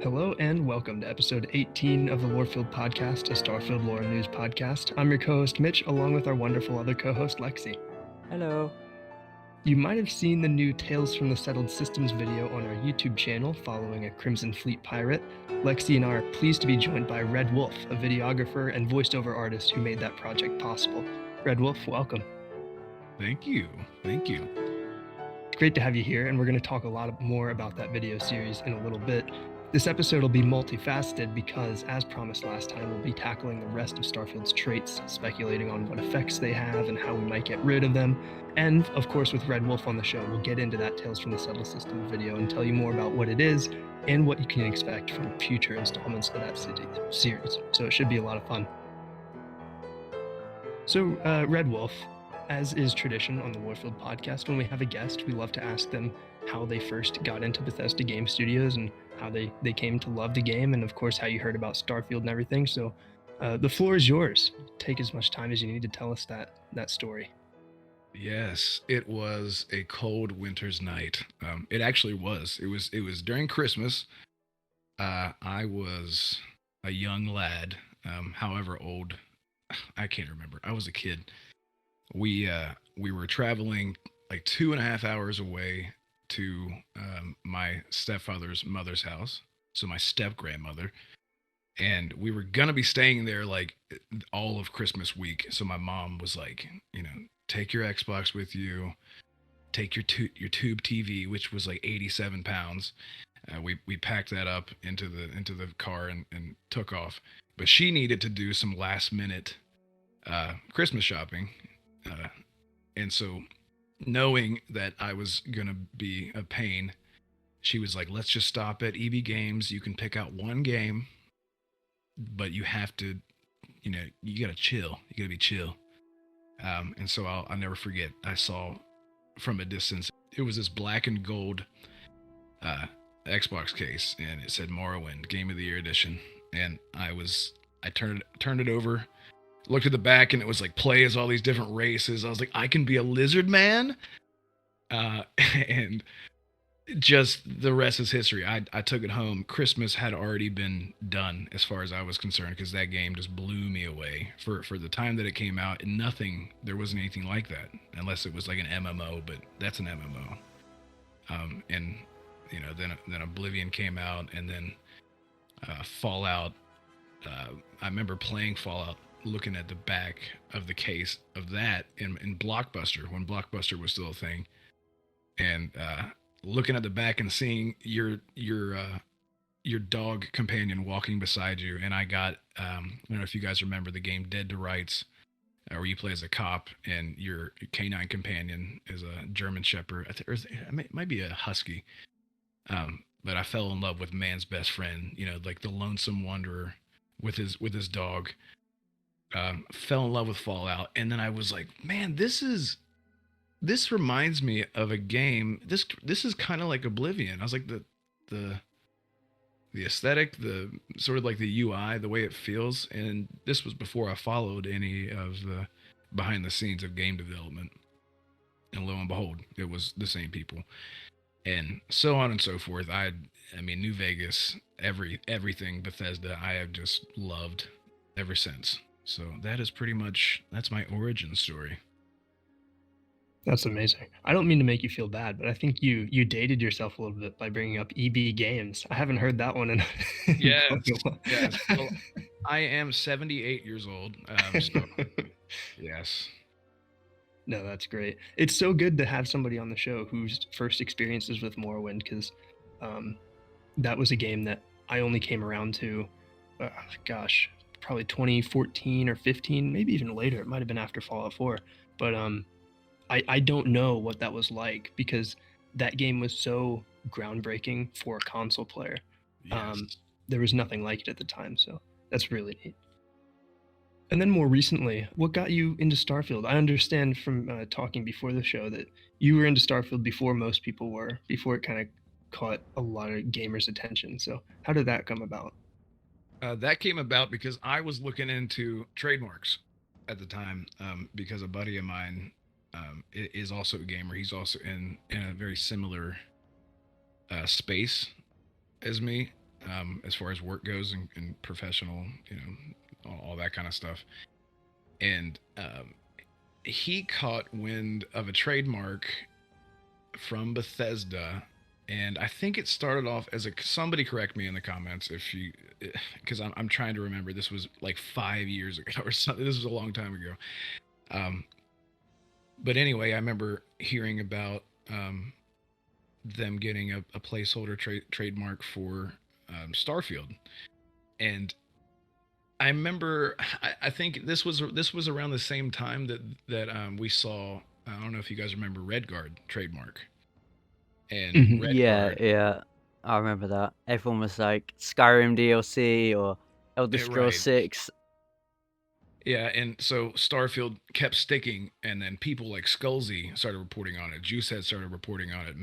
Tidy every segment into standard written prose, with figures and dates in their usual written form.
Hello and welcome to episode 18 of the Lorefield podcast, a Starfield lore and news podcast. I'm your co-host Mitch, along with our wonderful other co-host Lexi. Hello. You might have seen the new Tales from the Settled Systems video on our YouTube channel following a Crimson Fleet pirate. Lexi and I are pleased to be joined by Red Wolf, a videographer and voiceover artist who made that project possible. Red Wolf, welcome. Thank you. It's great to have you here, and we're going to talk a lot more about that video series in a little bit. This episode will be multifaceted because, as promised last time, we'll be tackling the rest of Starfield's traits, speculating on what effects they have and how we might get rid of them. And, of course, with Red Wolf on the show, we'll get into that Tales from the Settled Systems video and tell you more about what it is and what you can expect from future installments of that series. So it should be a lot of fun. So, Red Wolf, as is tradition on the Lorefield podcast, when we have a guest, we love to ask them how they first got into Bethesda Game Studios and how they came to love the game, and of course how you heard about Starfield and everything. So the floor is yours. Take as much time as you need to tell us that story. Yes, it was a cold winter's night. It actually was. It was during Christmas. I was a young lad, however old, I can't remember. I was a kid. We were traveling like 2.5 hours away to my stepfather's mother's house, so my step-grandmother, and we were gonna be staying there like all of Christmas week. So my mom was like, take your Xbox with you, take your tube TV, which was like 87 pounds. We packed that up into the car and took off. But she needed to do some last minute Christmas shopping, and so, knowing that I was going to be a pain, she was like, let's just stop at EB Games. You can pick out one game, but you have to, you got to chill. You got to be chill. And so I'll never forget, I saw from a distance, it was this black and gold Xbox case, and it said Morrowind, Game of the Year Edition. And I turned it over, looked at the back, and it was like play as all these different races. I was like, I can be a lizard man. And just the rest is history. I took it home. Christmas had already been done as far as I was concerned, because that game just blew me away for the time that it came out. And there wasn't anything like that, unless it was like an MMO, but that's an MMO. And then Oblivion came out, and then Fallout. I remember playing Fallout, looking at the back of the case of that in Blockbuster, when Blockbuster was still a thing, and looking at the back and seeing your dog companion walking beside you. And I got I don't know if you guys remember the game Dead to Rights, where you play as a cop and your canine companion is a German Shepherd. It might be a Husky. But I fell in love with man's best friend, like the lonesome wanderer with his dog. Fell in love with Fallout, and then I was like, man, this reminds me of a game. This is kind of like Oblivion. I was like, the aesthetic, the sort of like the UI, the way it feels. And this was before I followed any of the behind the scenes of game development. And lo and behold, it was the same people, and so on and so forth. I mean, New Vegas, everything Bethesda, I have just loved ever since. So that's my origin story. That's amazing. I don't mean to make you feel bad, but I think you dated yourself a little bit by bringing up EB Games. I haven't heard that one in Yes. Well, I am 78 years old. So yes. No, that's great. It's so good to have somebody on the show whose first experiences with Morrowind, because that was a game that I only came around to, probably 2014 or 15, maybe even later. It might have been after Fallout 4. But I don't know what that was like, because that game was so groundbreaking for a console player. Yes. There was nothing like it at the time, so that's really neat. And then more recently, what got you into Starfield? I understand from talking before the show that you were into Starfield before most people were, before it kind of caught a lot of gamers' attention. So how did that come about? That came about because I was looking into trademarks at the time, because a buddy of mine is also a gamer. He's also in a very similar space as me. as far as work goes and professional, all that kind of stuff. And he caught wind of a trademark from Bethesda, and I think it started off as somebody correct me in the comments if you, because I'm trying to remember. This was like 5 years ago or something. This was a long time ago. But anyway, I remember hearing about them getting a placeholder trademark for Starfield, and I remember I think this was around the same time that we saw. I don't know if you guys remember Redguard trademark and Mhm. Yeah, Redguard. yeah. I remember that. Everyone was like Skyrim DLC or Elder Scrolls Right. 6. Yeah, and so Starfield kept sticking, and then people like Skullsy started reporting on it. Juicehead started reporting on it.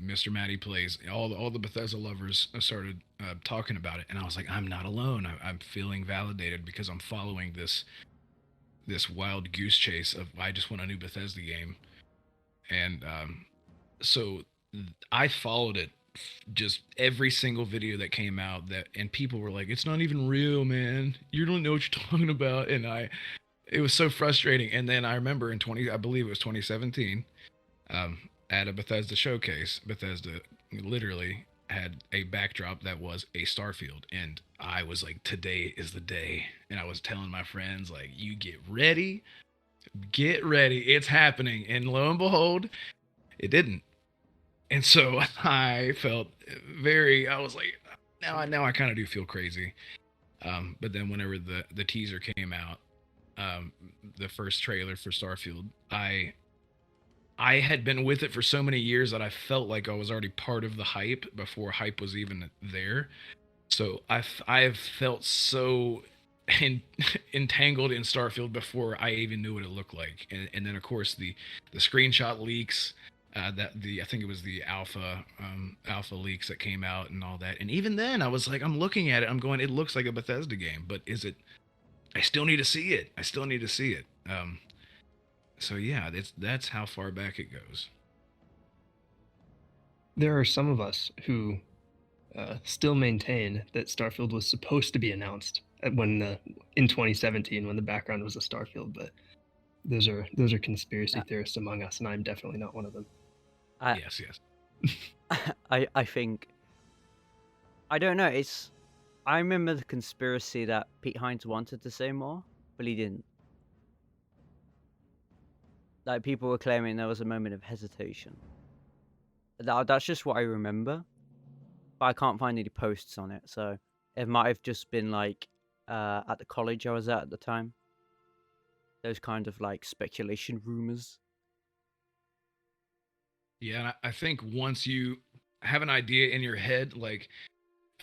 Mr. Matty Plays. All the Bethesda lovers started talking about it, and I was like, I'm not alone. I'm feeling validated because I'm following this wild goose chase of I just want a new Bethesda game, and so I followed it, just every single video that came out, and people were like, it's not even real, man, you don't know what you're talking about. And it was so frustrating. And then I remember I believe it was 2017, at a Bethesda showcase, Bethesda literally had a backdrop that was a Starfield, and I was like, today is the day. And I was telling my friends, like, you get ready, it's happening. And lo and behold, it didn't. And so I felt I was like, now I kind of do feel crazy. But then whenever the teaser came out, the first trailer for Starfield, I had been with it for so many years that I felt like I was already part of the hype before hype was even there. So I've felt so entangled in Starfield before I even knew what it looked like. And then of course the screenshot leaks, I think it was the alpha leaks that came out and all that. And even then I was like, I'm looking at it, I'm going, it looks like a Bethesda game, but is it? I still need to see it. So yeah, that's how far back it goes. There are some of us who still maintain that Starfield was supposed to be announced in 2017 when the background was a Starfield, but those are conspiracy theorists among us, and I'm definitely not one of them. Yes. I think I don't know. I remember the conspiracy that Pete Hines wanted to say more, but he didn't. Like people were claiming there was a moment of hesitation. That's just what I remember, but I can't find any posts on it. So it might have just been like at the college I was at the time. Those kind of like speculation rumors. Yeah, and I think once you have an idea in your head, like,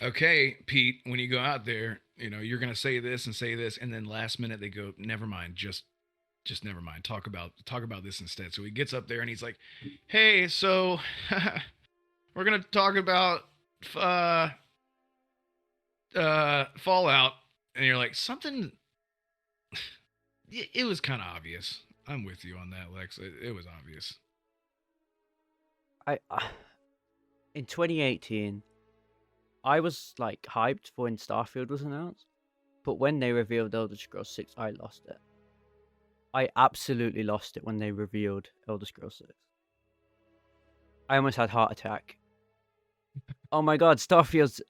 okay, Pete, when you go out there, you're gonna say this, and then last minute they go, never mind, just never mind. Talk about this instead. So he gets up there and he's like, hey, so we're gonna talk about Fallout, and you're like, something. It was kind of obvious. I'm with you on that, Lex. It was obvious. I in 2018, I was like hyped for when Starfield was announced, but when they revealed Elder Scrolls 6, I lost it. I absolutely lost it when they revealed Elder Scrolls 6. I almost had a heart attack. Oh my god, Starfield's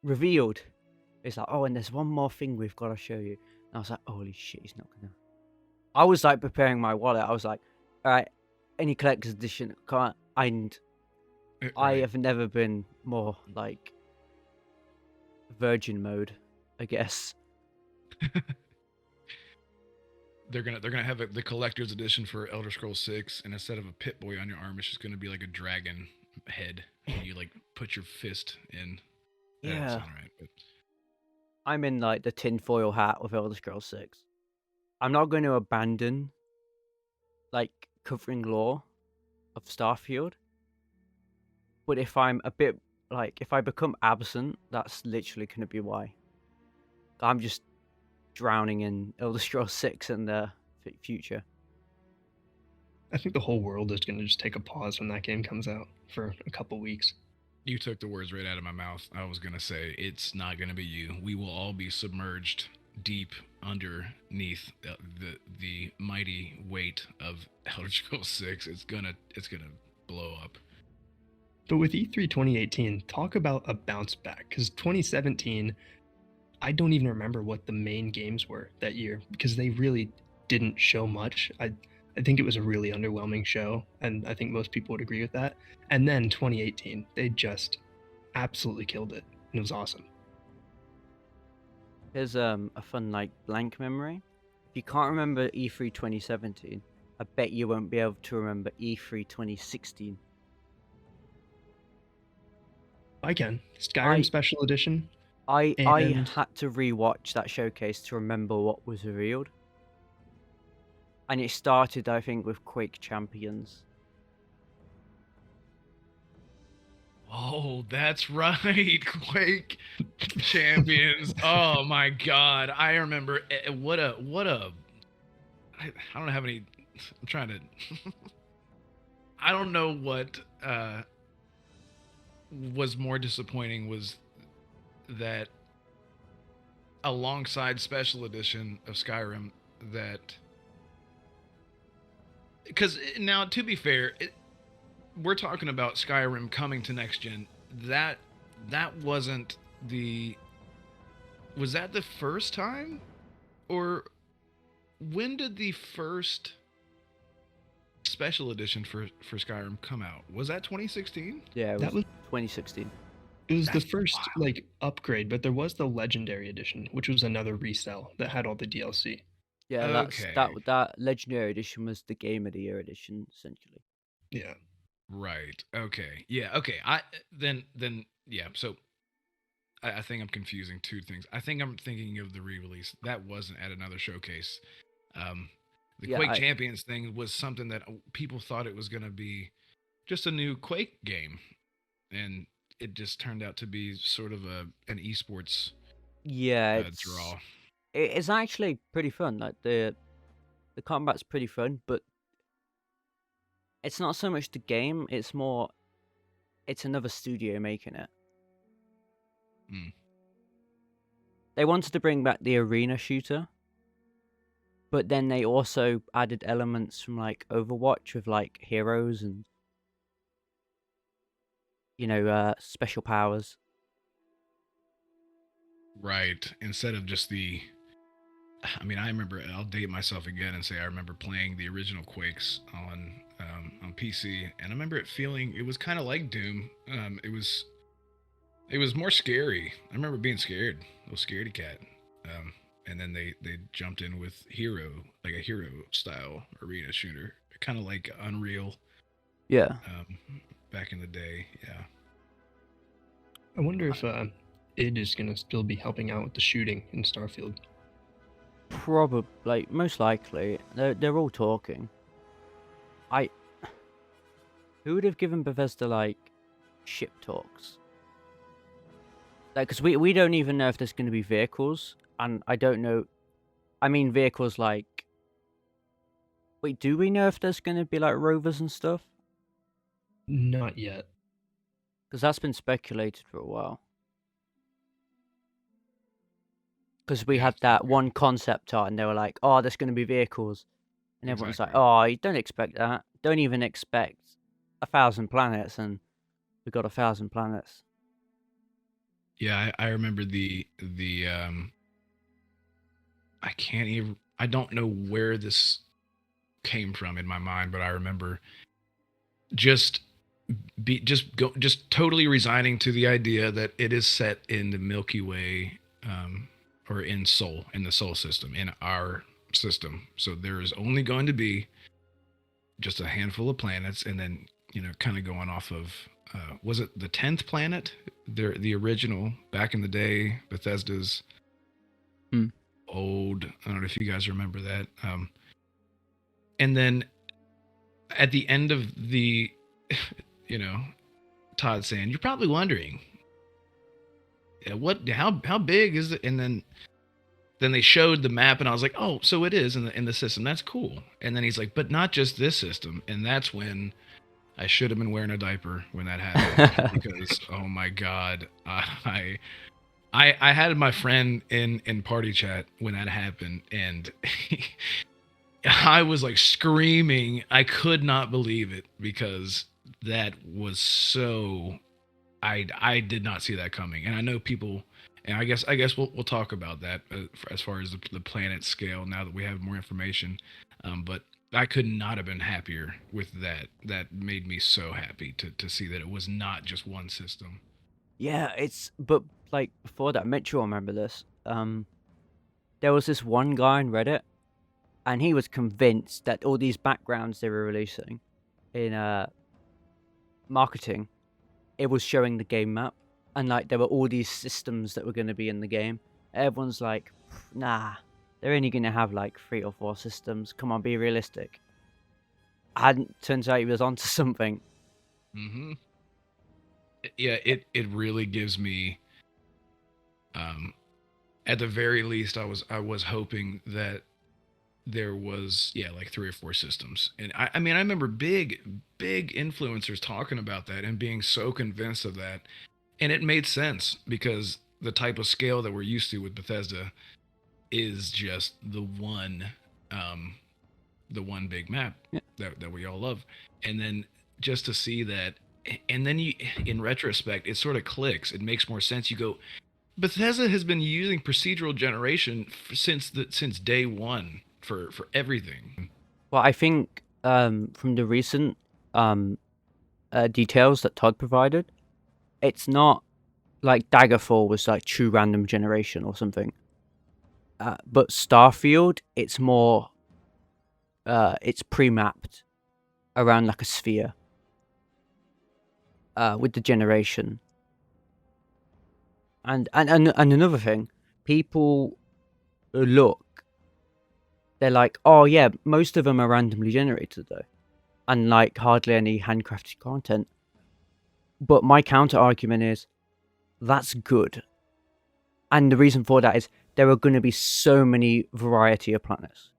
revealed. It's like, oh, and there's one more thing we've got to show you. And I was like, holy shit, he's not gonna. I was like preparing my wallet. I was like, all right, any collector's edition, can't. And I have never been more like virgin mode, I guess. They're gonna have the collector's edition for Elder Scrolls 6, and instead of a Pit Boy on your arm, it's just gonna be like a dragon head, and you like put your fist in. That Yeah. doesn't sound right, but I'm in like the tinfoil hat of Elder Scrolls 6. I'm not going to abandon like covering lore of Starfield. But if I'm a bit like, if I become absent, that's literally going to be why. I'm just drowning in Elder Scrolls 6 and the future. I think the whole world is going to just take a pause when that game comes out for a couple weeks. You took the words right out of my mouth. I was gonna say it's not gonna be you. We will all be submerged deep underneath the mighty weight of Elder Scrolls 6. It's gonna blow up. But with E3 2018, talk about a bounce back, because 2017, I don't even remember what the main games were that year, because they really didn't show much. I think it was a really underwhelming show, and I think most people would agree with that. And then 2018, they just absolutely killed it, and it was awesome. Here's a fun like blank memory. If you can't remember E3 2017, I bet you won't be able to remember E3 2016. I can. Skyrim Special Edition. I And had to rewatch that showcase to remember what was revealed. And it started, I think, with Quake Champions. Oh, that's right. Quake Champions. Oh my god. I remember what a I don't have any I'm trying to I don't know what was more disappointing was that alongside special edition of Skyrim that because now to be fair we're talking about Skyrim coming to next gen. That wasn't the. Was that the first time, or when did the first special edition for Skyrim come out? Was that 2016? Yeah, that was 2016. It was That's the first wild. like upgrade, but there was the Legendary Edition, which was another resell that had all the DLC. Yeah, Okay. that Legendary Edition was the Game of the Year edition, essentially. Yeah. Right. Okay. Yeah. Okay. Then yeah. So I think I'm confusing two things. I think I'm thinking of the re-release that wasn't at another showcase. The Yeah, Quake Champions thing was something that people thought it was going to be just a new Quake game, and it just turned out to be sort of an esports draw. It's actually pretty fun. Like the combat's pretty fun, but it's not so much the game. It's more, it's another studio making it. They wanted to bring back the arena shooter, but then they also added elements from like Overwatch with like heroes and special powers. Right. Instead of just I mean, I remember. I'll date myself again and say I remember playing the original Quakes on PC, and I remember it was kind of like Doom. It was more scary. I remember being scared, little scaredy cat. And then they jumped in with like a hero style arena shooter, kind of like Unreal. Yeah. Back in the day, yeah. I wonder if id is gonna still be helping out with the shooting in Starfield. Probably, like most likely, they're all talking. Who would have given Bethesda like ship talks? Like, because we don't even know if there's going to be vehicles, and I don't know. I mean, vehicles like. Wait, do we know if there's going to be like rovers and stuff? Not yet. Because that's been speculated for a while. Because we had that one concept art, and they were like, "Oh, there's going to be vehicles," and everyone's like, "Oh, you don't expect that. Don't even expect 1,000 planets," and we got 1,000 planets. Yeah, I remember I don't know where this came from in my mind, but I remember just totally resigning to the idea that it is set in the Milky Way, or in the Sol system, in our system. So there is only going to be just a handful of planets, and then kind of going off of was it the 10th planet, the original back in the day, Bethesda's old. I don't know if you guys remember that. And then at the end of the Todd saying, "You're probably wondering, how big is it?" And then they showed the map, and I was like, "Oh, so it is in the system. That's cool." And then he's like, "But not just this system." And that's when I should have been wearing a diaper when that happened because oh my god, I had my friend in party chat when that happened, and I was like screaming. I could not believe it because that was so. I did not see that coming, and I know people. And I guess we'll talk about that as far as the planet scale now that we have more information. But I could not have been happier with that. That made me so happy to see that it was not just one system. Yeah, but like before that, Mitch will remember this. There was this one guy on Reddit, and he was convinced that all these backgrounds they were releasing in marketing, it was showing the game map, and like there were all these systems that were going to be in the game. Everyone's like, nah, they're only going to have like 3 or 4 systems. Come on, be realistic. And turns out he was onto something. Mm-hmm. Yeah, it really gives me. At the very least, I was hoping that there was like 3 or 4 systems, and I mean I remember big influencers talking about that and being so convinced of that, and it made sense because the type of scale that we're used to with Bethesda is just um the one big map Yeah. that we all love, and then just to see that, and then you in retrospect it sort of clicks, it makes more sense. You go, Bethesda has been using procedural generation since day one for everything. Well, I think from the recent details that Todd provided, it's not like Daggerfall was like true random generation or something. But Starfield, it's more it's pre-mapped around like a sphere with the generation. And another thing, people look, they're like, oh yeah, most of them are randomly generated though, and like hardly any handcrafted content. But my counter argument is that's good, and the reason for that is there are going to be so many variety of planets,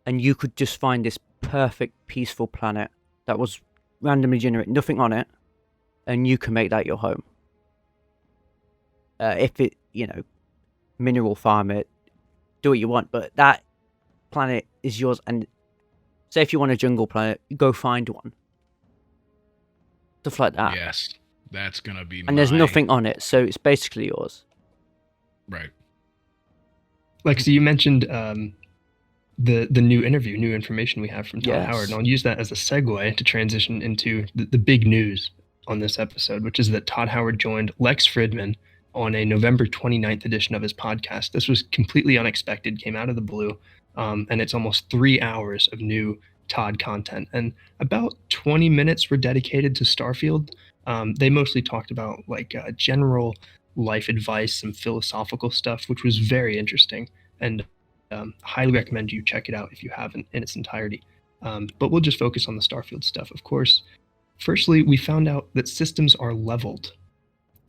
and you could just find this perfect peaceful planet that was randomly generated, nothing on it, and you can make that your home. If it, mineral farm it, do what you want, but that planet is yours. And say if you want a jungle planet, you go find one. Stuff like that. Yes, that's gonna be. And there's nothing on it, so it's basically yours. Right. Lexi, you mentioned the new interview, new information we have from Todd Howard, and I'll use that as a segue to transition into the big news on this episode, which is that Todd Howard joined Lex Fridman on a November 29th edition of his podcast. This was completely unexpected, came out of the blue, and it's almost 3 hours of new Todd content. And about 20 minutes were dedicated to Starfield. They mostly talked about like general life advice, some philosophical stuff, which was very interesting. And highly recommend you check it out if you haven't in its entirety. But we'll just focus on the Starfield stuff, of course. Firstly, we found out that systems are leveled.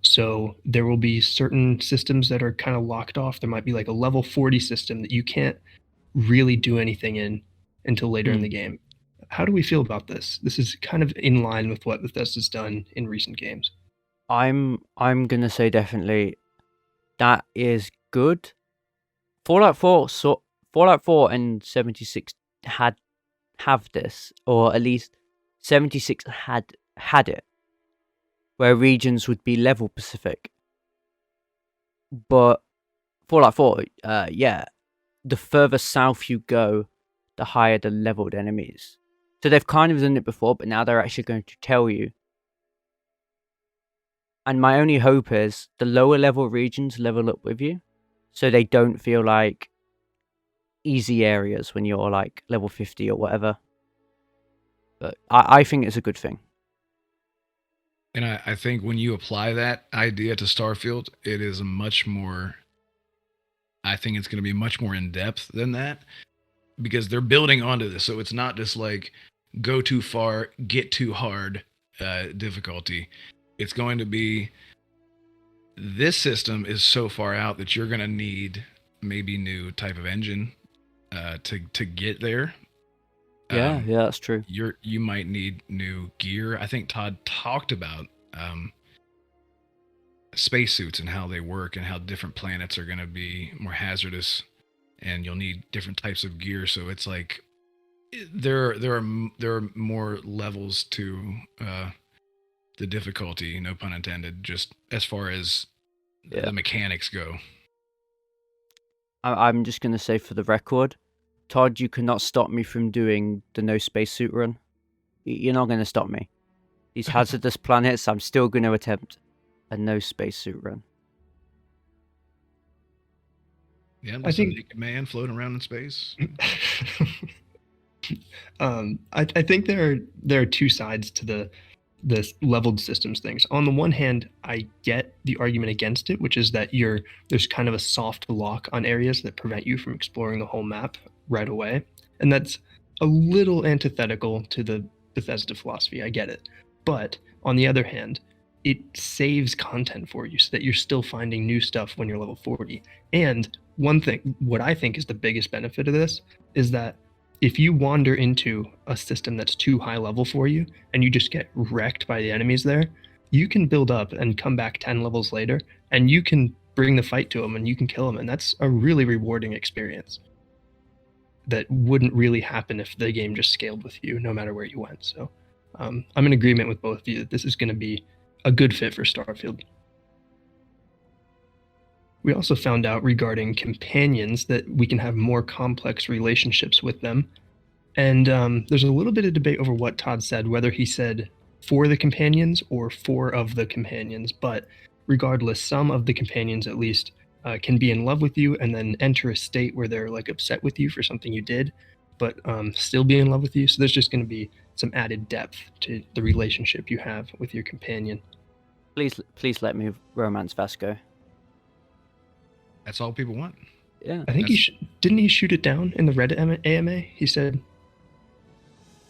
So there will be certain systems that are kind of locked off. There might be like a level 40 system that you can't really do anything in until later in the game. How do we feel about this? This is kind of in line with what Bethesda's done in recent games. I'm gonna say definitely that is good. Fallout 4 and 76 have this, or at least 76 had it, where regions would be level specific. But Fallout 4, the further south you go, the higher the leveled enemies. So they've kind of done it before, but now they're actually going to tell you. And my only hope is the lower level regions level up with you, so they don't feel like easy areas when you're like level 50 or whatever. But I think it's a good thing. And I think when you apply that idea to Starfield, it is much more. I think it's going to be much more in depth than that, because they're building onto this. So it's not just like go too far, get too hard difficulty. It's going to be, this system is so far out that you're going to need maybe new type of engine to get there. Yeah, that's true. You might need new gear. I think Todd talked about spacesuits and how they work and how different planets are going to be more hazardous, and you'll need different types of gear. So it's like there are more levels to the difficulty, no pun intended, just as far as the mechanics go. I'm just going to say for the record, Todd, you cannot stop me from doing the no spacesuit run. You're not going to stop me. These hazardous planets, I'm still going to attempt a no spacesuit run. Yeah, I think a naked man floating around in space. I think there are two sides to the leveled systems things. On the one hand, I get the argument against it, which is that there's kind of a soft lock on areas that prevent you from exploring the whole map right away, and that's a little antithetical to the Bethesda philosophy. I get it, but on the other hand, it saves content for you so that you're still finding new stuff when you're level 40. And one thing, what I think is the biggest benefit of this, is that if you wander into a system that's too high level for you and you just get wrecked by the enemies there, you can build up and come back 10 levels later and you can bring the fight to them and you can kill them. And that's a really rewarding experience that wouldn't really happen if the game just scaled with you no matter where you went. So I'm in agreement with both of you that this is going to be a good fit for Starfield. We also found out regarding companions that we can have more complex relationships with them. And there's a little bit of debate over what Todd said, whether he said for the companions or four of the companions. But regardless, some of the companions at least can be in love with you and then enter a state where they're like upset with you for something you did, but still be in love with you. So there's just going to be some added depth to the relationship you have with your companion. Please let me romance Vasco. That's all people want. Yeah, I think didn't he shoot it down in the Reddit AMA? He said.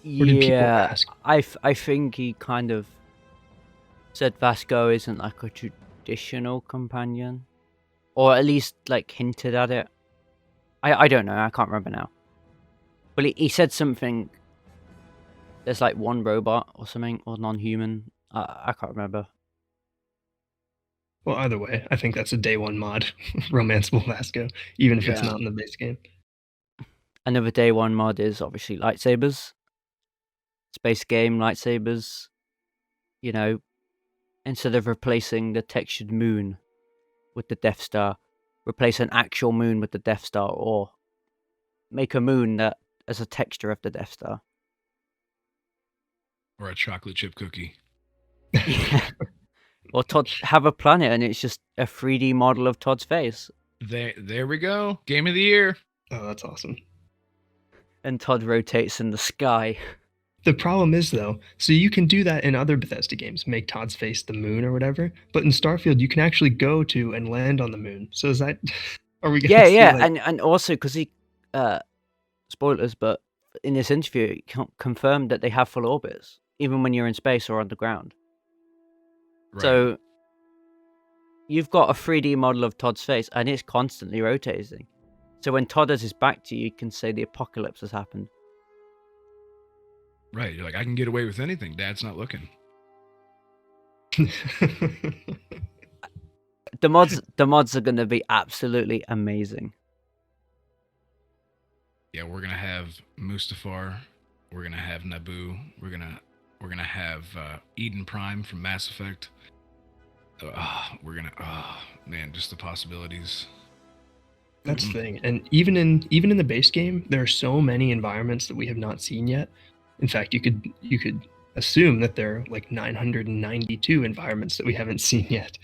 Or did people ask? I think he kind of said Vasco isn't like a traditional companion, or at least like hinted at it. I don't know. I can't remember now. But he said something. There's like one robot or something, or non-human. I can't remember. Well, either way, I think that's a day one mod, Romanceable Vasco, even if it's not in the base game. Another day one mod is obviously lightsabers. Space game lightsabers. You know, instead of replacing the textured moon with the Death Star, replace an actual moon with the Death Star, or make a moon that has a texture of the Death Star. Or a chocolate chip cookie. Yeah. Or Todd have a planet and it's just a 3D model of Todd's face. There we go. Game of the year. Oh, that's awesome. And Todd rotates in the sky. The problem is, though, so you can do that in other Bethesda games, make Todd's face the moon or whatever, but in Starfield, you can actually go to and land on the moon. So is that... Are we going to see, like... and also, because he... spoilers, but in this interview, he confirmed that they have full orbits, even when you're in space or on the ground. Right. So, you've got a 3D model of Todd's face, and it's constantly rotating. So when Todd has his back to you, you can say the apocalypse has happened. Right, you're like, I can get away with anything. Dad's not looking. The mods are going to be absolutely amazing. Yeah, we're gonna have Mustafar. We're gonna have Naboo. We're gonna have Eden Prime from Mass Effect. Man, just the possibilities. That's the thing. And even in the base game, there are so many environments that we have not seen yet. In fact, you could assume that there are like 992 environments that we haven't seen yet.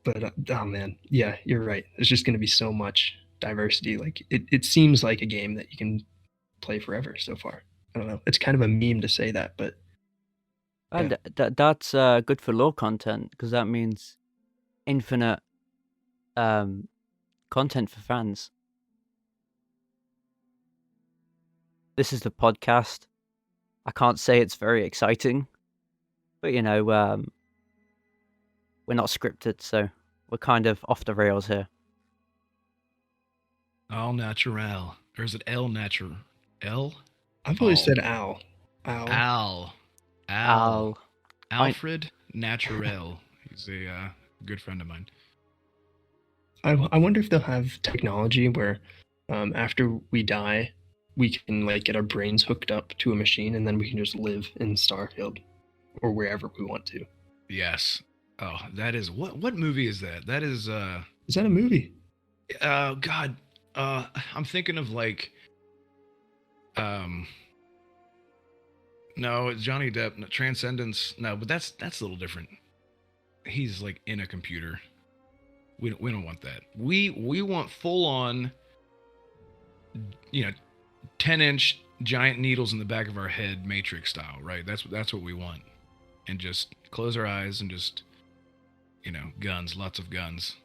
But oh man, yeah, you're right. There's just going to be so much diversity. Like it seems like a game that you can play forever so far. I don't know. It's kind of a meme to say that, but and that's good for lore content, because that means infinite content for fans. This is the podcast. I can't say it's very exciting, but you know, we're not scripted, so we're kind of off the rails here. All natural. Or is it El Natural? El? I've always Oh, said Al. Al. Al. Al. Alfred Naturel. He's a good friend of mine. I wonder if they'll have technology where, after we die, we can like get our brains hooked up to a machine, and then we can just live in Starfield or wherever we want to. Yes. Oh, that is what movie is that? That is Is that a movie? God. I'm thinking of like um no, it's Johnny Depp, no, Transcendence. No, but that's a little different. He's like in a computer. We don't want that. We want full on, 10-inch giant needles in the back of our head, Matrix style, right? That's what we want. And just close our eyes and just, guns, lots of guns.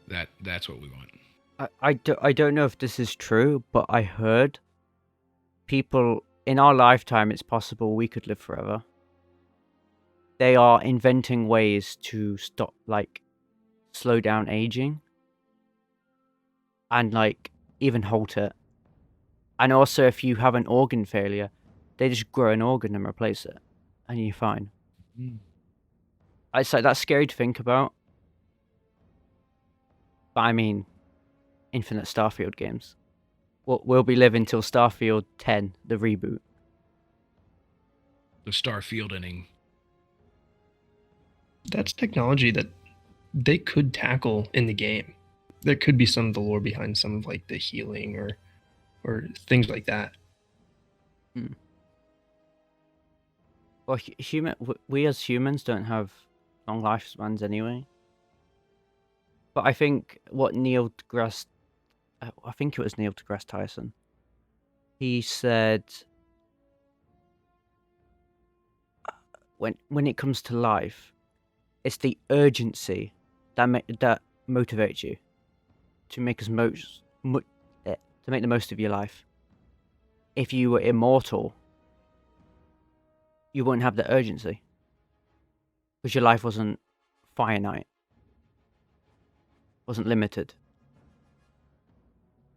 That's what we want. I don't know if this is true, but I heard people in our lifetime, it's possible we could live forever. They are inventing ways to stop, like, slow down aging and, like, even halt it. And also, if you have an organ failure, they just grow an organ and replace it, and you're fine. It's like, that's scary to think about. But I mean, infinite Starfield games. We'll be living till Starfield 10, the reboot. The Starfield inning. That's technology that they could tackle in the game. There could be some of the lore behind some of like the healing or things like that. Well, we as humans don't have long lifespans anyway. But I think what Neil deGrasse, I think it was Neil deGrasse Tyson, he said, when it comes to life, it's the urgency that motivates you to make to make the most of your life. If you were immortal, you wouldn't have the urgency because your life wasn't finite, wasn't limited.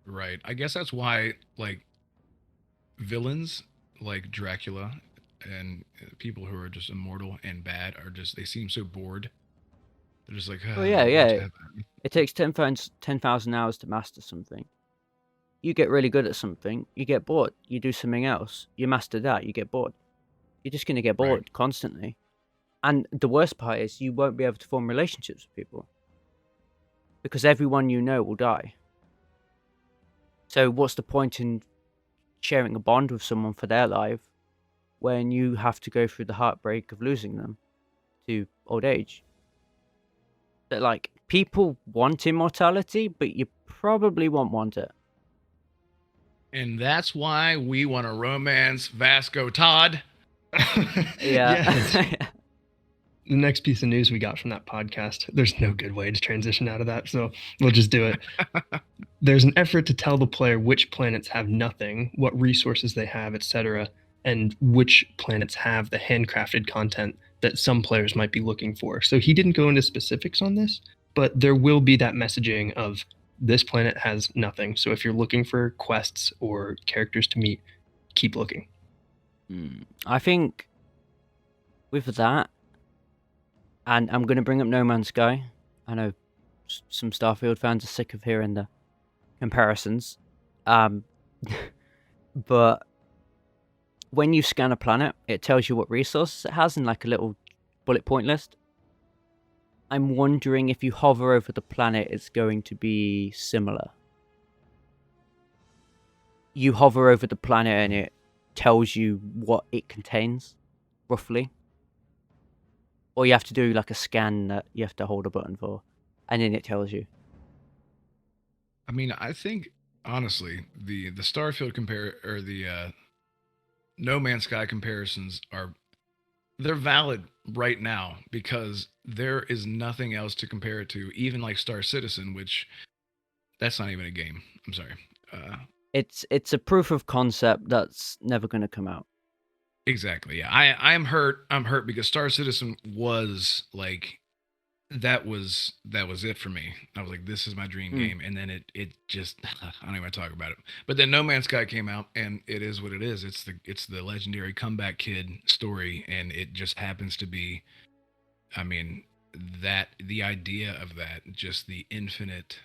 Right. I guess that's why, like, villains like Dracula and people who are just immortal and bad they seem so bored. They're just like, Oh yeah. what's happening? It takes 10,000 hours to master something. You get really good at something, you get bored. You do something else, you master that, you get bored. You're just going to get bored constantly. And the worst part is you won't be able to form relationships with people because everyone you know will die. So what's the point in sharing a bond with someone for their life when you have to go through the heartbreak of losing them to old age? That, like, people want immortality, but you probably won't want it. And that's why we want to romance Vasco Todd. Yeah. The next piece of news we got from that podcast, there's no good way to transition out of that, so we'll just do it. There's an effort to tell the player which planets have nothing, what resources they have, etc., and which planets have the handcrafted content that some players might be looking for. So he didn't go into specifics on this, but there will be that messaging of this planet has nothing. So if you're looking for quests or characters to meet, keep looking. I think with that, and I'm going to bring up No Man's Sky. I know some Starfield fans are sick of hearing the comparisons. But when you scan a planet, it tells you what resources it has in like a little bullet point list. I'm wondering if you hover over the planet, it's going to be similar. You hover over the planet and it tells you what it contains, roughly. Or you have to do like a scan that you have to hold a button for, and then it tells you. I mean, I think honestly, the Starfield or the No Man's Sky comparisons they're valid right now because there is nothing else to compare it to. Even like Star Citizen, which that's not even a game. I'm sorry. It's a proof of concept that's never going to come out. Exactly. Yeah. I'm hurt because Star Citizen was like that was it for me. I was like, this is my dream Mm. game, and then it just I don't even want to talk about it. But then No Man's Sky came out, and it is what it is. It's the legendary comeback kid story, and it just happens to be. I mean, that the idea of that, just the infinite.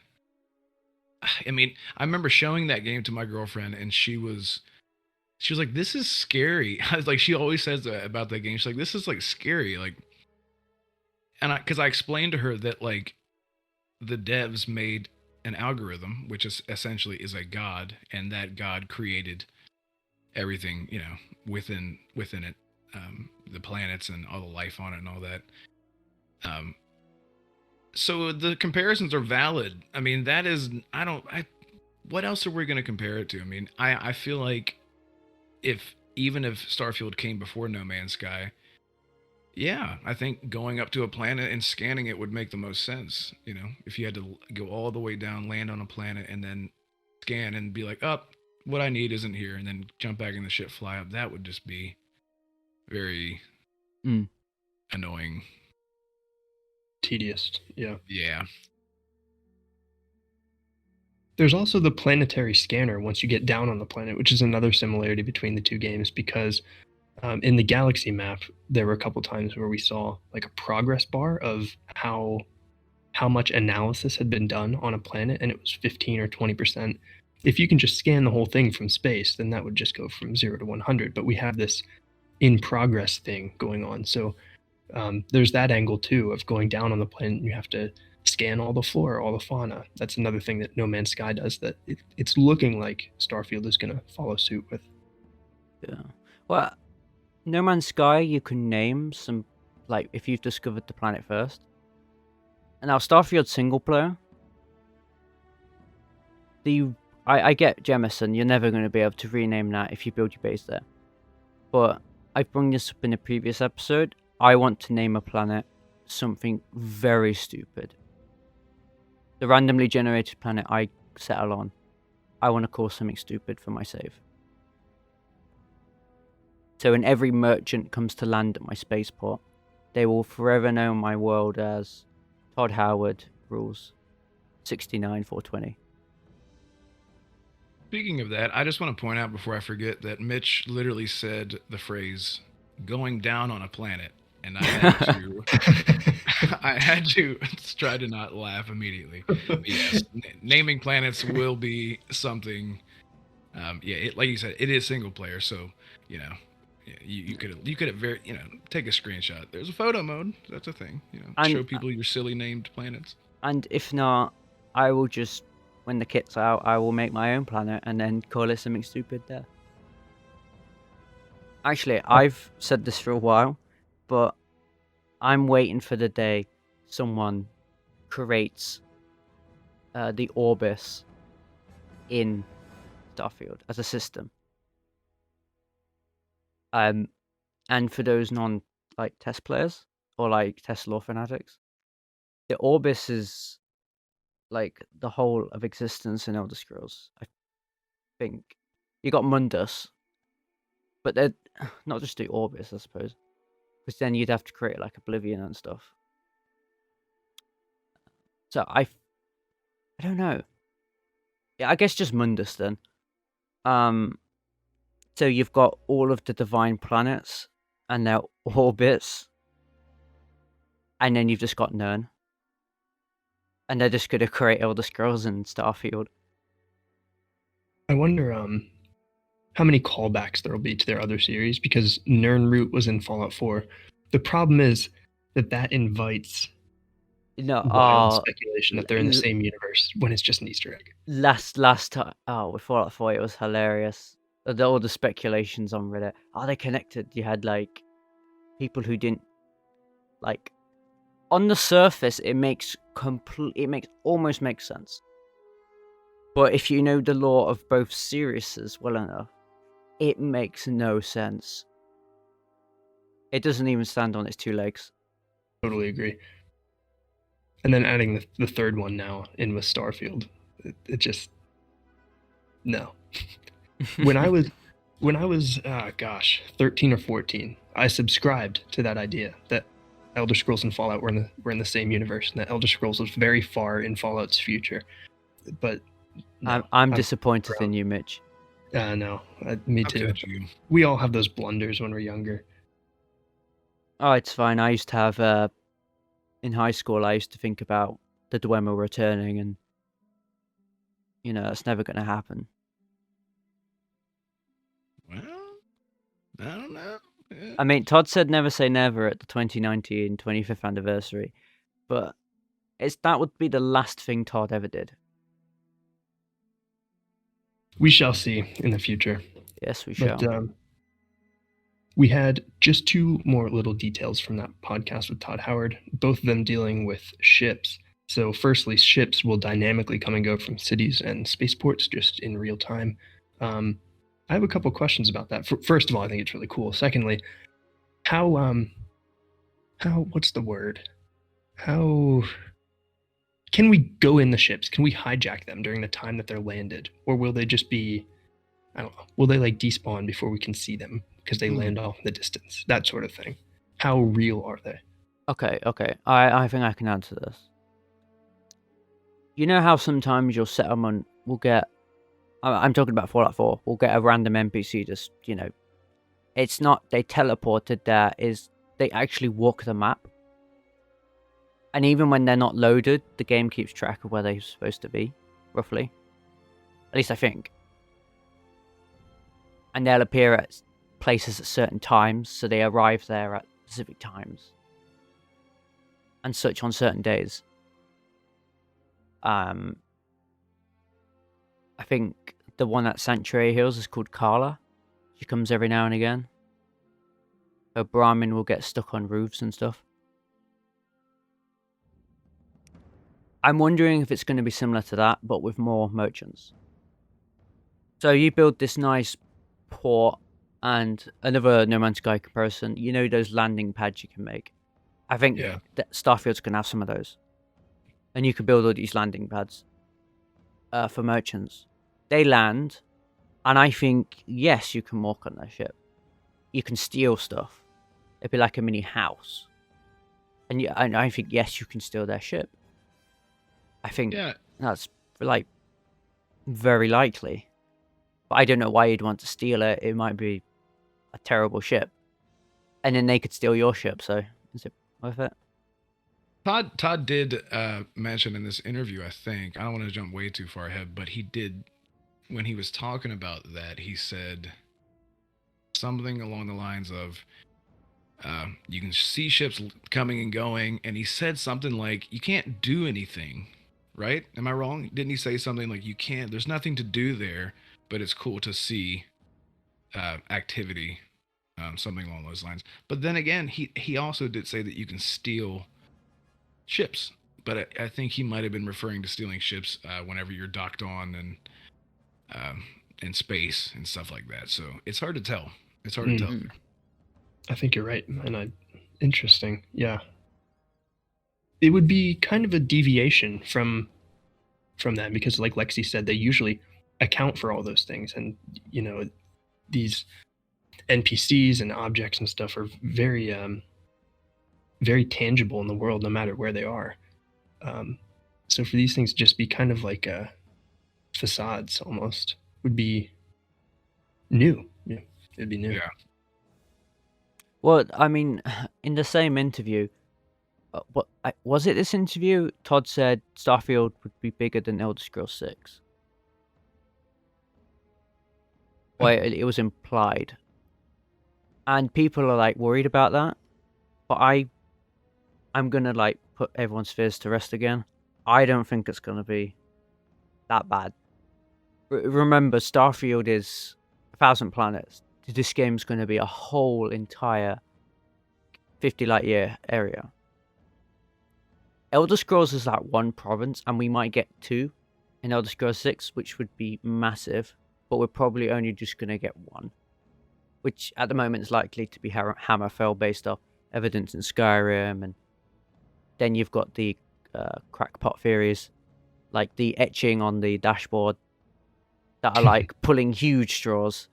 I mean, I remember showing that game to my girlfriend, and she was like, "This is scary." I was like, she always says that about that game. She's like, "This is like scary," like, and because I explained to her that like the devs made an algorithm, which is essentially is a god, and that god created everything, within it, the planets and all the life on it and all that. Um, so the comparisons are valid. I mean, that is, I don't, I, what else are we going to compare it to? I mean, I feel like even if Starfield came before No Man's Sky, yeah, I think going up to a planet and scanning it would make the most sense. If you had to go all the way down, land on a planet, and then scan and be like, "Up, what I need isn't here," and then jump back in the ship, fly up. That would just be very annoying. Tedious. Yeah. Yeah. There's also the planetary scanner once you get down on the planet, which is another similarity between the two games because in the galaxy map, there were a couple times where we saw like a progress bar of how much analysis had been done on a planet, and it was 15 or 20%. If you can just scan the whole thing from space, then that would just go from 0 to 100. But we have this in progress thing going on. So there's that angle too of going down on the planet, and you have to scan all the flora, all the fauna. That's another thing that No Man's Sky does that it's looking like Starfield is going to follow suit with. Yeah. Well, No Man's Sky, you can name some, like, if you've discovered the planet first. And now Starfield single player. I get Jemison, you're never going to be able to rename that if you build your base there. But I've brought this up in a previous episode. I want to name a planet something very stupid. The randomly generated planet I settle on, I want to call something stupid for my save. So when every merchant comes to land at my spaceport, they will forever know my world as Todd Howard rules 69-420. Speaking of that, I just want to point out before I forget that Mitch literally said the phrase "going down on a planet," and I had to try to not laugh immediately. But yes, naming planets will be something. Like you said, it is single player, so you could have very take a screenshot. There's a photo mode. That's a thing. Show people your silly named planets. And if not, I will just, when the kit's out, I will make my own planet and then call it something stupid there. Actually, I've said this for a while, but I'm waiting for the day someone creates the Orbis in Starfield as a system. And for those test players or test lore fanatics, the Orbis is like the whole of existence in Elder Scrolls. I think you got Mundus, but they're not just the Orbis, I suppose, because then you'd have to create like Oblivion and stuff. So I don't know. Yeah, I guess just Mundus then. So you've got all of the divine planets and their orbits, and then you've just got Nern. And they're just going to create Elder Scrolls and Starfield. I wonder how many callbacks there will be to their other series, because Nirnroot was in Fallout 4. The problem is that invites wild speculation that they're in the same universe when it's just an Easter egg. Last time, with Fallout 4, it was hilarious. All the speculations on Reddit. Are they connected? You had people who didn't on the surface. It makes almost makes sense. But if you know the lore of both series well enough, it makes no sense. It doesn't even stand on its two legs. Totally agree. And then adding the third one now in with Starfield, it just no. When I was 13 or 14, I subscribed to that idea that Elder Scrolls and Fallout were in the same universe, and that Elder Scrolls was very far in Fallout's future. But no, I'm disappointed in you, Mitch. No, me How too. could you? We all have those blunders when we're younger. Oh, it's fine. I used to have in high school. I used to think about the Dwemer returning, and that's never going to happen. Well, I don't know. Yeah. I mean, Todd said never say never at the 2019 25th anniversary, but that would be the last thing Todd ever did. We shall see in the future. Yes, we shall. But we had just two more little details from that podcast with Todd Howard, both of them dealing with ships. So firstly, ships will dynamically come and go from cities and spaceports just in real time. I have a couple questions about that. First of all, I think it's really cool. Secondly, how what's the word? How can we go in the ships? Can we hijack them during the time that they're landed? Or will they just be, I don't know, will they like despawn before we can see them because they land off in the distance? That sort of thing. How real are they? Okay. I think I can answer this. You know how sometimes your settlement will get, I'm talking about Fallout 4, will get a random NPC just, it's not they teleported there, they actually walk the map. And even when they're not loaded, the game keeps track of where they're supposed to be, roughly. At least I think. And they'll appear at places at certain times, so they arrive there at specific times. And such on certain days. I think the one at Sanctuary Hills is called Carla. She comes every now and again. Her Brahmin will get stuck on roofs and stuff. I'm wondering if it's going to be similar to that, but with more merchants. So you build this nice port, and another No Man's Sky comparison, those landing pads you can make. I think that Starfield's going to have some of those. And you can build all these landing pads for merchants. They land, and I think, yes, you can walk on their ship. You can steal stuff. It'd be like a mini house. And I think, yes, you can steal their ship. I think that's like very likely. But I don't know why you'd want to steal it. It might be a terrible ship. And then they could steal your ship, so is it worth it? Todd did mention in this interview, I think, I don't want to jump way too far ahead, but he did, when he was talking about that, he said something along the lines of, you can see ships coming and going, and he said something like, you can't do anything, right? Am I wrong? Didn't he say something like, there's nothing to do there, but it's cool to see activity, something along those lines. But then again, he also did say that you can steal ships, but I think he might have been referring to stealing ships whenever you're docked on and in space and stuff like that. So it's hard to tell. It's hard to tell. I think you're right, and interesting. Yeah, it would be kind of a deviation from that because, like Lexi said, they usually account for all those things, and these NPCs and objects and stuff are very very tangible in the world, no matter where they are. So for these things to just be kind of like facades almost would be new. Yeah, it'd be new. Yeah. Well, I mean, in the same interview, was it this interview? Todd said Starfield would be bigger than Elder Scrolls 6. Well, it was implied. And people are like worried about that. But I'm gonna like put everyone's fears to rest again. I don't think it's gonna be that bad. Remember, Starfield is 1,000 planets. This game's gonna be a whole entire 50 light year area. Elder Scrolls is like one province, and we might get 2 in Elder Scrolls 6, which would be massive. But we're probably only just gonna get 1, which at the moment is likely to be Hammerfell based off evidence in Skyrim, and then you've got the crackpot theories, like the etching on the dashboard that are like pulling huge straws.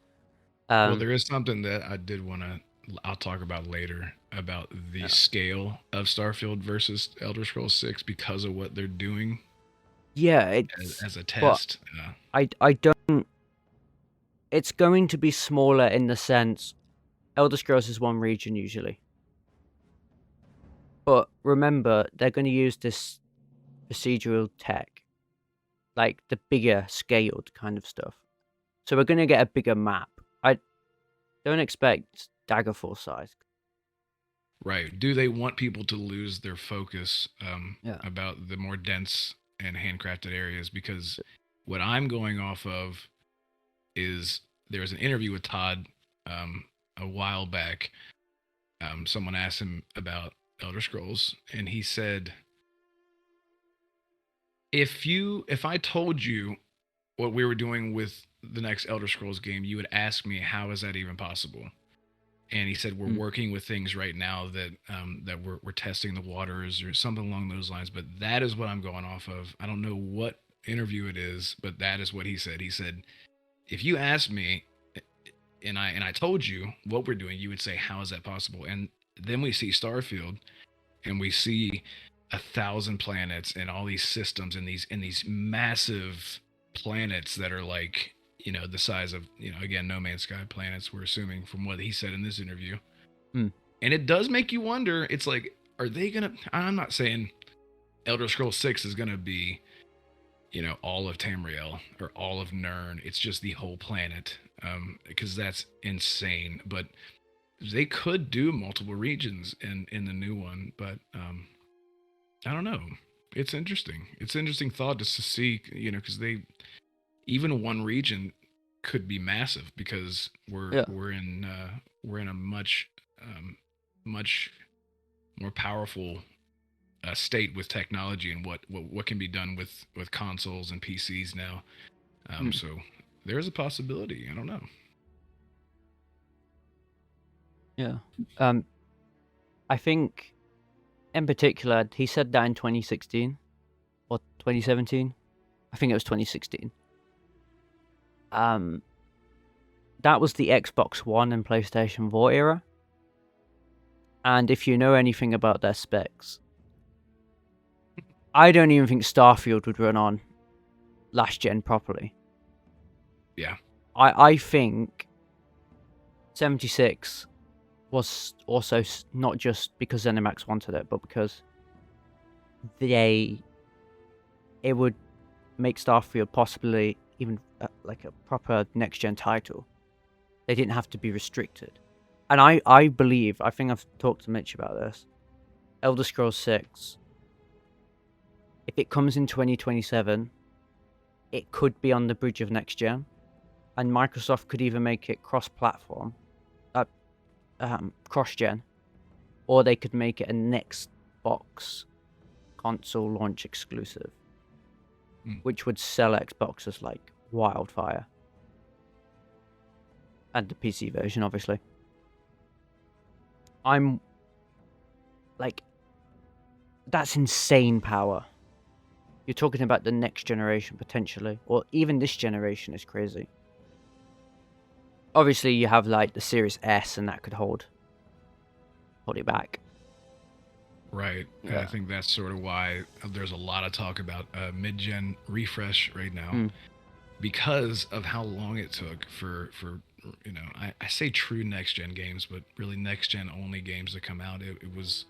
Well, there is something that I did want to I'll talk about later about the Yeah. scale of Starfield versus Elder Scrolls 6 because of what they're doing Yeah, it's as a but test. I don't. It's going to be smaller in the sense Elder Scrolls is one region usually, but remember they're going to use this procedural tech, like the bigger scaled kind of stuff. So we're going to get a bigger map. I don't expect Daggerfall size. Right. Do they want people to lose their focus Yeah. about the more dense and handcrafted areas? Because what I'm going off of is there was an interview with Todd a while back. Someone asked him about Elder Scrolls, and he said, if I told you what we were doing with the next Elder Scrolls game, you would ask me, how is that even possible? And he said, we're working with things right now that that we're testing the waters or something along those lines. But that is what I'm going off of. I don't know what interview it is, but that is what he said. He said, if you asked me and I told you what we're doing, you would say, how is that possible? And then we see Starfield and we see 1,000 planets and all these systems and these massive planets that are like, you know, the size of, you know, again, No Man's Sky planets, we're assuming from what he said in this interview. And it does make you wonder. It's like, are they gonna, I'm not saying Elder Scrolls 6 is gonna be, you know, all of Tamriel or all of Nirn. It's just the whole planet, because that's insane. But they could do multiple regions in the new one. But I don't know. It's interesting. It's an interesting thought just to see, you know, because they, even one region could be massive because we're in a much much more powerful state with technology and what can be done with consoles and PCs now. So there's a possibility. I don't know. Yeah. I think in particular he said that in 2016 or 2017. I think it was 2016. That was the Xbox One and PlayStation 4 era. And if you know anything about their specs, I don't even think Starfield would run on last gen properly. Yeah. I think 76 was also not just because ZeniMax wanted it, but because it would make Starfield possibly even like a proper next gen title. They didn't have to be restricted. And I believe, I think I've talked to Mitch about this, Elder Scrolls 6, if it comes in 2027, it could be on the bridge of next gen. And Microsoft could either make it cross-platform, cross-gen, or they could make it a next box console launch exclusive, which would sell Xboxes like wildfire. And the PC version, obviously. I'm like, that's insane power. You're talking about the next generation potentially, or even this generation is crazy. Obviously, you have like the Series S, and that could hold it back. Right. Yeah. And I think that's sort of why there's a lot of talk about mid-gen refresh right now, because of how long it took for you know, I say true next-gen games, but really next-gen only games to come out. It was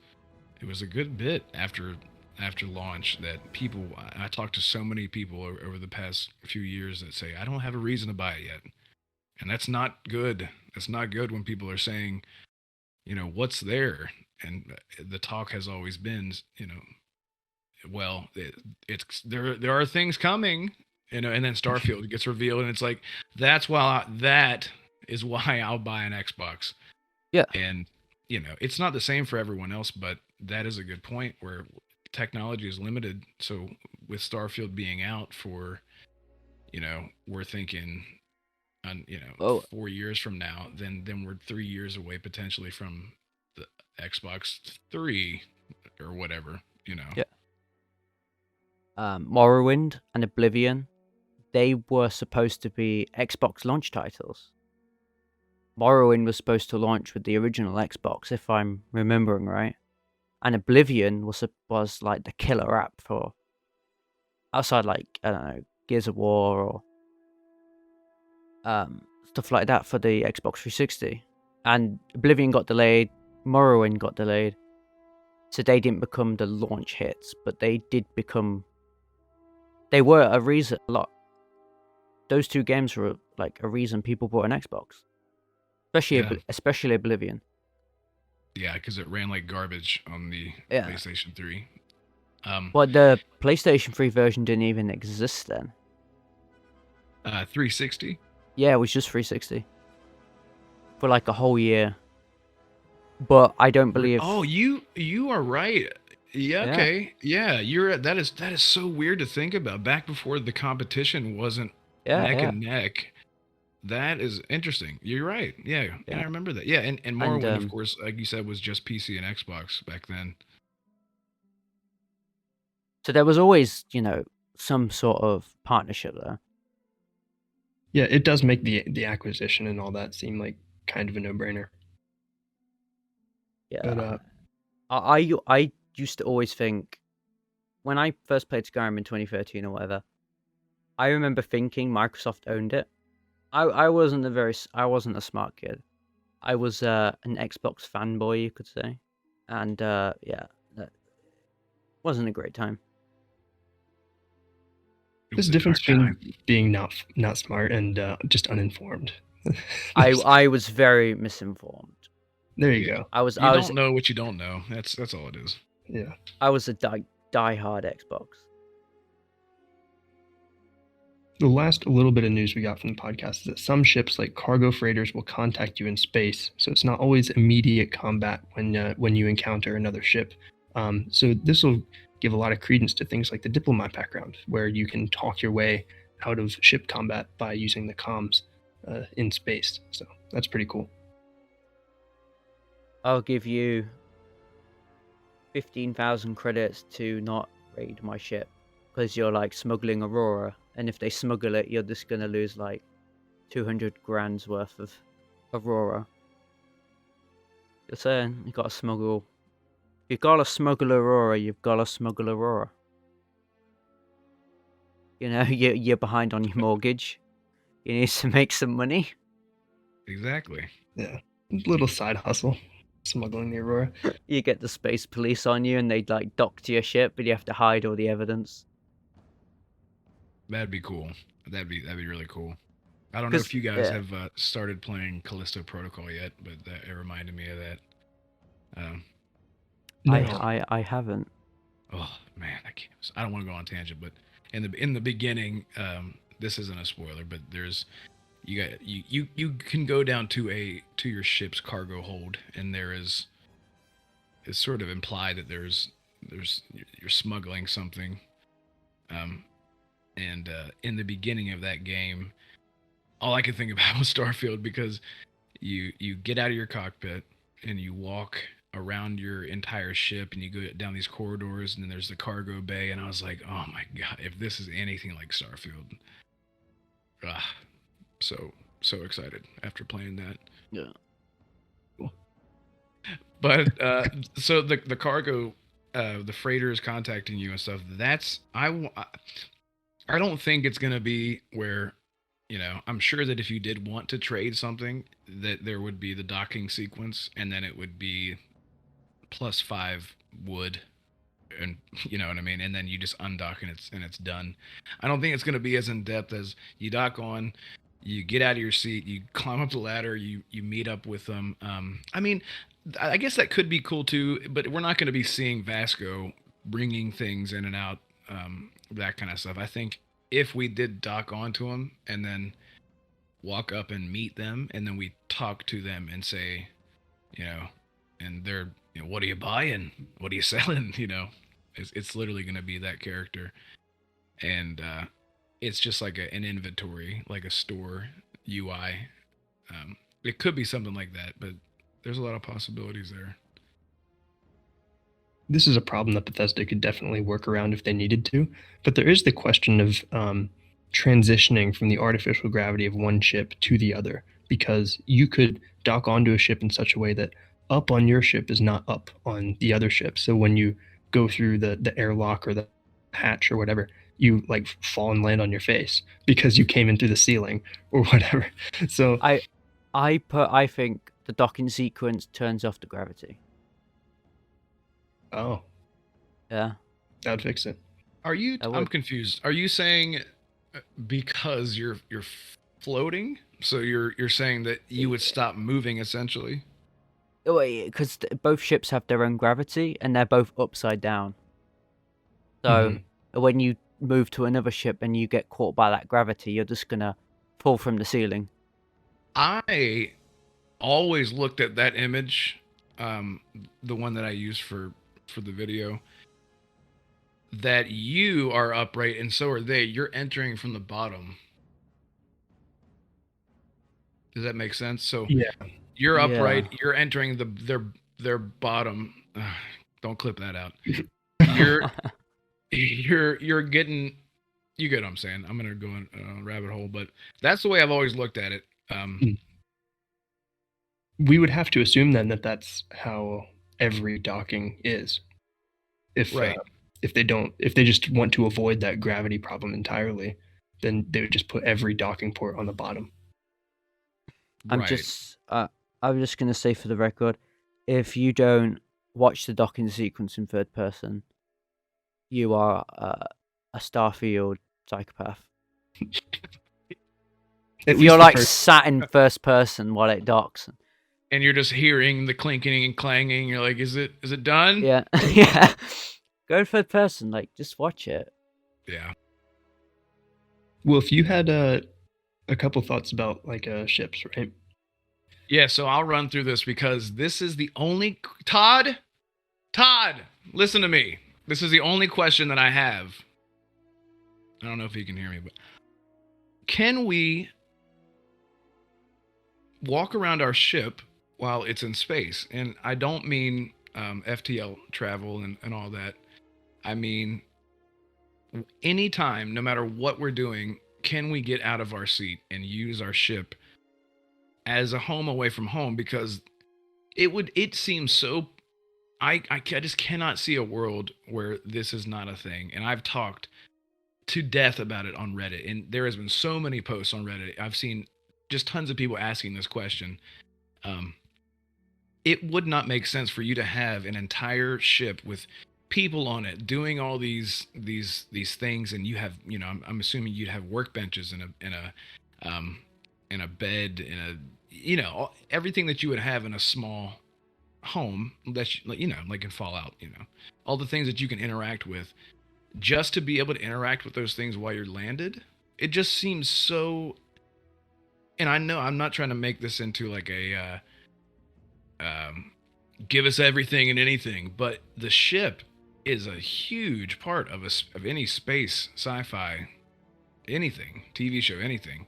a good bit after launch that people, I talked to so many people over the past few years that say, I don't have a reason to buy it yet. And that's not good. That's not good when people are saying, you know, what's there? And the talk has always been, you know, well, it's there are things coming, you know, and then Starfield gets revealed, and it's like, that is why I'll buy an Xbox. Yeah. And, you know, it's not the same for everyone else, but that is a good point where technology is limited. So with Starfield being out for, you know, we're thinking, you know, 4 years from now, then we're 3 years away potentially from the Xbox 3 or whatever, you know. Yeah. Morrowind and Oblivion, they were supposed to be Xbox launch titles. Morrowind was supposed to launch with the original Xbox, if I'm remembering right, and Oblivion was like the killer app for outside, like, I don't know, Gears of War or stuff like that for the Xbox 360. And Oblivion got delayed, Morrowind got delayed, so they didn't become the launch hits, but they were a reason. Those two games were like a reason people bought an Xbox, especially Oblivion. Yeah, because it ran like garbage on the PlayStation 3. But the PlayStation 3 version didn't even exist then. 360? Yeah, it was just 360 for like a whole year. But I don't believe. Oh, you are right. Yeah. Okay. Yeah, that is so weird to think about. Back before the competition wasn't neck and neck. That is interesting. You're right. Yeah, I remember that. Yeah, and Morrowind, of course, like you said, was just PC and Xbox back then. So there was always, some sort of partnership there. Yeah, it does make the acquisition and all that seem like kind of a no-brainer. Yeah. But I used to always think, when I first played Skyrim in 2013 or whatever, I remember thinking Microsoft owned it. I wasn't a smart kid. I was an Xbox fanboy, you could say, and that wasn't a great time. There's a difference between being not smart and just uninformed. I was very misinformed. There you go. You don't know what you don't know. That's all it is. Yeah. I was a die-hard Xbox. The last little bit of news we got from the podcast is that some ships, like cargo freighters, will contact you in space, so it's not always immediate combat when you encounter another ship. So this will give a lot of credence to things like the diplomat background, where you can talk your way out of ship combat by using the comms in space. So that's pretty cool. I'll give you 15,000 credits to not raid my ship because you're like smuggling Aurora, and if they smuggle it, you're just gonna lose like 200 grand's worth of Aurora. You're saying you gotta smuggle. You gotta smuggle Aurora. You've gotta smuggle Aurora. You're behind on your mortgage. You need to make some money. Exactly. Yeah, little side hustle, smuggling the Aurora. You get the space police on you, and they like dock to your ship, but you have to hide all the evidence. That'd be cool. That'd be really cool. I don't know if you guys have started playing Callisto Protocol yet, but it reminded me of that. No. I haven't. Oh man, I don't want to go on tangent, but in the beginning, this isn't a spoiler, but you can go down to your ship's cargo hold, and it's sort of implied that you're smuggling something. And in the beginning of that game, all I could think about was Starfield, because you get out of your cockpit and you walk around your entire ship and you go down these corridors, and then there's the cargo bay, and I was like, oh my god, if this is anything like Starfield. So excited after playing that. Yeah. Cool. But so the cargo, the freighter is contacting you and stuff. I don't think it's gonna be where, I'm sure that if you did want to trade something, that there would be the docking sequence, and then it would be +5 wood, and you know what I mean, and then you just undock and it's done. I don't think it's gonna be as in depth as you dock on, you get out of your seat, you climb up the ladder, you meet up with them. I mean, I guess that could be cool too, but we're not going to be seeing Vasco bringing things in and out, that kind of stuff. I think if we did dock onto them and then walk up and meet them, and then we talk to them and say, and they're, what are you buying? What are you selling? It's literally going to be that character. And it's just like an inventory, like a store UI. It could be something like that, but there's a lot of possibilities there. This is a problem that Bethesda could definitely work around if they needed to, but there is the question of transitioning from the artificial gravity of one ship to the other. because you could dock onto a ship in such a way that up on your ship is not up on the other ship. So when you go through the airlock or the hatch or whatever, you like fall and land on your face because you came in through the ceiling or whatever. So I think the docking sequence turns off the gravity. oh, Yeah. that'd fix it. I'm confused. Are you saying because you're floating? So you're saying that you would stop moving essentially? Because both ships have their own gravity and they're both upside down. So when you move to another ship and you get caught by that gravity, you're just gonna fall from the ceiling. I always looked at that image, the one that I used for the video, that you are upright and so are they. You're entering from the bottom. Does that make sense? So Yeah. you're upright. You're entering their bottom. Don't clip that out. You're getting. You get what I'm saying. I'm gonna go on a rabbit hole, but that's the way I've always looked at it. We would have to assume then that that's how every docking is. If Right. If they just want to avoid that gravity problem entirely, then they would just put every docking port on the bottom. I'm just gonna say for the record, if you don't watch the docking sequence in third person, you are a Starfield psychopath. If you're like sat in first person while it docks, and you're just hearing the clinking and clanging, you're like, is it done? Yeah. Yeah. Go third person, like just watch it. Yeah. Well, if you had a couple thoughts about like ships, right? Yeah, so I'll run through this because this is the only Todd, listen to me. This is the only question that I have. I don't know if you can hear me, but can we walk around our ship while it's in space? And I don't mean FTL travel and all that. I mean, anytime, no matter what we're doing, can we get out of our seat and use our ship as a home away from home? Because it seems so, I just cannot see a world where this is not a thing. And I've talked to death about it on Reddit, and there has been so many posts on Reddit. I've seen just tons of people asking this question. It would not make sense for you to have an entire ship with people on it doing all these things, and you have, you know, I'm assuming you'd have workbenches and a bed and a, you know, everything that you would have in a small home that you know, like in Fallout, you know, all the things that you can interact with, just to be able to interact with those things while you're landed. It just seems so. And I know I'm not trying to make this into like a give us everything and anything, but the ship is a huge part of any space, sci-fi, anything, TV show, anything.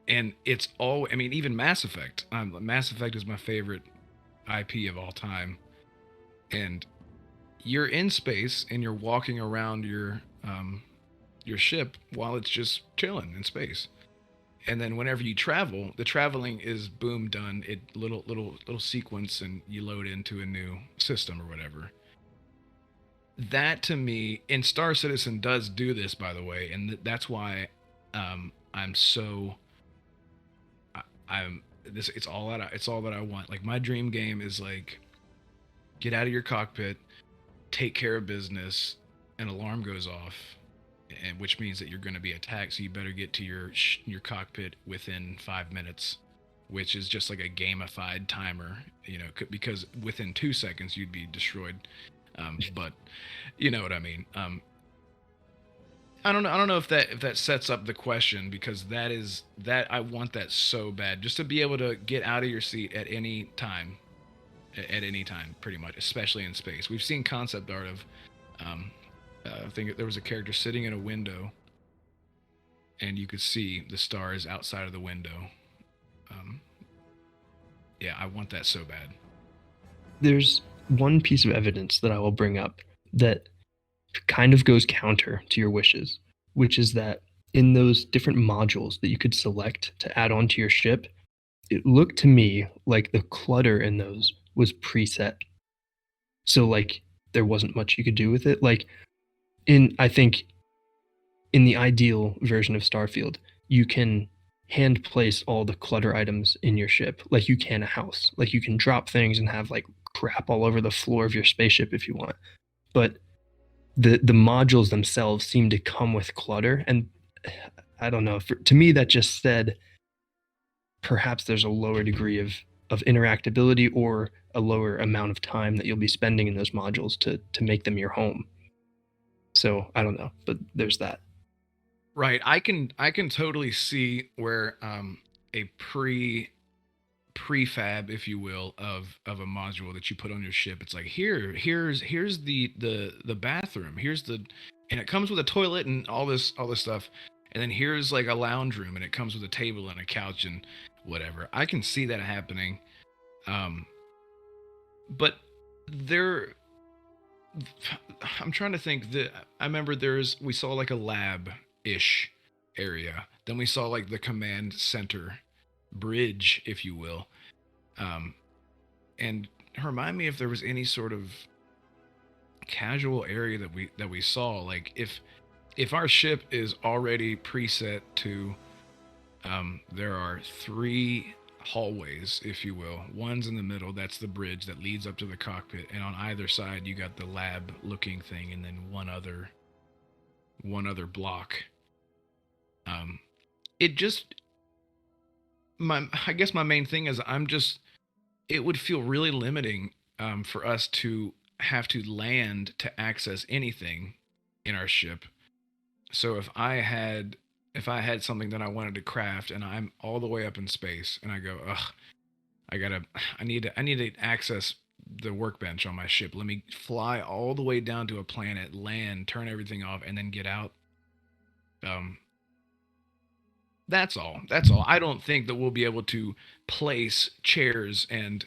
And it's all, I mean, even Mass Effect. Mass Effect is my favorite IP of all time. And you're in space and you're walking around your ship while it's just chilling in space. And then whenever you travel, the traveling is boom, done. It little sequence, and you load into a new system or whatever. That to me, and Star Citizen does do this, by the way, and that's why I'm so. It's all that I want. Like, my dream game is like, get out of your cockpit, take care of business, an alarm goes off, and which means that you're going to be attacked, so you better get to your cockpit within 5 minutes, which is just like a gamified timer, you know, because within 2 seconds you'd be destroyed. But you know what I mean. I don't know if that sets up the question, because that I want that so bad, just to be able to get out of your seat at any time, pretty much, especially in space. We've seen concept art of, I think there was a character sitting in a window, and you could see the stars outside of the window. Yeah, I want that so bad. There's one piece of evidence that I will bring up that kind of goes counter to your wishes, which is that in those different modules that you could select to add onto your ship, it looked to me like the clutter in those was preset. So like there wasn't much you could do with it. Like I think in the ideal version of Starfield, you can hand place all the clutter items in your ship like you can a house. Like you can drop things and have like crap all over the floor of your spaceship if you want. But the modules themselves seem to come with clutter, and I don't know. To me, that just said perhaps there's a lower degree of interactability or a lower amount of time that you'll be spending in those modules to make them your home. So I don't know, but there's that. Right. I can totally see where a prefab, if you will, of a module that you put on your ship. It's like here's the bathroom. And it comes with a toilet and all this stuff. And then here's like a lounge room, and it comes with a table and a couch and whatever. I can see that happening. But there, I'm trying to think that I remember we saw like a lab-ish area. Then we saw like the command center bridge, if you will. And remind me if there was any sort of casual area that we saw. Like if our ship is already preset to, there are 3 hallways, if you will. One's in the middle, that's the bridge that leads up to the cockpit, and on either side you got the lab looking thing, and then one other block. It just I guess my main thing is it would feel really limiting for us to have to land to access anything in our ship. So if I had something that I wanted to craft and I'm all the way up in space and I go, I need to access the workbench on my ship. Let me fly all the way down to a planet, land, turn everything off, and then get out. That's all. I don't think that we'll be able to place chairs and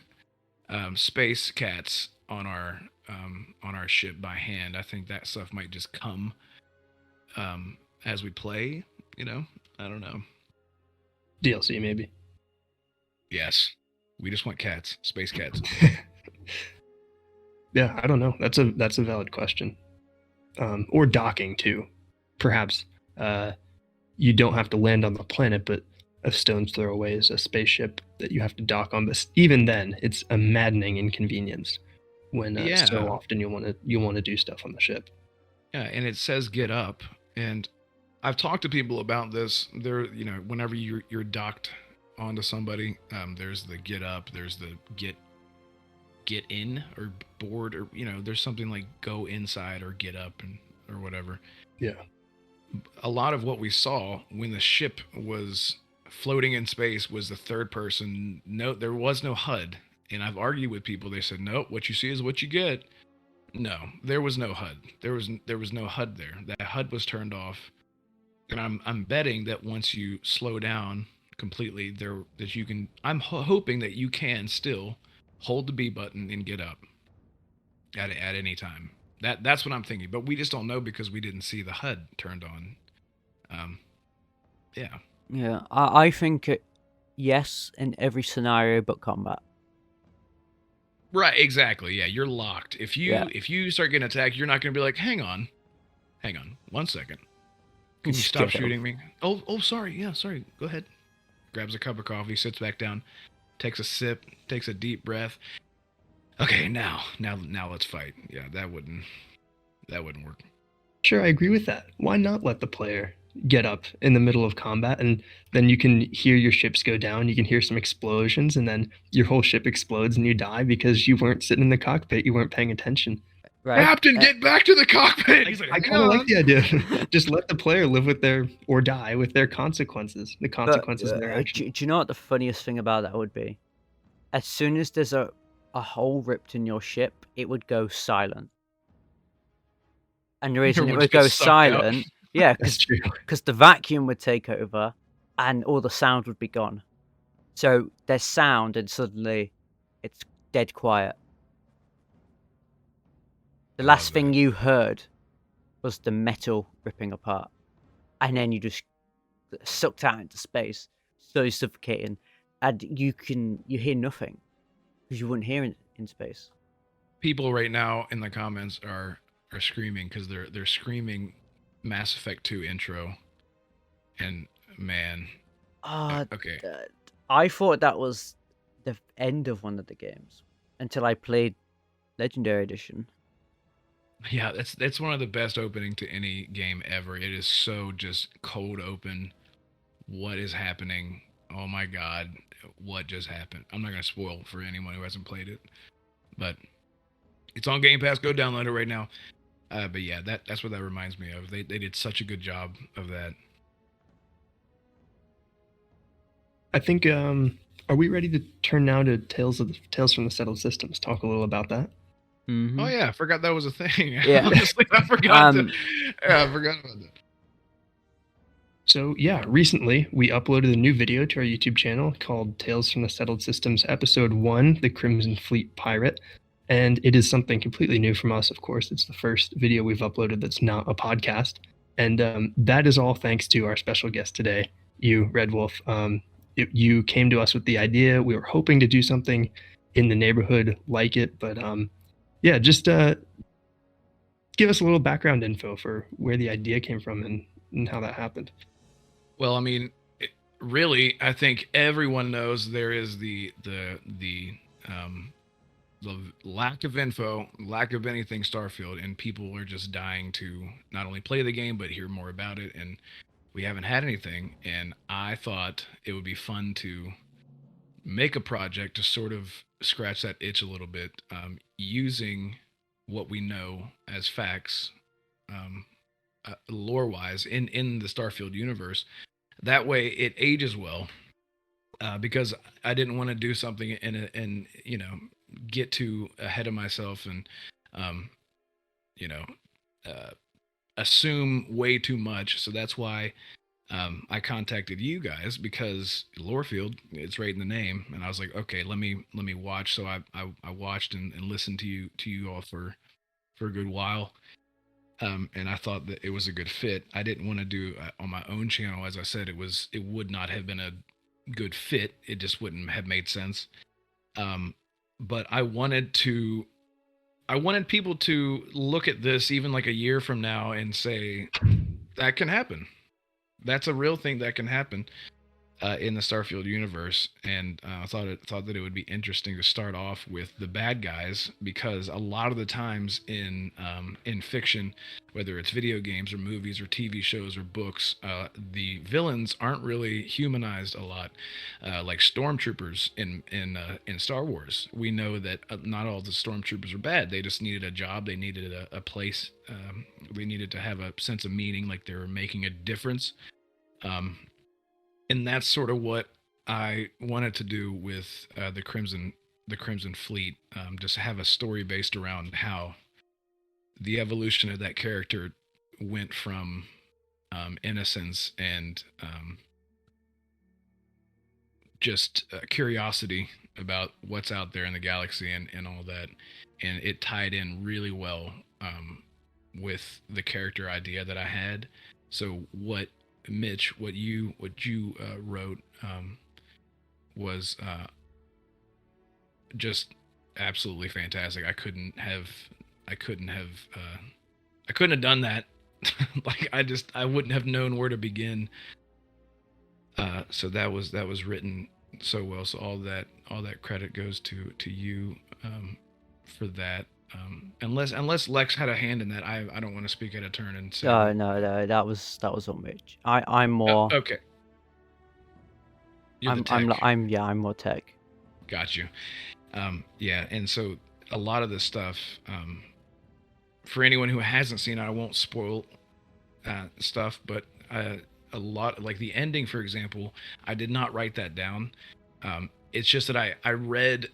space cats on our ship by hand. I think that stuff might just come as we play. I don't know. DLC maybe. Yes, we just want cats, space cats. Yeah, I don't know. That's a valid question. Or docking too. Perhaps you don't have to land on the planet, but a stone's throw away is a spaceship that you have to dock on. But even then, it's a maddening inconvenience when so often you want to do stuff on the ship. Yeah, and it says get up, and I've talked to people about this. There, whenever you're docked onto somebody, there's the get up, there's the get in or board, or there's something like go inside or get up or whatever. Yeah. A lot of what we saw when the ship was floating in space was the third person. No, there was no HUD, and I've argued with people. They said, "Nope, what you see is what you get." No, there was no HUD. There was no HUD there. That HUD was turned off. And I'm betting that once you slow down completely, I'm hoping that you can still hold the B button and get up at any time. That's what I'm thinking. But we just don't know because we didn't see the HUD turned on. Yeah. Yeah, I think yes in every scenario but combat. Right, exactly. Yeah, you're locked. If you start getting attacked, you're not going to be like, hang on, 1 second. Can you stop shooting me? Oh, sorry. Yeah, sorry. Go ahead. Grabs a cup of coffee, sits back down, takes a sip, takes a deep breath. Okay, now let's fight. Yeah, that wouldn't work. Sure, I agree with that. Why not let the player get up in the middle of combat, and then you can hear your ships go down, you can hear some explosions, and then your whole ship explodes and you die because you weren't sitting in the cockpit, you weren't paying attention. Right. Captain, get back to the cockpit! He's like, I kind of like the idea. Just let the player live with or die with their consequences. The consequences of their actions. Do you know what the funniest thing about that would be? As soon as there's a hole ripped in your ship, it would go silent. And the reason it would go silent, yeah, because the vacuum would take over and all the sound would be gone. So there's sound and suddenly it's dead quiet. The last thing you heard was the metal ripping apart. And then you just sucked out into space, slowly suffocating. and you hear nothing because you wouldn't hear in space. People right now in the comments are screaming because they're screaming Mass Effect 2 intro, and man, okay. I thought that was the end of one of the games until I played Legendary Edition. Yeah, that's one of the best opening to any game ever. It is so just cold open. What is happening? Oh my god, what just happened? I'm not gonna spoil for anyone who hasn't played it, but it's on Game Pass. Go download it right now. But yeah, that's what that reminds me of. They did such a good job of that. I think are we ready to turn now to Tales from the Settled Systems? Talk a little about that. Mm-hmm. Oh yeah, I forgot that was a thing. Yeah. Honestly, I forgot about that. So yeah, recently we uploaded a new video to our YouTube channel called Tales from the Settled Systems Episode 1, The Crimson Fleet Pirate. And it is something completely new from us, of course. It's the first video we've uploaded that's not a podcast. And that is all thanks to our special guest today, you, Red Wolf. You came to us with the idea. We were hoping to do something in the neighborhood like it, but yeah, just give us a little background info for where the idea came from and how that happened. Well, I mean, really, I think everyone knows there is the lack of info, lack of anything Starfield, and people are just dying to not only play the game but hear more about it. And we haven't had anything. And I thought it would be fun to make a project to sort of scratch that itch a little bit, using what we know as facts, lore-wise, in the Starfield universe. That way, it ages well. Because I didn't want to do something and get too ahead of myself and assume way too much. So that's why I contacted you guys, because Lorefield, it's right in the name, and I was like, okay, let me watch. So I watched and listened to you all for a good while. And I thought that it was a good fit. I didn't want to do on my own channel. As I said, it would not have been a good fit. It just wouldn't have made sense. But I wanted people to look at this even like a year from now and say, that can happen. That's a real thing that can happen in the Starfield universe. And I thought that it would be interesting to start off with the bad guys, because a lot of the times in fiction, whether it's video games or movies or TV shows or books, the villains aren't really humanized a lot, like stormtroopers in Star Wars. We know that not all the stormtroopers are bad. They just needed a job. They needed a place. They needed to have a sense of meaning, like they were making a difference. And that's sort of what I wanted to do with the Crimson Fleet. Just have a story based around how the evolution of that character went from innocence and just curiosity about what's out there in the galaxy and all that. And it tied in really well with the character idea that I had. So Mitch, what you wrote was just absolutely fantastic. I couldn't have done that. Like I wouldn't have known where to begin. So that was written so well. So all that credit goes to you for that. Unless Lex had a hand in that, I don't want to speak out of turn and say. No, that was on Mitch. I'm more. Okay. You're the tech. I'm more tech. Got you. Yeah, and so a lot of this stuff, for anyone who hasn't seen it, I won't spoil stuff, but a lot, like the ending, for example, I did not write that down. It's just that I read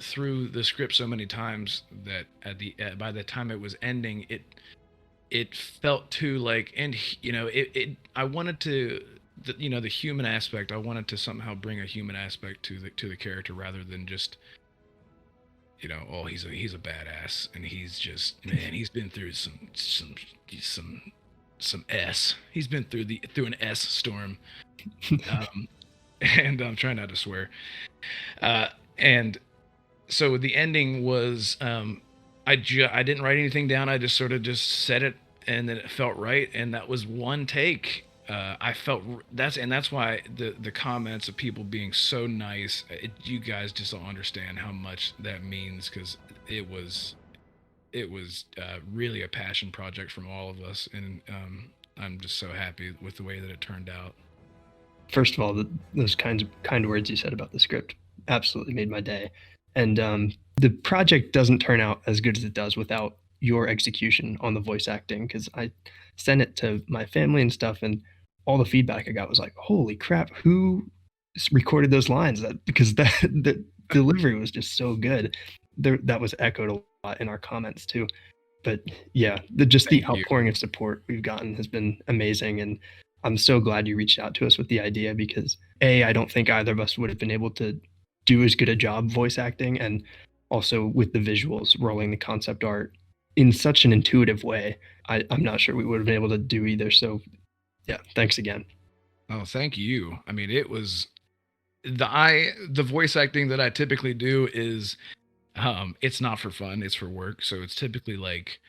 through the script so many times that by the time it was ending, it felt too like, and I wanted to, the human aspect. I wanted to somehow bring a human aspect to the character rather than just, oh, he's a badass and he's just, man, he's been through some S. He's been through an S storm. and I'm trying not to swear. And so the ending was, I didn't write anything down. I just sort of just said it, and then it felt right, and that was one take. I felt that's why the comments of people being so nice. You guys just don't understand how much that means, because it was really a passion project from all of us, and I'm just so happy with the way that it turned out. First of all, those kind words you said about the script absolutely made my day. And the project doesn't turn out as good as it does without your execution on the voice acting, because I sent it to my family and stuff, and all the feedback I got was like, holy crap, who recorded those lines? Because the delivery was just so good. That was echoed a lot in our comments too. But yeah, the Thank you. outpouring of support we've gotten has been amazing, and I'm so glad you reached out to us with the idea, because I don't think either of us would have been able to do as good a job voice acting, and also with the visuals, rolling the concept art in such an intuitive way. I'm not sure we would have been able to do either. So yeah, thanks again. Oh, thank you. I mean, it was the voice acting that I typically do is, it's not for fun, it's for work. So it's typically like,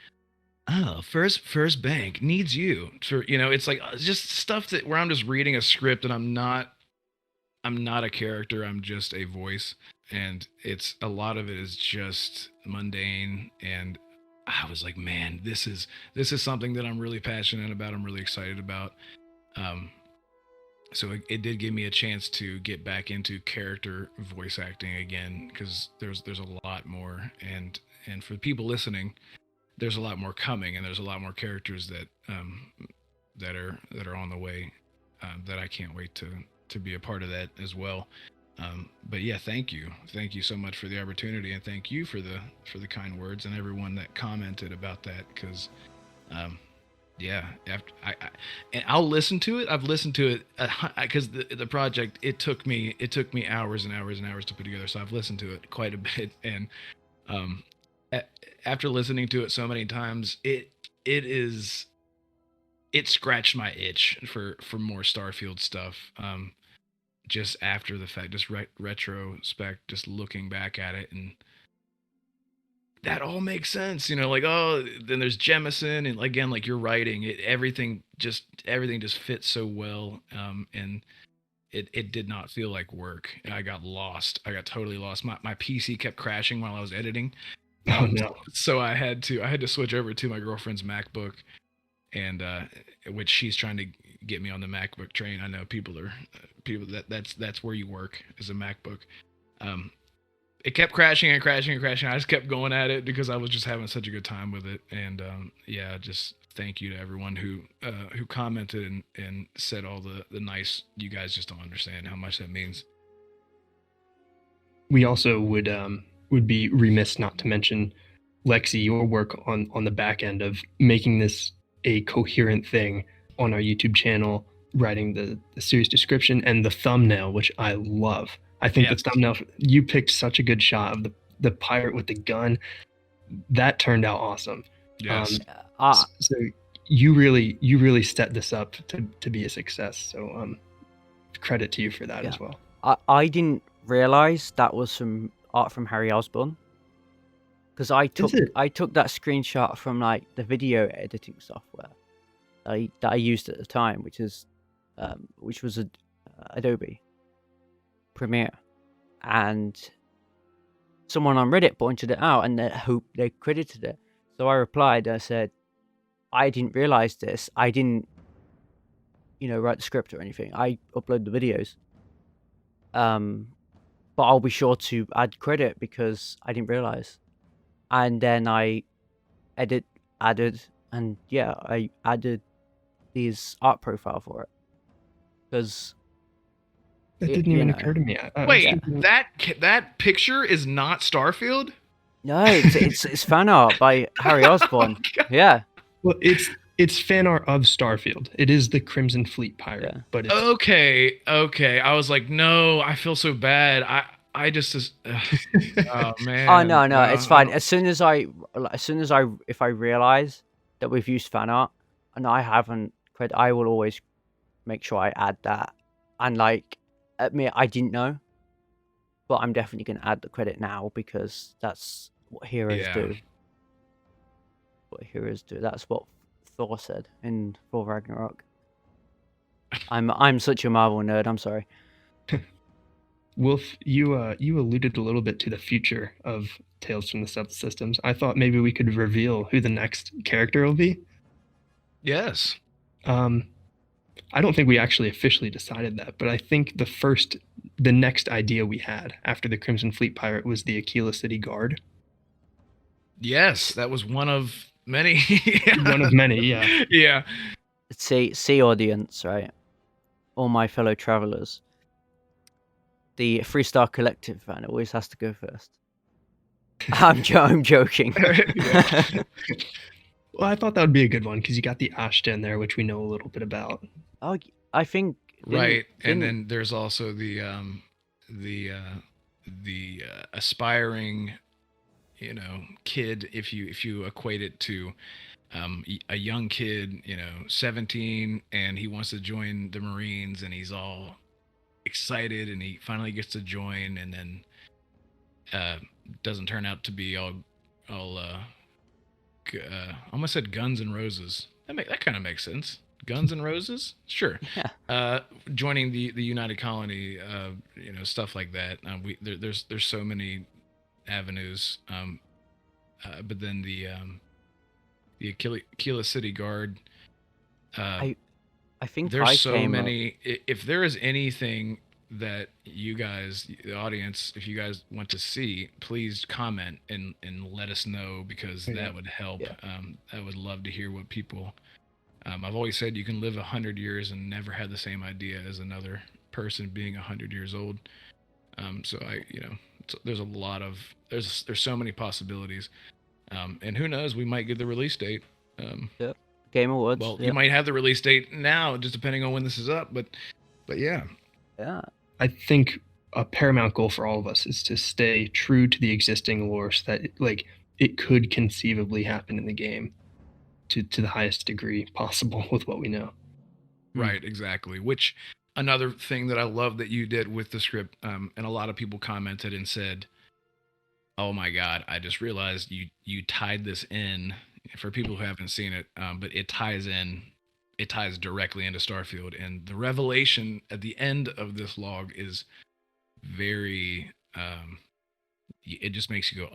oh, first bank needs you for, it's like, just stuff that where I'm just reading a script, and I'm not a character, I'm just a voice, and it's a lot of it is just mundane. And I was like, man, this is something that I'm really passionate about, I'm really excited about. So it did give me a chance to get back into character voice acting again, because there's a lot more, and for people listening, there's a lot more coming, and there's a lot more characters that that are on the way, that I can't wait to be a part of that as well. But yeah, thank you so much for the opportunity, and thank you for the kind words, and everyone that commented about that, because yeah, after and I'll listen to it. I've listened to it because the project, it took me hours and hours and hours to put together. So I've listened to it quite a bit, and after listening to it so many times, it scratched my itch for more Starfield stuff. Just after the fact, just retrospect, just looking back at it, and that all makes sense, like, oh, then there's Jemison, and again, like, you're writing it, everything just fits so well. And it did not feel like work. I got totally lost. My PC kept crashing while I was editing. Oh no. So I had to switch over to my girlfriend's MacBook, and which she's trying to get me on the MacBook train. I know people that's where you work, is a MacBook. It kept crashing and crashing and crashing. I just kept going at it because I was just having such a good time with it. And yeah, just thank you to everyone who commented and said all the nice. You guys just don't understand how much that means. We also would be remiss not to mention, Lexi, your work on the back end of making this a coherent thing on our YouTube channel, writing the series description and the thumbnail, which I love. I think the thumbnail, you picked such a good shot of the pirate with the gun. That turned out awesome. Yes. So you really set this up to be a success. So credit to you for that as well. I didn't realize that was some art from Harry Osborn, because I took that screenshot from like the video editing software that I used at the time, which was Adobe Premiere, and someone on Reddit pointed it out, and they credited it. So I replied, I said, I didn't realize this. I didn't, write the script or anything. I upload the videos. But I'll be sure to add credit because I didn't realize. And then I added, and yeah, I added this art profile for it, because that didn't even occur to me. Wait, that picture is not Starfield? No, it's fan art by Harry Osborn. Oh, yeah. Well, it's fan art of Starfield. It is the Crimson Fleet pirate, but it's... Okay. I was like, no, I feel so bad. I just oh man. Oh no, it's fine. As soon as if I realize that we've used fan art and I haven't I will always make sure I add that. And like, admit I didn't know, but I'm definitely going to add the credit now because that's what heroes Yeah. do. What heroes do. That's what Thor said in Thor Ragnarok. I'm such a Marvel nerd. I'm sorry. Wolf, you alluded a little bit to the future of Tales from the Subsystems. I thought maybe we could reveal who the next character will be. Yes. I don't think we actually officially decided that, but I think the next idea we had after the Crimson Fleet pirate was the Aquila City Guard. Yes, that was one of many. One of many, yeah. Yeah. See, audience, right? All my fellow travelers. The Freestar Collective fan always has to go first. I'm joking. Yeah. Well, I thought that would be a good one because you got the Ashta in there, which we know a little bit about. Oh, I think Right, and didn't- then there's also the aspiring, kid. If you equate it to a young kid, 17, and he wants to join the Marines, and he's all excited, and he finally gets to join, and then doesn't turn out to be all almost said Guns and Roses. That kind of makes sense. Guns and Roses, sure. Yeah. Joining the United Colony, stuff like that. There's so many avenues. But then the Aquila City Guard. I think There's so came many. If there is anything that you guys, the audience, if you guys want to see, please comment and let us know, because that would help. Yeah. I would love to hear what people. I've always said you can live 100 years and never have the same idea as another person being 100 years old. So there's a lot of there's so many possibilities, and who knows, we might get the release date. Game Awards. Well, you might have the release date now, just depending on when this is up. But yeah. Yeah. I think a paramount goal for all of us is to stay true to the existing lore, so that it could conceivably happen in the game to the highest degree possible with what we know. Right, exactly. Which another thing that I love that you did with the script, and a lot of people commented and said, "Oh my God, I just realized you tied this in." For people who haven't seen it, but it ties directly into Starfield, and the revelation at the end of this log is very. It just makes you go,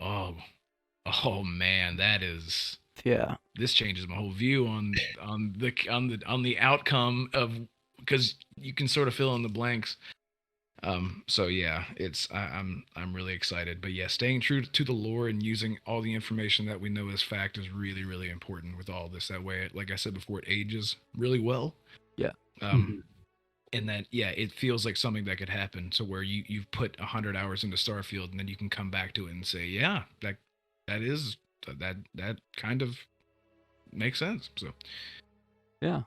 oh man, that is. Yeah. This changes my whole view on the outcome of, because you can sort of fill in the blanks. So yeah, I'm really excited. But yeah, staying true to the lore and using all the information that we know as fact is really, really important with all this. That way, like I said before, it ages really well. Yeah. And that, yeah, it feels like something that could happen. So where you've put 100 hours into Starfield, and then you can come back to it and say, yeah, that kind of makes sense. So Yeah.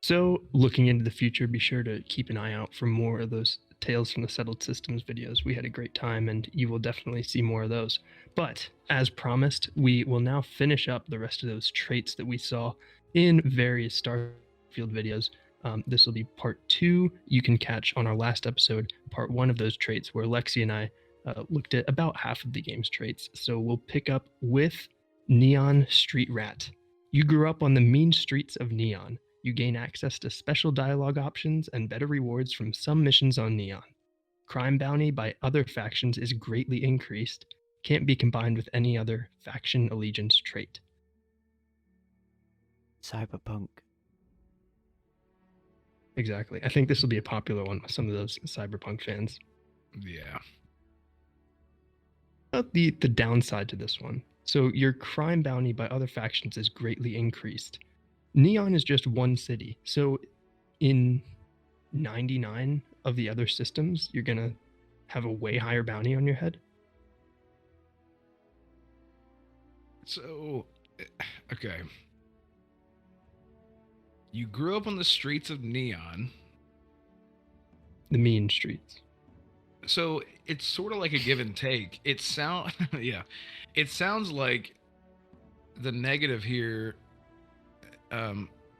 So, looking into the future, be sure to keep an eye out for more of those Tales from the Settled Systems videos. We had a great time, and you will definitely see more of those. But, as promised, we will now finish up the rest of those traits that we saw in various Starfield videos. This will be part 2. You can catch on our last episode part 1 of those traits, where Lexi and I looked at about half of the game's traits. So we'll pick up with Neon Street Rat. You grew up on the mean streets of Neon. You gain access to special dialogue options and better rewards from some missions on Neon. Crime bounty by other factions is greatly increased. Can't be combined with any other faction allegiance trait. Cyberpunk. Exactly. I think this will be a popular one with some of those cyberpunk fans. yeah. The downside to this one. So your crime bounty by other factions is greatly increased. Neon is just one city, so in 99 of the other systems, you're gonna have a way higher bounty on your head. So, okay. You grew up on the streets of Neon. The mean streets. So it's sort of like a give and take. It sounds like the negative here.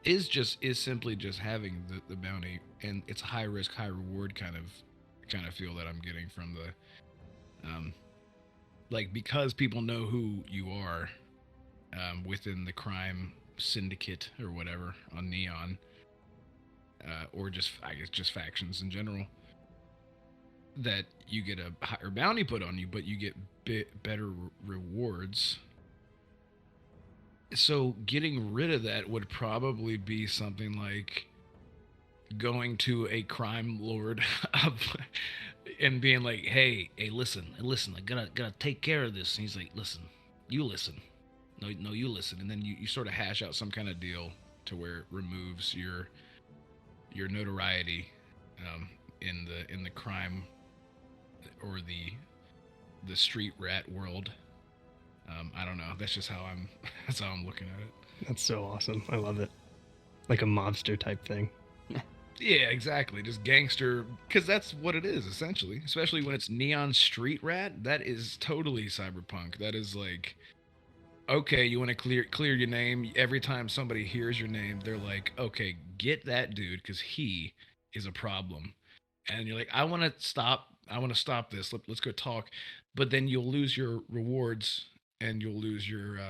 is simply just having the bounty, and it's high risk, high reward kind of feel that I'm getting from the like, because people know who you are within the crime syndicate or whatever on Neon, or just, I guess, just factions in general, that you get a higher bounty put on you, but you get better rewards. So getting rid of that would probably be something like going to a crime lord and being like, hey, listen, I gotta take care of this. And he's like, listen, you listen. No, you listen. And then you sort of hash out some kind of deal to where it removes your notoriety in the crime or the street rat world. I don't know. That's just how I'm looking at it. That's so awesome. I love it. Like a mobster type thing. Yeah, exactly. Just gangster, because that's what it is essentially. Especially when it's neon street rat. That is totally cyberpunk. That is like, okay, you want to clear your name. Every time somebody hears your name, they're like, okay, get that dude because he is a problem. And you're like, I want to stop this. Let's go talk. But then you'll lose your rewards, and you'll lose your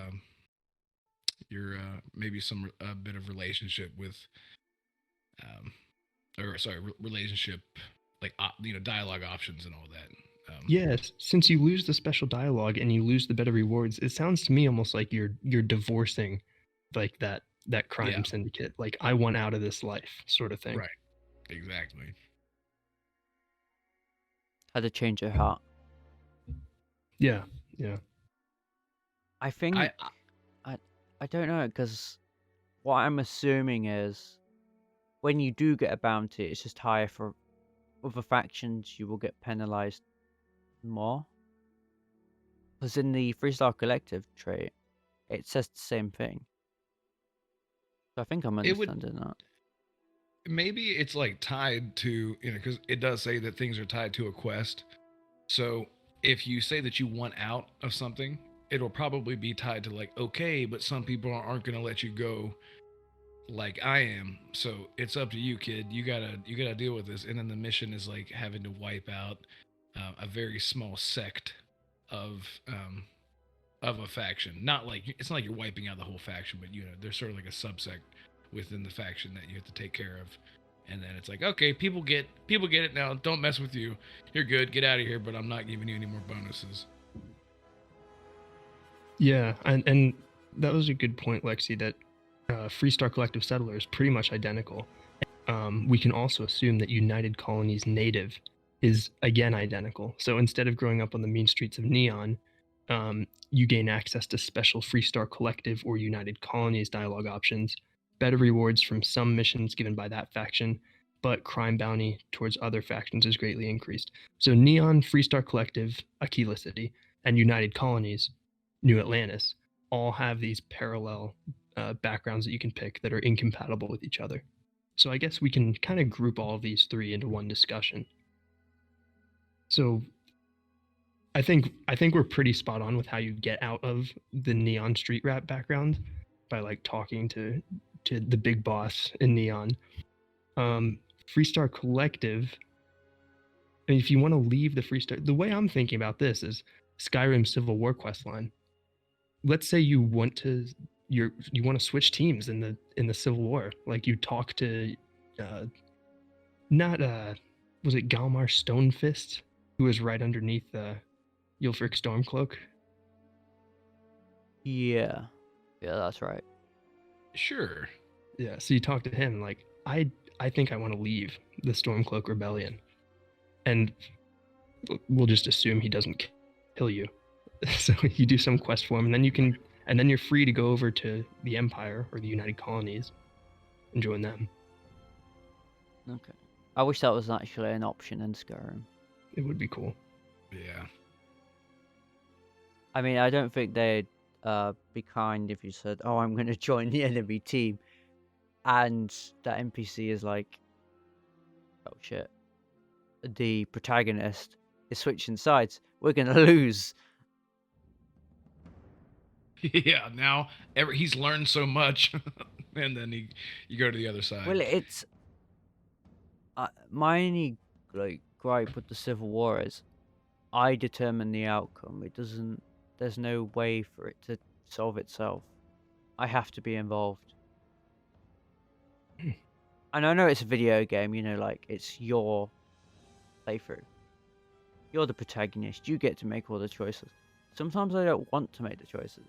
maybe some a bit of relationship with relationship, like dialogue options and all that. Yes, since you lose the special dialogue and you lose the better rewards, it sounds to me almost like you're divorcing like that crime syndicate. Like, I want out of this life sort of thing. Right. Exactly. Had to change her heart. Yeah. I think I don't know, because what I'm assuming is when you do get a bounty, it's just higher for other factions. You will get penalized more. Because in the Freestar Collective trait, it says the same thing. So I think I'm understanding that. Maybe it's like tied to, because it does say that things are tied to a quest. So if you say that you want out of something, it'll probably be tied to like, okay, but some people aren't going to let you go like I am. So it's up to you, kid. You gotta deal with this. And then the mission is like having to wipe out a very small sect of a faction. Not like, it's not like you're wiping out the whole faction, but there's sort of like a subsect within the faction that you have to take care of. And then it's like, okay, people get it now. Don't mess with you. You're good. Get out of here. But I'm not giving you any more bonuses. Yeah, and that was a good point, Lexi. That Freestar Collective Settler is pretty much identical. We can also assume that United Colonies Native is again identical. So instead of growing up on the mean streets of Neon, you gain access to special Freestar Collective or United Colonies dialogue options, better rewards from some missions given by that faction, but crime bounty towards other factions is greatly increased. So Neon, Freestar Collective, Aquila City, and United Colonies, New Atlantis, all have these parallel backgrounds that you can pick that are incompatible with each other. So I guess we can kind of group all of these three into one discussion. So I think we're pretty spot on with how you get out of the Neon street rap background by like talking to the big boss in Neon. Freestar Collective, I mean, if you want to leave the Freestar, the way I'm thinking about this is Skyrim Civil War quest line. Let's say you want to switch teams in the Civil War. Like, you talk to was it Galmar Stonefist, who was right underneath Ylfric Stormcloak? Yeah, that's right. Sure. Yeah, so you talk to him like, I think I want to leave the Stormcloak Rebellion, and we'll just assume he doesn't kill you. So you do some quest for him, and then you're free to go over to the Empire or the United Colonies and join them. Okay. I wish that was actually an option in Skyrim. It would be cool. Yeah. I mean, I don't think they'd be kind if you said, "Oh, I'm going to join the enemy team," and that NPC is like, "Oh shit, the protagonist is switching sides. We're going to lose." Yeah. Now he's learned so much. and then you go to the other side. Well, it's my only like gripe with the Civil War is I determine the outcome. It doesn't. There's no way for it to solve itself. I have to be involved. And I know it's a video game. You know, like it's your playthrough. You're the protagonist. You get to make all the choices. Sometimes I don't want to make the choices.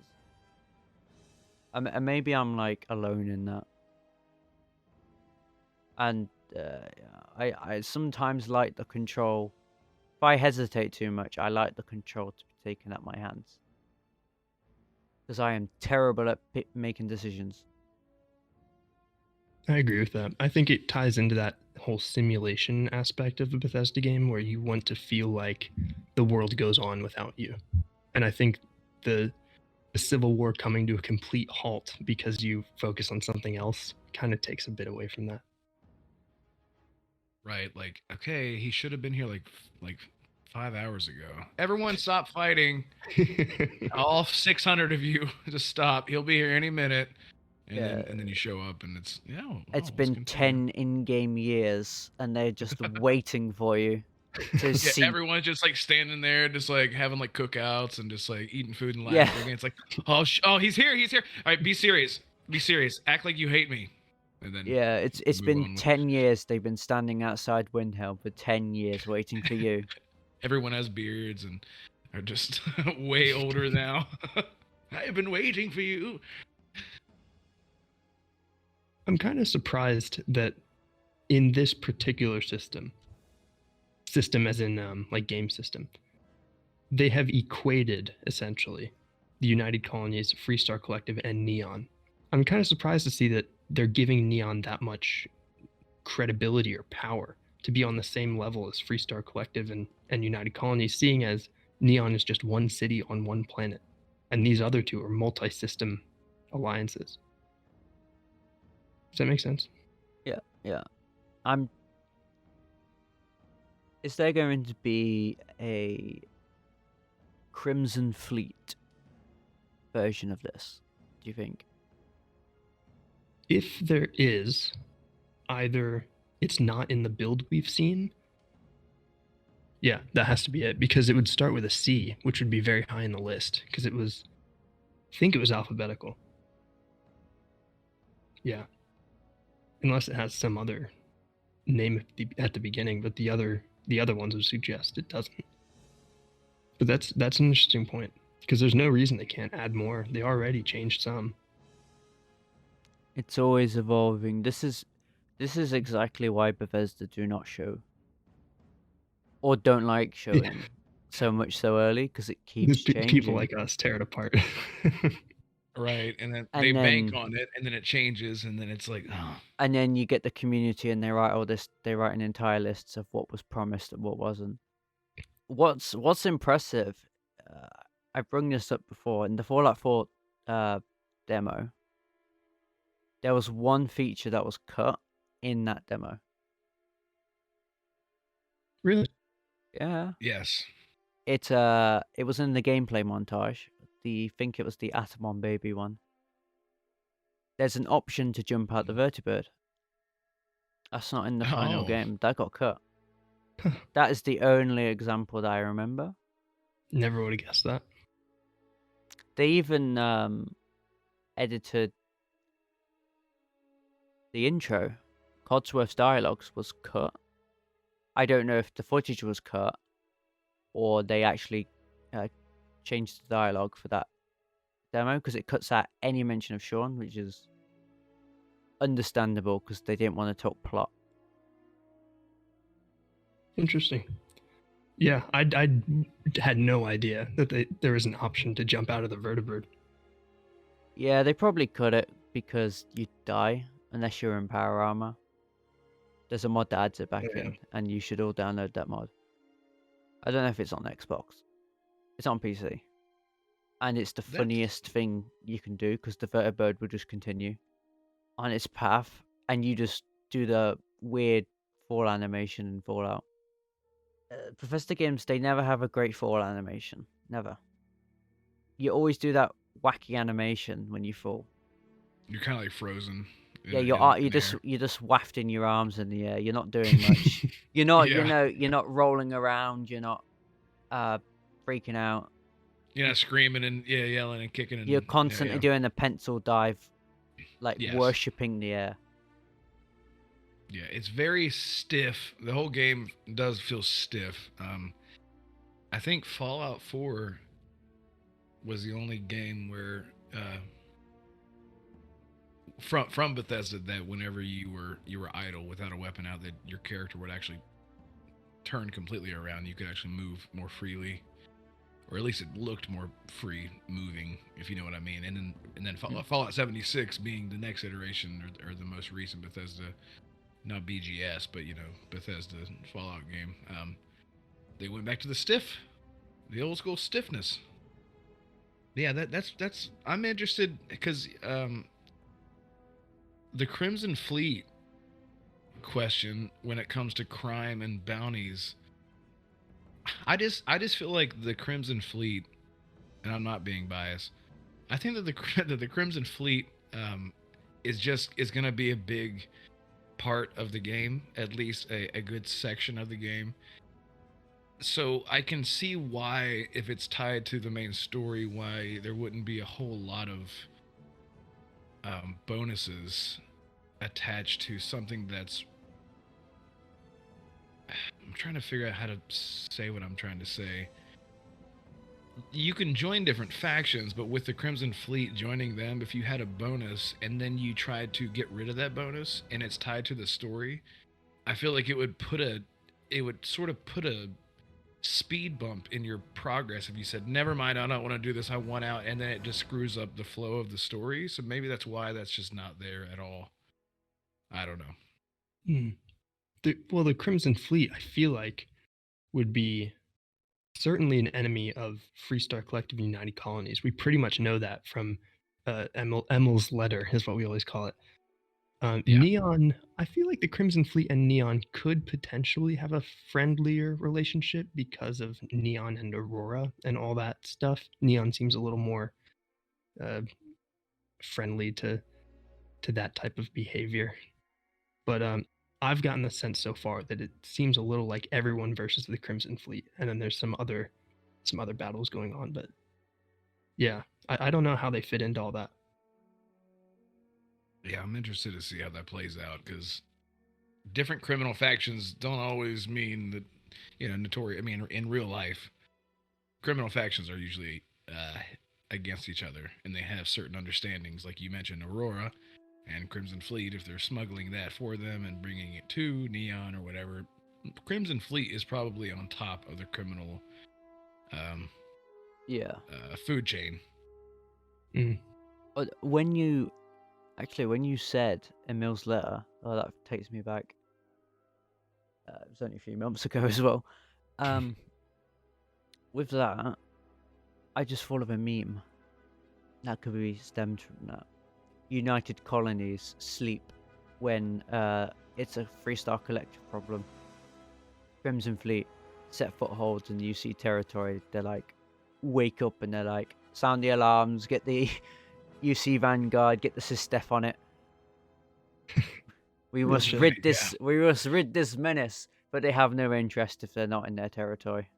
And maybe I'm like alone in that. And I sometimes like the control. If I hesitate too much, I like the control to be taken at my hands. Because I am terrible at making decisions. I agree with that. I think it ties into that whole simulation aspect of the Bethesda game where you want to feel like the world goes on without you. And I think the Civil War coming to a complete halt because you focus on something else kind of takes a bit away from that. Right, like, okay, he should have been here like 5 hours ago. Everyone stop fighting. All 600 of you just stop. He'll be here any minute. And then you show up and it's It's been 10 in-game years and they're just waiting for you to see. Everyone's just like standing there, just like having like cookouts and just like eating food and laughing. And it's like, oh, he's here. All right, be serious. Act like you hate me. And then it's been 10 years. They've been standing outside Windhelm for 10 years waiting for you. Everyone has beards and are just way older now. I have been waiting for you. I'm kind of surprised that in this particular system as in like game system, they have equated essentially the United Colonies, Freestar Collective, and Neon. I'm kind of surprised to see that they're giving Neon that much credibility or power to be on the same level as Freestar Collective and United Colonies, seeing as Neon is just one city on one planet, and these other two are multi-system alliances. Does that make sense? Yeah. Is there going to be a Crimson Fleet version of this, do you think? If there is, either it's not in the build we've seen. Yeah, that has to be it, because it would start with a C, which would be very high in the list, because I think it was alphabetical. Yeah. Unless it has some other name at the beginning, but the other ones would suggest it doesn't. But that's an interesting point, because there's no reason they can't add more. They already changed some. It's always evolving. This is exactly why Bethesda do not show, or don't like showing so much so early, because it keeps changing. People like us tear it apart. Right, and then they bank on it, and then it changes, and then it's like, oh. And then you get the community, and they write an entire list of what was promised and what wasn't. What's impressive, I bring this up before, in the Fallout 4 demo, there was one feature that was cut in that demo. Really? Yeah. Yes. It was in the gameplay montage. I think it was the Atomon baby one. There's an option to jump out the vertibird. That's not in the final game. That got cut. That is the only example that I remember. Never would have guessed that. They even edited the intro. Codsworth's dialogues was cut. I don't know if the footage was cut or they actually changed the dialogue for that demo, because it cuts out any mention of Sean, which is understandable because they didn't want to talk plot. Interesting. Yeah, I had no idea that there was an option to jump out of the vertibird. Yeah, they probably cut it because you'd die unless you're in power armor. There's a mod that adds it back in, and you should all download that mod. I don't know if it's on Xbox. It's on PC. And it's the funniest thing you can do, because the vertibird will just continue on its path, and you just do the weird fall animation in Fallout. Bethesda games, they never have a great fall animation. Never. You always do that wacky animation when you fall. You're kind of like frozen. Yeah, In you're just wafting your arms in the air. You're not doing much. You're not, Yeah. you're not rolling around. You're not freaking out. Yeah, screaming and yelling and kicking and You're constantly yeah. doing the pencil dive, like Yes. worshipping the air. Yeah, it's very stiff. The whole game does feel stiff. I think Fallout 4 was the only game where from Bethesda that whenever you were idle without a weapon out, that your character would actually turn completely around. You could actually move more freely, or at least it looked more free moving, if you know what I mean. And then Fallout 76 being the next iteration, or the most recent Bethesda, not BGS, but Bethesda Fallout game. They went back to the old school stiffness. Yeah, that's I'm interested because the Crimson Fleet question when it comes to crime and bounties, I just feel like the Crimson Fleet, and I'm not being biased, I think that the Crimson Fleet is gonna be a big part of the game, at least a good section of the game. So I can see why, if it's tied to the main story, why there wouldn't be a whole lot of bonuses attached to something that's. I'm trying to figure out how to say what I'm trying to say. You can join different factions, but with the Crimson Fleet joining them, if you had a bonus and then you tried to get rid of that bonus and it's tied to the story, I feel like it would sort of put a speed bump in your progress if you said, never mind, I don't want to do this, I want out, and then it just screws up the flow of the story. So maybe that's why that's just not there at all. I don't know. The Crimson Fleet, I feel like, would be certainly an enemy of Freestar Collective United Colonies. We pretty much know that from Emil's letter, is what we always call it. Yeah. Neon, I feel like the Crimson Fleet and Neon could potentially have a friendlier relationship because of Neon and Aurora and all that stuff. Neon seems a little more friendly to that type of behavior. But I've gotten the sense so far that it seems a little like everyone versus the Crimson Fleet, and then there's some other battles going on. But yeah, I don't know how they fit into all that. Yeah, I'm interested to see how that plays out, because different criminal factions don't always mean that, notorious. I mean, in real life, criminal factions are usually against each other, and they have certain understandings, like you mentioned, Aurora and Crimson Fleet. If they're smuggling that for them and bringing it to Neon or whatever, Crimson Fleet is probably on top of the criminal food chain. When you said Emil's letter, that takes me back. It was only a few months ago as well. With that, I just thought of a meme that could be stemmed from that. United colonies sleep when it's a Freestar Collective problem. Crimson Fleet set footholds in UC territory. They're like, wake up, and they're like, sound the alarms, get the UC Vanguard, get the Sistef on it. We must rid this menace, but they have no interest if they're not in their territory.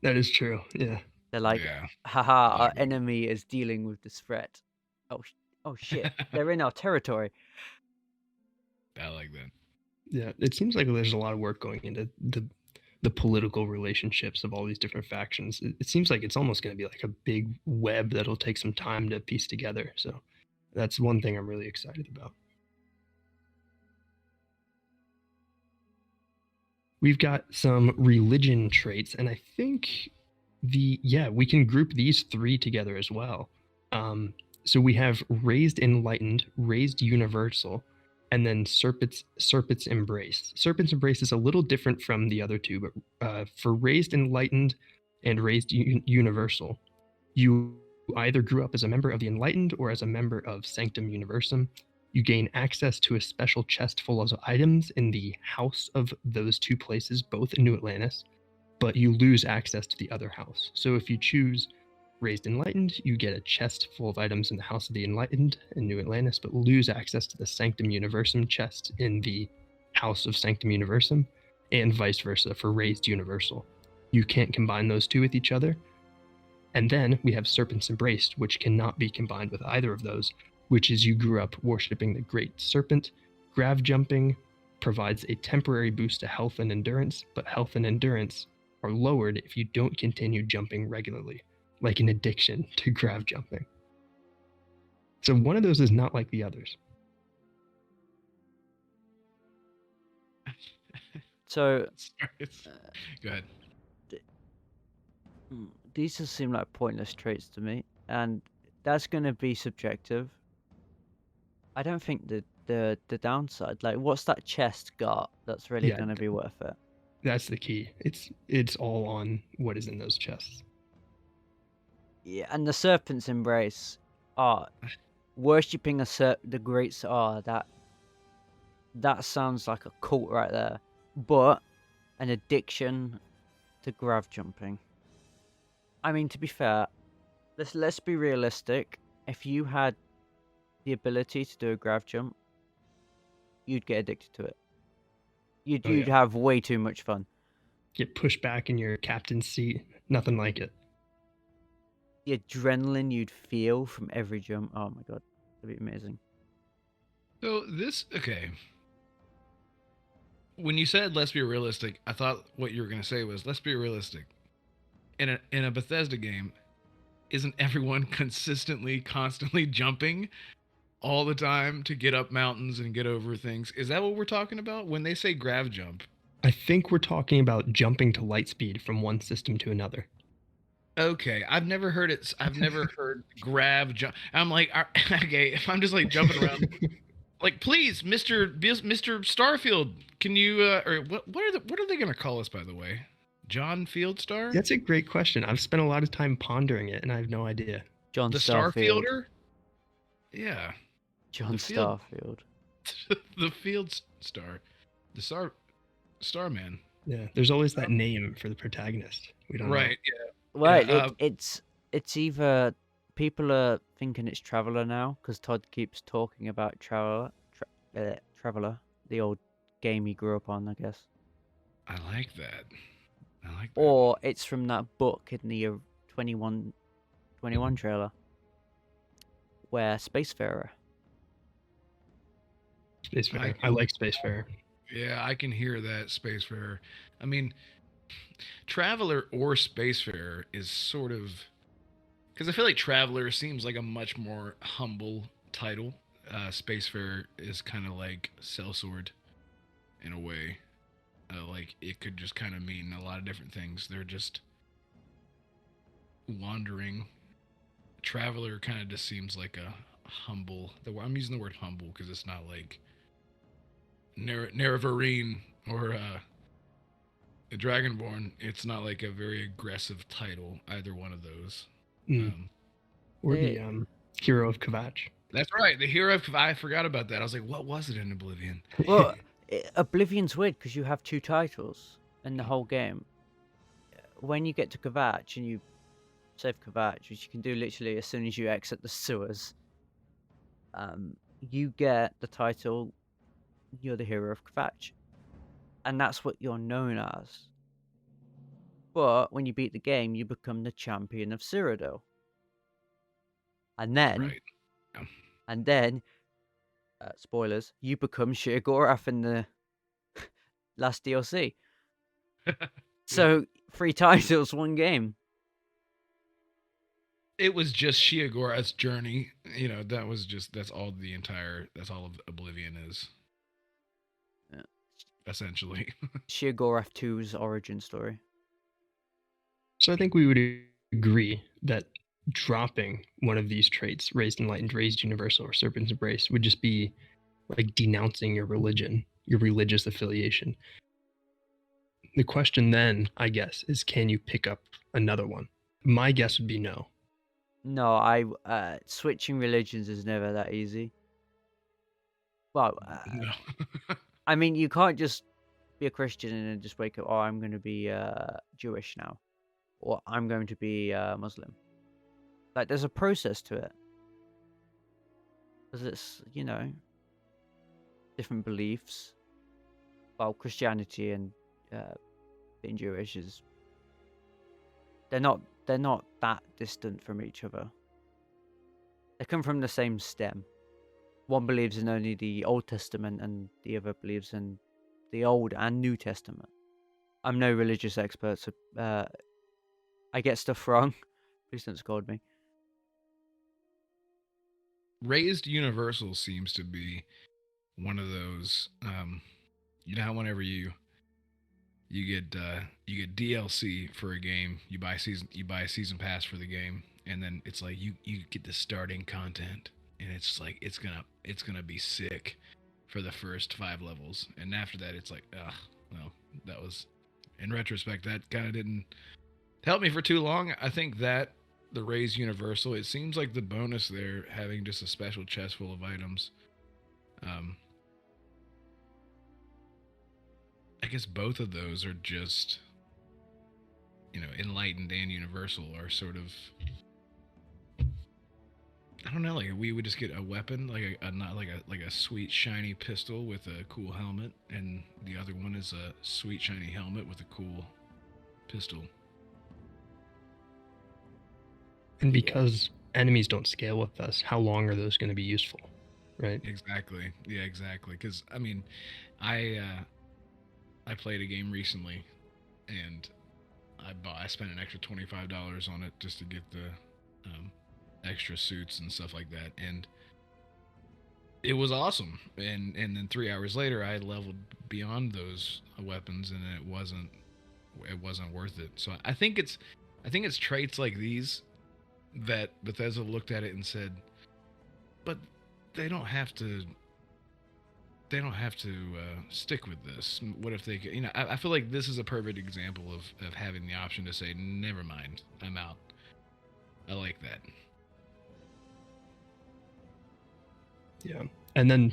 That is true. Yeah. They're like, haha, our enemy is dealing with this threat. Oh shit, they're in our territory. I like that. Yeah, it seems like there's a lot of work going into the political relationships of all these different factions. It seems like it's almost going to be like a big web that'll take some time to piece together. So that's one thing I'm really excited about. We've got some religion traits, and I think we can group these three together as well. So we have raised enlightened, raised universal, and then Serpent's Embrace. Serpent's Embrace is a little different from the other two, but for raised enlightened and raised universal, you either grew up as a member of the Enlightened or as a member of Sanctum Universum. You gain access to a special chest full of items in the house of those two places, both in New Atlantis, but you lose access to the other house. So if you choose Raised Enlightened, you get a chest full of items in the House of the Enlightened in New Atlantis, but lose access to the Sanctum Universum chest in the House of Sanctum Universum, and vice versa for Raised Universal. You can't combine those two with each other. And then we have Serpent's Embraced, which cannot be combined with either of those, which is you grew up worshipping the Great Serpent. Grav jumping provides a temporary boost to health and endurance, but health and endurance are lowered if you don't continue jumping regularly, like an addiction to grav jumping. So one of those is not like the others. So Go ahead. These just seem like pointless traits to me, and that's going to be subjective. I don't think the downside, like, what's that chest got that's really Yeah. going to be worth it? That's the key. It's all on what is in those chests. Yeah, and the Serpent's Embrace, worshipping the Great that sounds like a cult right there, but an addiction to grav jumping. I mean, to be fair, let's be realistic. If you had the ability to do a grav jump, you'd get addicted to it. You'd have way too much fun. Get pushed back in your captain's seat. Nothing like it. The adrenaline you'd feel from every jump. Oh my god, that'd be amazing. So okay. When you said let's be realistic, I thought what you were going to say was let's be realistic. In a Bethesda game, isn't everyone constantly jumping all the time to get up mountains and get over things? Is that what we're talking about when they say grav jump? I think we're talking about jumping to light speed from one system to another. Okay, I've never heard it. I've never heard grav jump. I'm like, okay, if I'm just like jumping around, like, please, Mr. Starfield, can you or what are they gonna call us, by the way? John Fieldstar? That's a great question. I've spent a lot of time pondering it, and I have no idea. John The Starfield. Starfielder? Yeah. John The field- Starfield. The Field Star. The Starman. Yeah, there's always that name for the protagonist. We don't know. Right, yeah. Right, Yeah, it's either people are thinking it's Traveler now because Todd keeps talking about Traveler, the old game he grew up on, I guess. I like that. Or it's from that book in the 21 trailer where Spacefarer. Spacefarer. I like Spacefarer. Yeah, I can hear that, Spacefarer. I mean, Traveler or Spacefarer is sort of... Because I feel like Traveler seems like a much more humble title. Spacefarer is kind of like Sellsword in a way. Like, it could just kind of mean a lot of different things. They're just wandering. Traveler kind of just seems like a humble... I'm using the word humble because it's not like Nerevarine or the Dragonborn. It's not like a very aggressive title, either one of those. Or the Hero of Kvatch. That's right, the Hero of Kvatch. I forgot about that. I was like, what was it in Oblivion? Well, Oblivion's weird because you have two titles in the whole game. When you get to Kvatch and you save Kvatch, which you can do literally as soon as you exit the sewers, you get the title, you're the Hero of Kvatch. And that's what you're known as. But when you beat the game, you become the champion of Cyrodiil. And then, Right. Yeah. and then, spoilers, you become Sheogorath in the last DLC. So 3 titles, 1 game. It was just Sheogorath's journey. You know, that's all of Oblivion is. Yeah. Essentially. Sheogorath 2's origin story. So I think we would agree that dropping one of these traits, Raised Enlightened, Raised Universal, or Serpent's Embrace, would just be like denouncing your religion, your religious affiliation. The question then, I guess, is can you pick up another one? My guess would be no. No, switching religions is never that easy. Well, No. I mean, you can't just be a Christian and then just wake up, oh, I'm going to be Jewish now. Or I'm going to be Muslim. Like, there's a process to it. Because it's, different beliefs. Well, Christianity and being Jewish is... They're not that distant from each other. They come from the same stem. One believes in only the Old Testament and the other believes in the Old and New Testament. I'm no religious expert, so I get stuff wrong. Please don't scold me. Raised Universal seems to be one of those. You know how whenever you get DLC for a game, you buy a season pass for the game, and then it's like you get the starting content, and it's like it's gonna be sick for the first 5 levels, and after that it's like, ugh, well, that was, in retrospect, that kind of didn't help me for too long. I think that the Raise Universal, it seems like the bonus there, having just a special chest full of items. I guess both of those are just, Enlightened and Universal are sort of, I don't know, like we would just get a weapon, like a sweet shiny pistol with a cool helmet, and the other one is a sweet shiny helmet with a cool pistol. And because enemies don't scale with us, how long are those going to be useful, right? Exactly. Yeah, exactly. Because I mean, I played a game recently, and I spent an extra $25 on it just to get the extra suits and stuff like that, and it was awesome. And then 3 hours later, I leveled beyond those weapons, and it wasn't worth it. So I think it's traits like these that Bethesda looked at it and said, but they don't have to stick with this. What if they could, I feel like this is a perfect example of having the option to say, never mind, I'm out. I like that. Yeah. And then,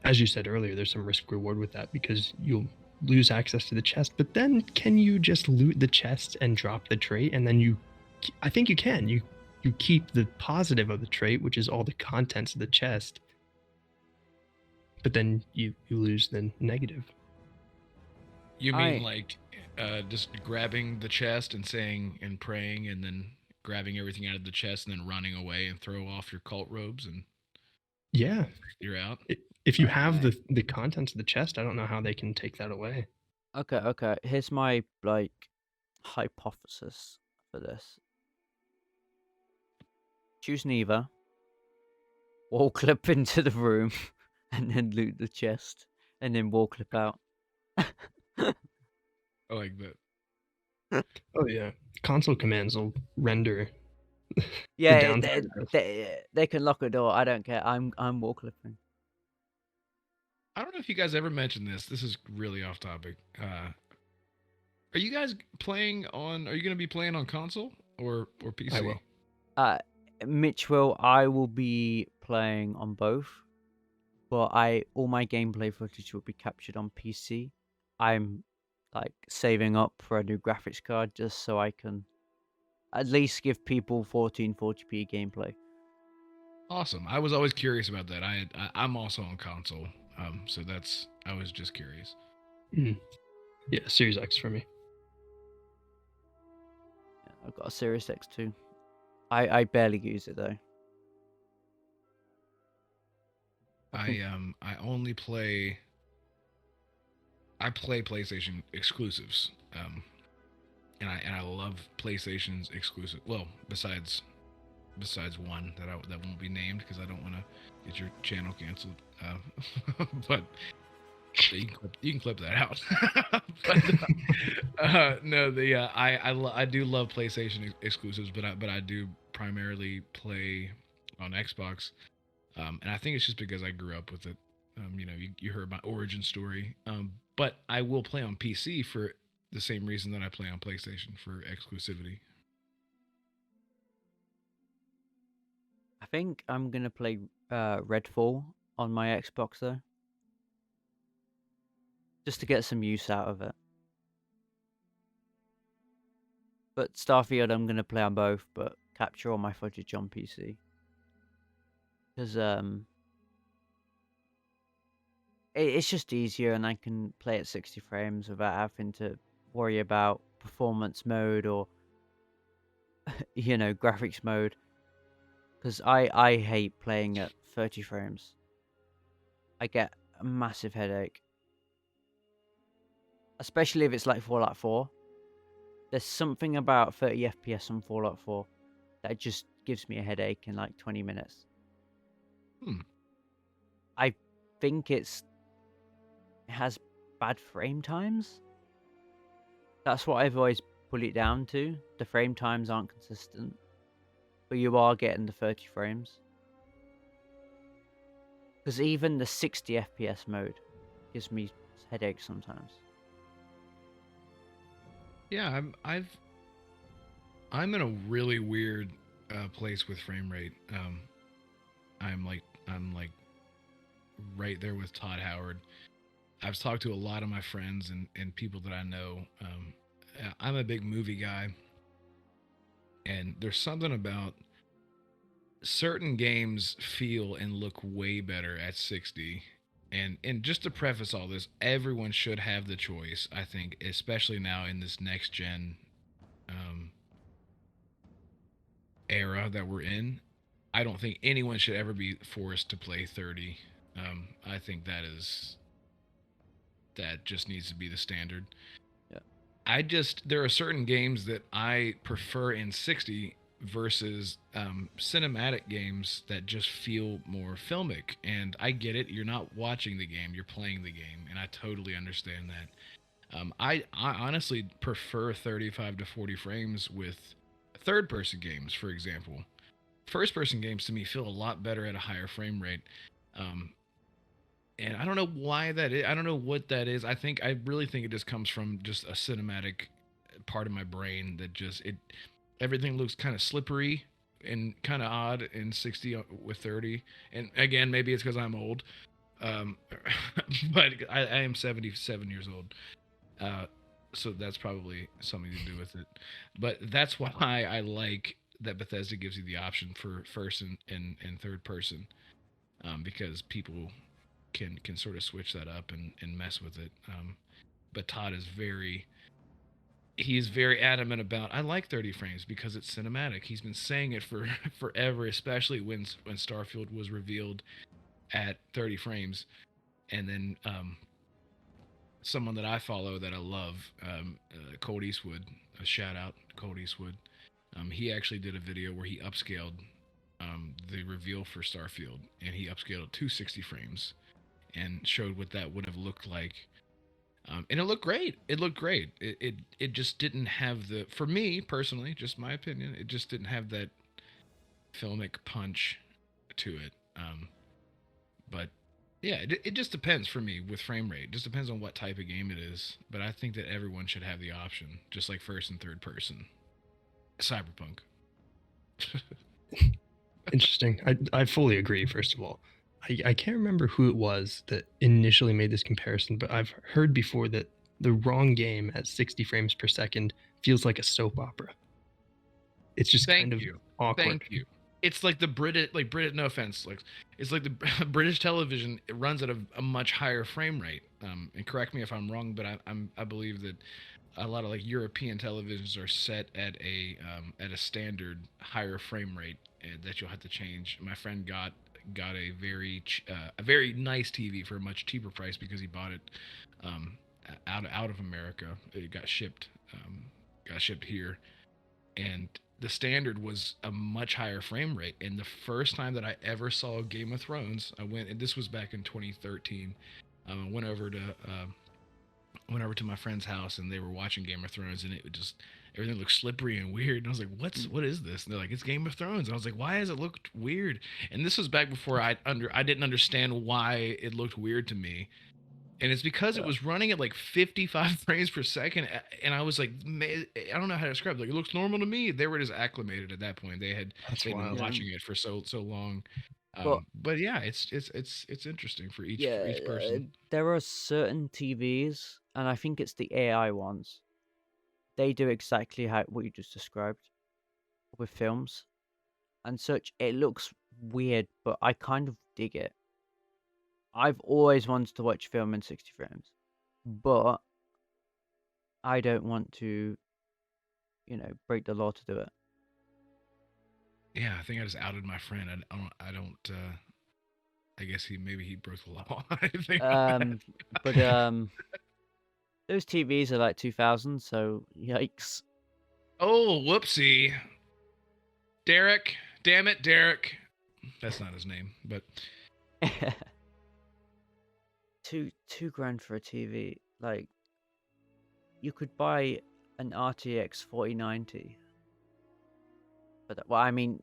as you said earlier, there's some risk reward with that because you'll lose access to the chest, but then can you just loot the chest and drop the trait? And then I think you can. You keep the positive of the trait, which is all the contents of the chest, but then you lose the negative. You mean like just grabbing the chest and saying and praying, and then grabbing everything out of the chest and then running away and throw off your cult robes, and yeah, you're out? If you have the contents of the chest, I don't know how they can take that away. Okay. Here's my hypothesis for this. Choose neither. Wall clip into the room, and then loot the chest, and then wall clip out. I like that. Oh yeah, console commands will render. Yeah, they can lock a door. I don't care. I'm wall clipping. I don't know if you guys ever mentioned this. This is really off topic. Are you guys playing on? Are you going to be playing on console or PC? I will. Mitch will. I will be playing on both, but all my gameplay footage will be captured on PC. I'm saving up for a new graphics card just so I can at least give people 1440p gameplay. Awesome. I was always curious about that. I'm also on console, so I was just curious. Yeah, Series X for me. Yeah, I've got a Series X too. I barely use it though. I only play. I play PlayStation exclusives, and I love PlayStation's exclusive. Well, besides one that won't be named because I don't want to get your channel canceled. But you can clip that out. But no, I do love PlayStation exclusives, but I do primarily play on Xbox, and I think it's just because I grew up with it. You heard my origin story, but I will play on PC for the same reason that I play on PlayStation, for exclusivity. I think I'm gonna play Redfall on my Xbox though, just to get some use out of it. But Starfield I'm gonna play on both, but capture all my footage on PC because it's just easier, and I can play at 60 frames without having to worry about performance mode or graphics mode. Because I hate playing at 30 frames. I get a massive headache, especially if it's like Fallout 4. There's something about 30 FPS on Fallout 4 that just gives me a headache in like 20 minutes. I think it has bad frame times. That's what I've always put it down to. The frame times aren't consistent, but you are getting the 30 frames. Because even the 60 FPS mode gives me headaches sometimes. Yeah, I'm in a really weird place with frame rate. I'm like right there with Todd Howard. I've talked to a lot of my friends and people that I know. I'm a big movie guy, and there's something about certain games feel and look way better at 60. And just to preface all this, everyone should have the choice, I think, especially now in this next gen era that we're in. I don't think anyone should ever be forced to play 30. I think that just needs to be the standard. Yeah. There are certain games that I prefer in 60 versus cinematic games that just feel more filmic. And I get it. You're not watching the game, you're playing the game. And I totally understand that. I honestly prefer 35 to 40 frames with third person games, for example. First person games to me feel a lot better at a higher frame rate. And I don't know why that is. I don't know what that is. I really think it just comes from just a cinematic part of my brain that just everything looks kind of slippery and kind of odd in 60 with 30. And again, maybe it's because I'm old, but I am 77 years old, so that's probably something to do with it. But that's why I like that Bethesda gives you the option for first and third person, because people can sort of switch that up and mess with it. But Todd is he's very adamant about, I like 30 frames because it's cinematic. He's been saying it for forever, especially when Starfield was revealed at 30 frames. And then someone that I follow that I love, Cold Eastwood, a shout out Cold Eastwood. He actually did a video where he upscaled the reveal for Starfield, and he upscaled to 60 frames and showed what that would have looked like. And it looked great. It just didn't have for me personally, just my opinion, it just didn't have that filmic punch to it. But yeah, it just depends for me with frame rate. It just depends on what type of game it is. But I think that everyone should have the option, just like first and third person. Cyberpunk. Interesting. I fully agree, first of all. I can't remember who it was that initially made this comparison, but I've heard before that the wrong game at 60 frames per second feels like a soap opera. It's just kind of awkward. Thank you. It's like the British, no offense, it's like the British television. It runs at a much higher frame rate. And correct me if I'm wrong, but I believe that a lot of like European televisions are set at a standard higher frame rate that you'll have to change. My friend got a very nice TV for a much cheaper price because he bought it out of America. It got shipped here, and the standard was a much higher frame rate. And the first time that I ever saw Game of Thrones, I went, and this was back in 2013. I went over to my friend's house, and they were watching Game of Thrones, and it would just, everything looked slippery and weird. And I was like, what is this? And they're like, it's Game of Thrones. And I was like, why does it look weird? And this was back before I didn't understand why it looked weird to me. And it's because it was running at like 55 frames per second. And I was like, I don't know how to describe it. Like, it looks normal to me. They were just acclimated at that point. They'd been watching it for so long. But yeah, it's interesting for each person. There are certain TVs, and I think it's the AI ones. They do exactly what you just described with films. and such. It looks weird, but I kind of dig it. I've always wanted to watch film in 60 frames, but I don't want to, break the law to do it. Yeah, I think I just outed my friend. I guess maybe he broke the law. I didn't think about that. But those TVs are like 2000, so yikes. Oh, whoopsie. Derek. Damn it, Derek. That's not his name, but two grand for a TV. Like, you could buy an RTX 4090. But well, I mean,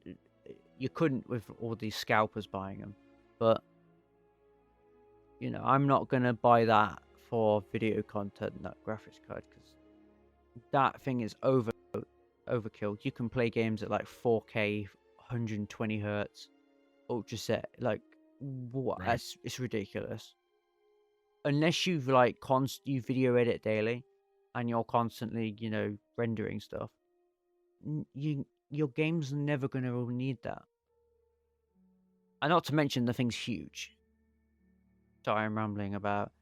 you couldn't with all these scalpers buying them. But I'm not gonna buy that for video content, that graphics card, because that thing is overkill. You can play games at like 4K, 120 hertz, ultra set. Like, what? right. It's ridiculous. Unless you've like you video edit daily, and you're constantly rendering stuff, your game's never gonna need that. And not to mention the thing's huge. Sorry, I'm rambling about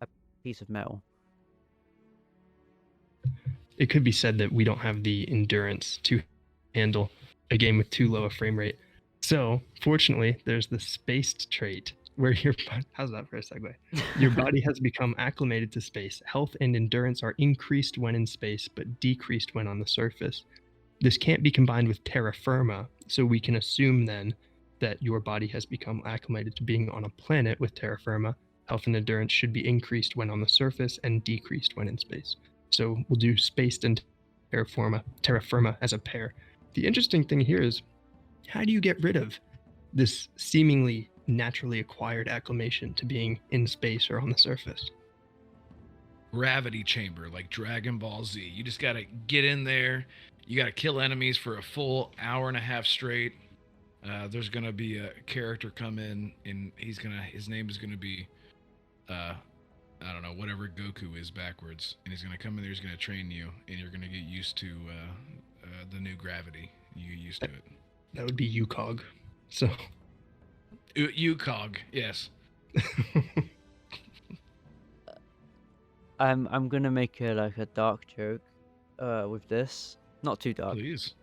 a piece of metal. It could be said that we don't have the endurance to handle a game with too low a frame rate. So, fortunately, there's the spaced trait where how's that for a segue? Your body has become acclimated to space. Health and endurance are increased when in space, but decreased when on the surface. This can't be combined with Terra Firma, so we can assume then that your body has become acclimated to being on a planet with Terra Firma. Health and endurance should be increased when on the surface and decreased when in space. So we'll do spaced and terra firma as a pair. The interesting thing here is, how do you get rid of this seemingly naturally acquired acclimation to being in space or on the surface? Gravity chamber, like Dragon Ball Z. You just gotta get in there. You gotta kill enemies for a full hour and a half straight. There's gonna be a character come in, and his name is gonna be I don't know, whatever Goku is backwards, and he's gonna come in there. He's gonna train you, and you're gonna get used to the new gravity. You get used to it. That would be UCOG. So UCOG, yes. I'm gonna make a dark joke with this. Not too dark. Please.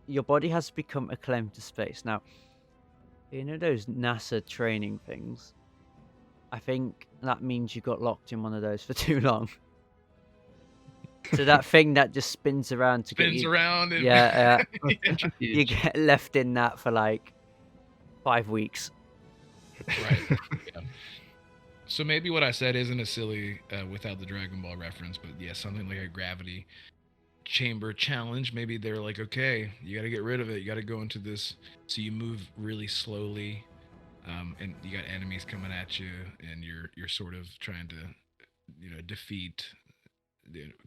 Your body has become acclaimed to space. Now, those NASA training things? I think that means you got locked in one of those for too long. So that thing that just spins around to get you... around. And... Yeah, yeah. You get left in that for like 5 weeks. Right. Yeah. So maybe what I said isn't as silly without the Dragon Ball reference, but yeah, something like a gravity chamber challenge. Maybe they're like, okay, you got to get rid of it. You got to go into this. So you move really slowly, and you got enemies coming at you, and you're sort of trying to,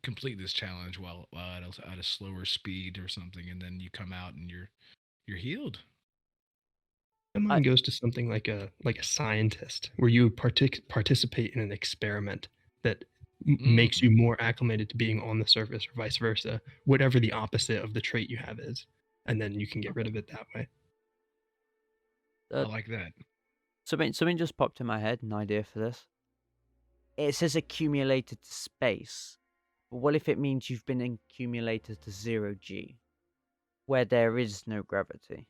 complete this challenge while at a slower speed or something, and then you come out and you're healed. My mind goes to something like a scientist, where you participate in an experiment that makes you more acclimated to being on the surface, or vice versa, whatever the opposite of the trait you have is, and then you can get rid of it that way. I like that. Something just popped in my head, an idea for this. It says accumulated to space, but what if it means you've been accumulated to 0G, where there is no gravity?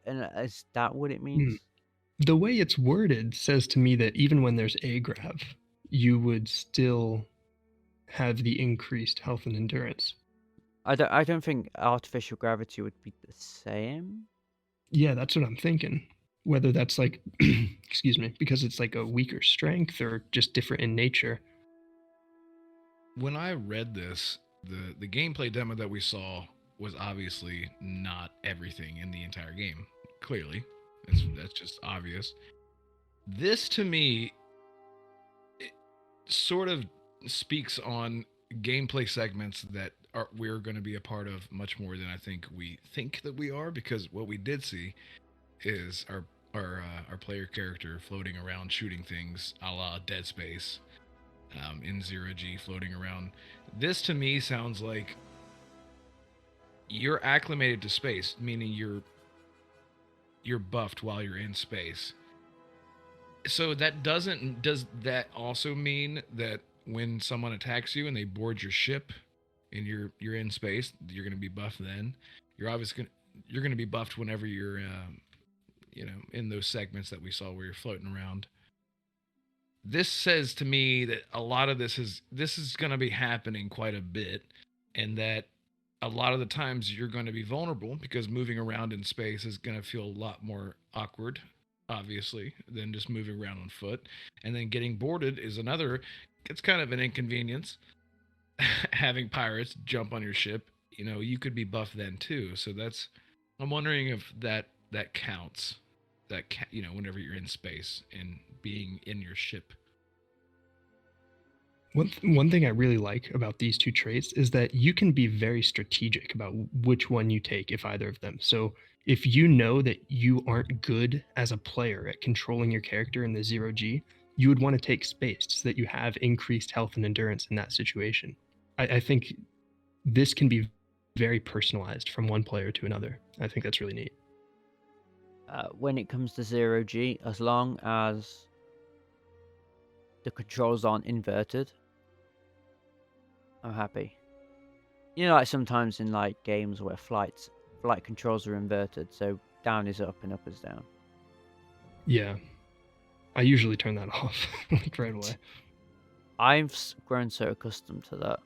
Is that what it means? The way it's worded says to me that even when there's a grav, you would still have the increased health and endurance. I don't think artificial gravity would be the same. Yeah, that's what I'm thinking. Whether that's like, excuse me, because it's like a weaker strength or just different in nature. When I read this, the gameplay demo that we saw was obviously not everything in the entire game. Clearly, that's just obvious. This to me, it sort of speaks on gameplay segments that we're going to be a part of much more than I think that we are, because what we did see is our player character floating around shooting things a la Dead Space, in 0G, floating around. This to me sounds like you're acclimated to space, meaning you're buffed while you're in space. So does that also mean that when someone attacks you and they board your ship and you're in space, you're going to be buffed then? You're going to be buffed whenever you're in those segments that we saw where you're floating around. This says to me that a lot of this is going to be happening quite a bit, and that a lot of the times you're going to be vulnerable because moving around in space is going to feel a lot more awkward, obviously, than just moving around on foot. And then getting boarded is another, it's kind of an inconvenience. Having pirates jump on your ship, you could be buffed then too. So I'm wondering if that counts. Whenever you're in space and being in your ship. One thing I really like about these two traits is that you can be very strategic about which one you take, if either of them. So if you know that you aren't good as a player at controlling your character in the 0G, you would want to take space so that you have increased health and endurance in that situation. I think this can be very personalized from one player to another. I think that's really neat. When it comes to 0G, as long as the controls aren't inverted, I'm happy. Like sometimes in like games where flight controls are inverted, so down is up and up is down. Yeah, I usually turn that off like right away. I've grown so accustomed to that,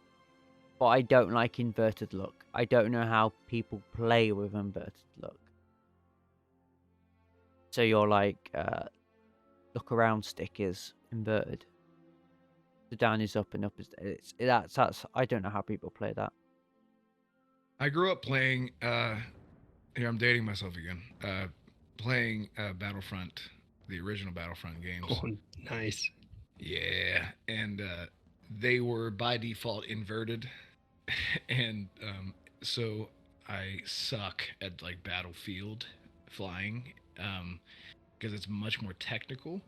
but I don't like inverted look. I don't know how people play with inverted look. So your like look around stick is inverted. The down is up and up is that's I don't know how people play that. I grew up playing here I'm dating myself again. Playing Battlefront, the original Battlefront games. Oh, nice. Yeah, and they were by default inverted, and so I suck at like Battlefield flying because it's much more technical.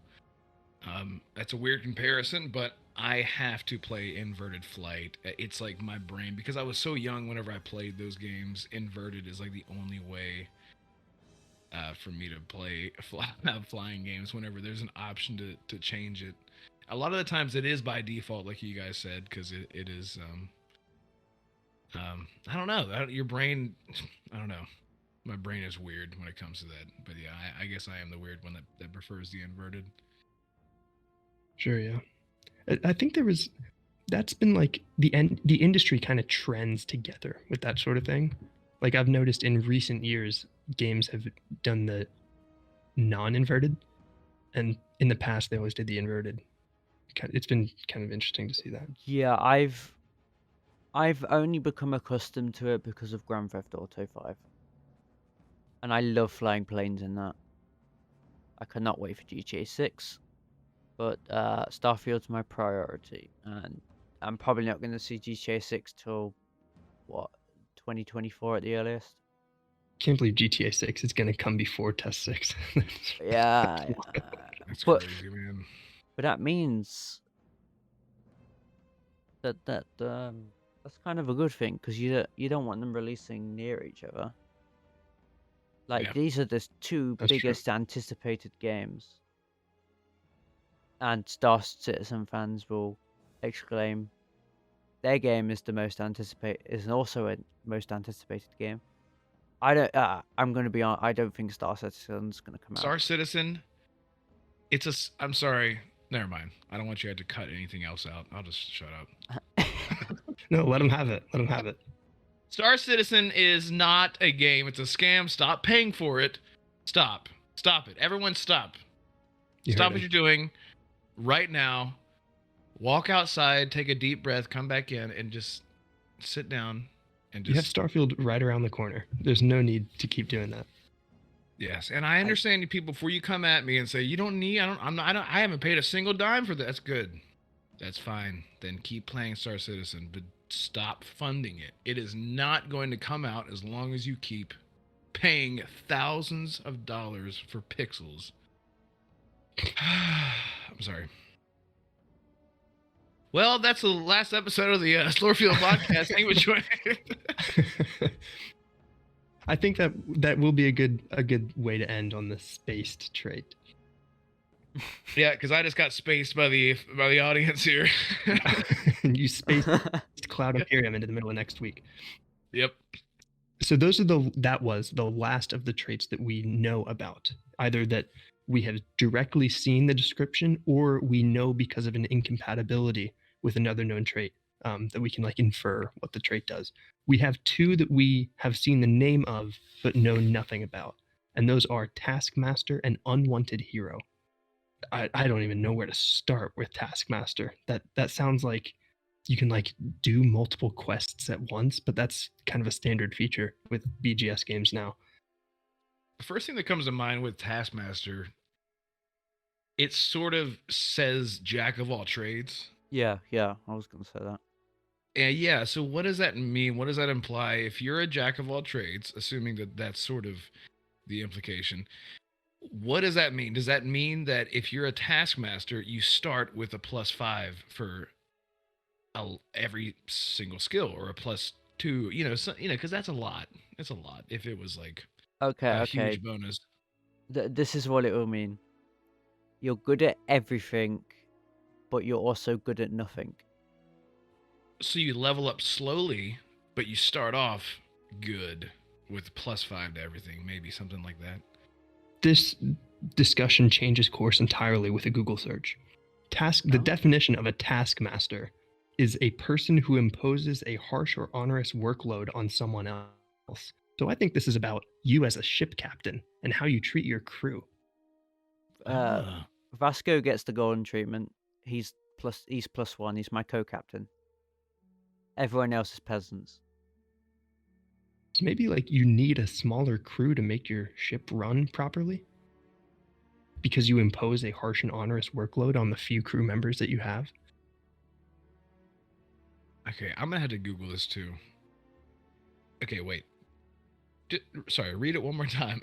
That's a weird comparison, but I have to play inverted flight. It's like my brain, because I was so young whenever I played those games, inverted is like the only way for me to play flying games whenever there's an option to change it. A lot of the times it is by default, like you guys said, because it is, I don't know, your brain, I don't know. My brain is weird when it comes to that. But yeah, I guess I am the weird one that prefers the inverted. Sure, yeah. I think that's been like the industry kind of trends together with that sort of thing. Like I've noticed in recent years, games have done the non-inverted, and in the past they always did the inverted. It's been kind of interesting to see that. Yeah, I've only become accustomed to it because of Grand Theft Auto 5. And I love flying planes in that. I cannot wait for GTA 6. But Starfield's my priority, and I'm probably not going to see GTA 6 till 2024 at the earliest. Can't believe GTA 6 is going to come before Test 6. Yeah, that's crazy, man. But that means that's kind of a good thing, because you don't want them releasing near each other. Like these are the two biggest anticipated games. And Star Citizen fans will exclaim, their game is the most anticipated, is also a most anticipated game. I'm going to be on, I don't think Star Citizen's going to come out. Star Citizen, I'm sorry, never mind. I don't want you to cut anything else out. I'll just shut up. No, let them have it. Star Citizen is not a game. It's a scam. Stop paying for it. Stop it. Everyone stop. Stop what you're doing. Right now, walk outside, take a deep breath, come back in, and just sit down and just. You have Starfield right around the corner. There's no need to keep doing that. Yes, and I understand you people. Before you come at me and say you don't need, I haven't paid a single dime for that. That's good. That's fine. Then keep playing Star Citizen, but stop funding it. It is not going to come out as long as you keep paying thousands of dollars for pixels. I'm sorry. Well, that's the last episode of the Lorefield podcast. Thank you for joining. I think that will be a good way to end on the spaced trait. Yeah, because I just got spaced by the audience here. You spaced Cloud Imperium into the middle of next week. Yep. So that was the last of the traits that we know about. Either that we have directly seen the description, or we know because of an incompatibility with another known trait, that we can like infer what the trait does. We have two that we have seen the name of but know nothing about, and those are Taskmaster and Unwanted Hero. I don't even know where to start with Taskmaster. That sounds like you can like do multiple quests at once, but that's kind of a standard feature with BGS games now. The first thing that comes to mind with Taskmaster, it sort of says jack of all trades. Yeah, I was gonna say that. And yeah, so what does that mean? What does that imply? If you're a jack of all trades, assuming that that's sort of the implication, what does that mean? Does that mean that if you're a Taskmaster, you start with a +5 for every single skill, or a +2? Because that's a lot. It's a lot. If it was like Okay, a huge bonus. This is what it will mean. You're good at everything, but you're also good at nothing. So you level up slowly, but you start off good with +5 to everything, maybe something like that. This discussion changes course entirely with a Google search. The definition of a taskmaster is a person who imposes a harsh or onerous workload on someone else. So I think this is about you as a ship captain and how you treat your crew. Vasco gets the golden treatment. He's +1. He's my co-captain. Everyone else is peasants. So maybe like you need a smaller crew to make your ship run properly, because you impose a harsh and onerous workload on the few crew members that you have. Okay, I'm gonna have to Google this too. Okay, wait. Sorry, read it one more time.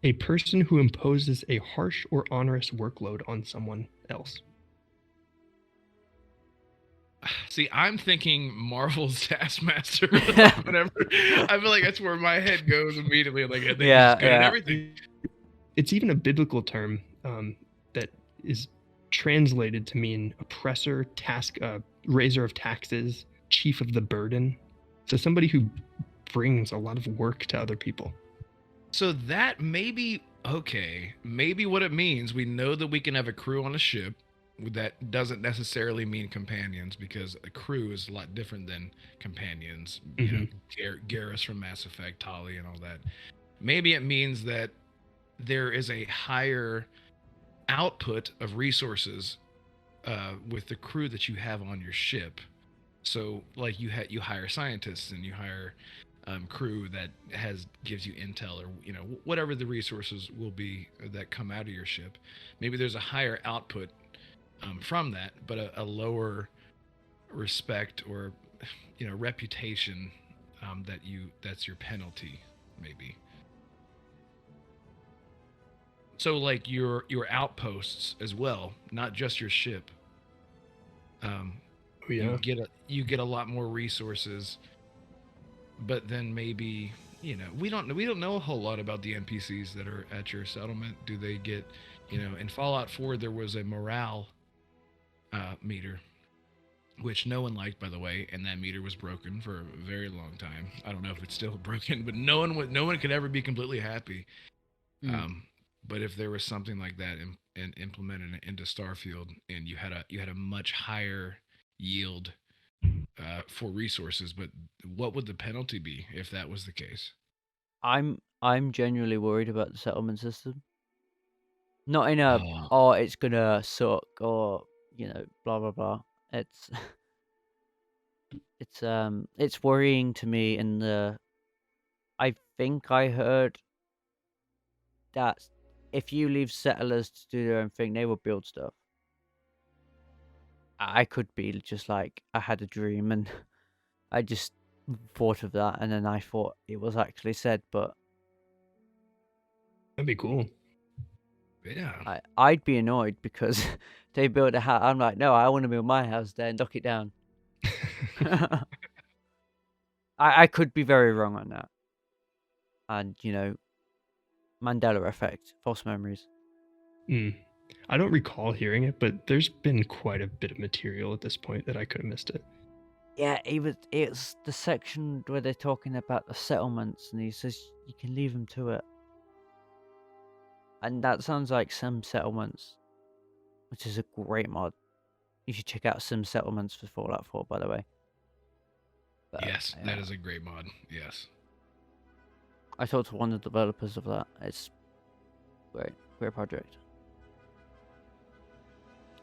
A person who imposes a harsh or onerous workload on someone else. See, I'm thinking Marvel's Taskmaster. Whatever. I feel like that's where my head goes immediately. Like, he's good at everything. It's even a biblical term that is translated to mean oppressor, raiser of taxes, chief of the burden. So somebody who brings a lot of work to other people. So that maybe what it means. We know that we can have a crew on a ship. That doesn't necessarily mean companions, because a crew is a lot different than companions. Mm-hmm. You know, Garrus from Mass Effect, Tali, and all that. Maybe it means that there is a higher output of resources with the crew that you have on your ship. So, like, you hire scientists, and you hire crew that gives you intel, or whatever the resources will be that come out of your ship. Maybe there's a higher output from that, but a lower respect or reputation that's your penalty, maybe. So like your outposts as well, not just your ship. You get a lot more resources, but then maybe we don't know a whole lot about the NPCs that are at your settlement. Do they get in Fallout 4 there was a morale meter, which no one liked, by the way, and that meter was broken for a very long time. I don't know if it's still broken, but no one could ever be completely happy. But if there was something like that and implemented into Starfield, and you had a much higher yield for resources, but what would the penalty be if that was the case? I'm genuinely worried about the settlement system. Not in a it's gonna suck, or blah blah blah. It's worrying to me. I think I heard that if you leave settlers to do their own thing, they will build stuff. I could be just like, I had a dream and I just thought of that, and then I thought it was actually said, but that'd be cool. Yeah. I'd be annoyed because they built a house. I'm like, no, I want to build my house there and knock it down. I could be very wrong on that. and Mandela effect, false memories. I don't recall hearing it, but there's been quite a bit of material at this point that I could have missed it. Yeah, it's the section where they're talking about the settlements, and he says you can leave them to it, and that sounds like Sim Settlements, which is a great mod. You should check out Sim Settlements for Fallout 4, by the way. But, Yes, that is a great mod. Yes. I talked to one of the developers of that. It's great project.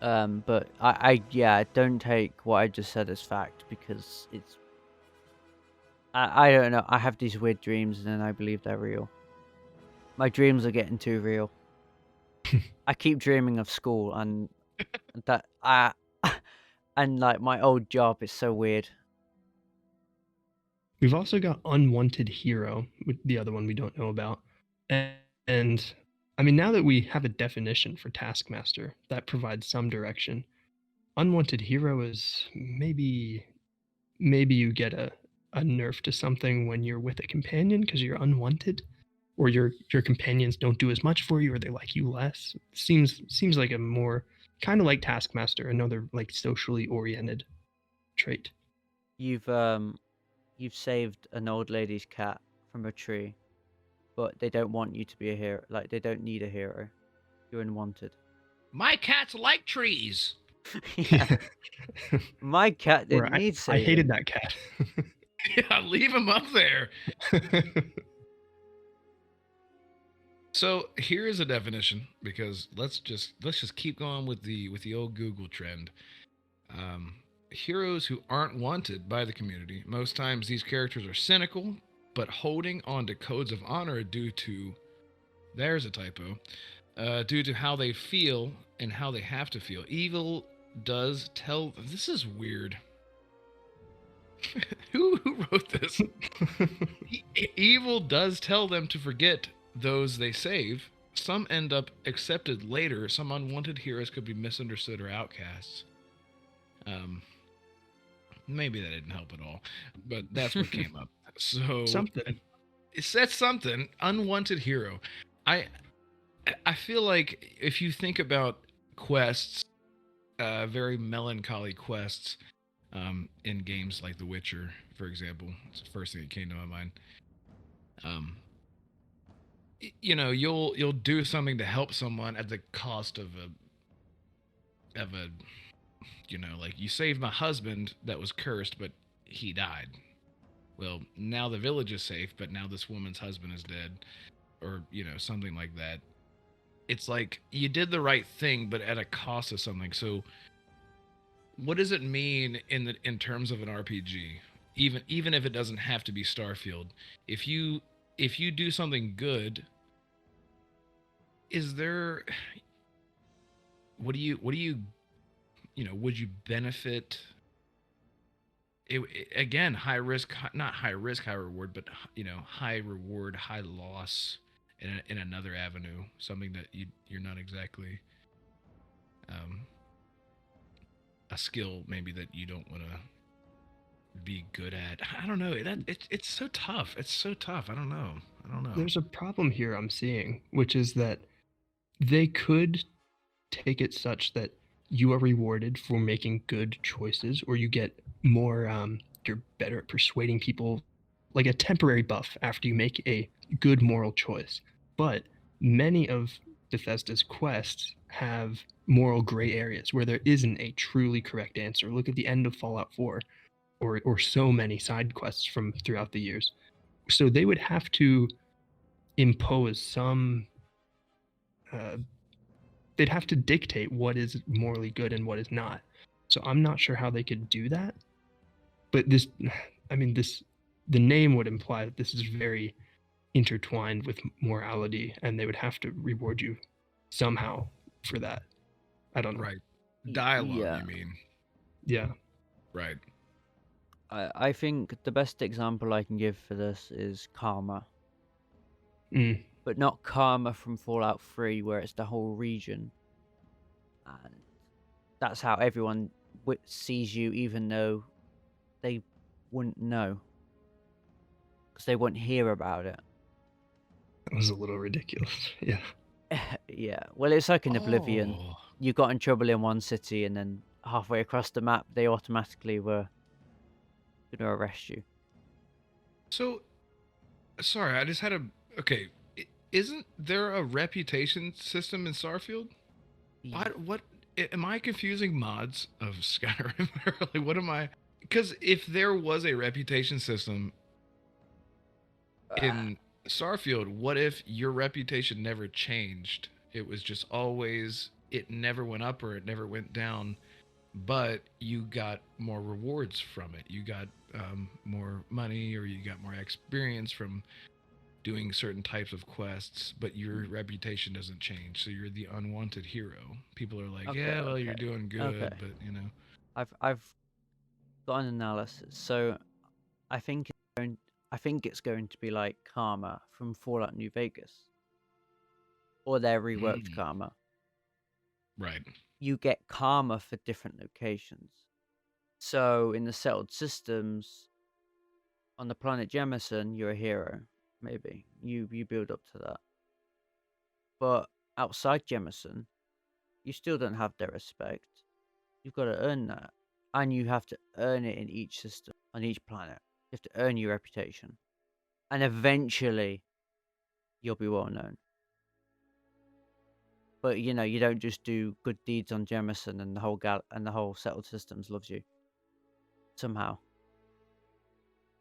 But I don't take what I just said as fact, because it's I don't know. I have these weird dreams and then I believe they're real. My dreams are getting too real. I keep dreaming of school and that and like my old job is so weird. We've also got Unwanted Hero, the other one we don't know about. And I mean, now that we have a definition for Taskmaster, that provides some direction. Unwanted Hero is maybe you get a nerf to something when you're with a companion because you're unwanted, or your companions don't do as much for you, or they like you less. Seems like a more kind of like Taskmaster, another like socially oriented trait. You've saved an old lady's cat from a tree, but they don't want you to be a hero. Like, they don't need a hero. You're unwanted. My cats like trees. Yeah. My cat didn't need I saving. hated that cat. Yeah, leave him up there. So here is a definition, because let's just keep going with the old Google trend. Heroes who aren't wanted by the community. Most times these characters are cynical, but holding on to codes of honor due to, there's a typo, due to how they feel and how they have to feel. Evil does tell, this is weird. Who wrote this? Evil does tell them to forget those they save. Some end up accepted later. Some unwanted heroes could be misunderstood or outcasts. Maybe that didn't help at all, but that's what came up. So Something. It said something. Unwanted hero. I feel like if you think about quests, very melancholy quests, in games like The Witcher, for example, it's the first thing that came to my mind. You'll do something to help someone at the cost of a like, you saved my husband that was cursed, but he died. Well, now the village is safe, but now this woman's husband is dead, or something like that. It's like you did the right thing, but at a cost of something. So what does it mean in terms of an RPG? Even if it doesn't have to be Starfield, if you do something good, is there, what do you would you benefit? Again, high risk, not high risk, high reward, but high reward, high loss in another avenue, something that you're not exactly a skill maybe that you don't want to be good at. I don't know. It's so tough. It's so tough. I don't know. There's a problem here I'm seeing, which is that they could take it such that you are rewarded for making good choices, or you get more, you're better at persuading people, like a temporary buff after you make a good moral choice. But many of Bethesda's quests have moral gray areas where there isn't a truly correct answer. Look at the end of Fallout 4, or so many side quests from throughout the years. So they would have to impose some, they'd have to dictate what is morally good and what is not. So I'm not sure how they could do that. But the name would imply that this is very intertwined with morality, and they would have to reward you somehow for that. I don't know. Right. Dialogue, Yeah. you mean? Yeah. Right. I think the best example I can give for this is karma. But not karma from Fallout 3, where it's the whole region. And that's how everyone sees you, even though they wouldn't know. Because they wouldn't hear about it. That was a little ridiculous. Yeah. Yeah. Well, it's like in Oblivion. Oh, You got in trouble in one city, and then halfway across the map, they automatically were going to arrest you. so sorry. I just had a okay. Isn't there a reputation system in Starfield? Ye- What am I confusing mods of Skyrim? Like, what am I? Because if there was a reputation system Ah, in Starfield, what if your reputation never changed? It was just always, it never went up or it never went down, but you got more rewards from it. You got more money or you got more experience from doing certain types of quests, but your reputation doesn't change. So you're the unwanted hero. People are like, okay, yeah, well, you're okay, doing okay. good, but you know. I've got an analysis. So I think I think it's going to be like Karma from Fallout New Vegas, or their reworked Mm, Karma. right. You get Karma for different locations. So in the settled systems on the planet Jemison, you're a hero. Maybe you build up to that. But outside Jemison, you still don't have their respect. You've got to earn that, and you have to earn it in each system on each planet. You have to earn your reputation, and eventually you'll be well known. But you don't just do good deeds on Jemison and the whole settled systems loves you. Somehow,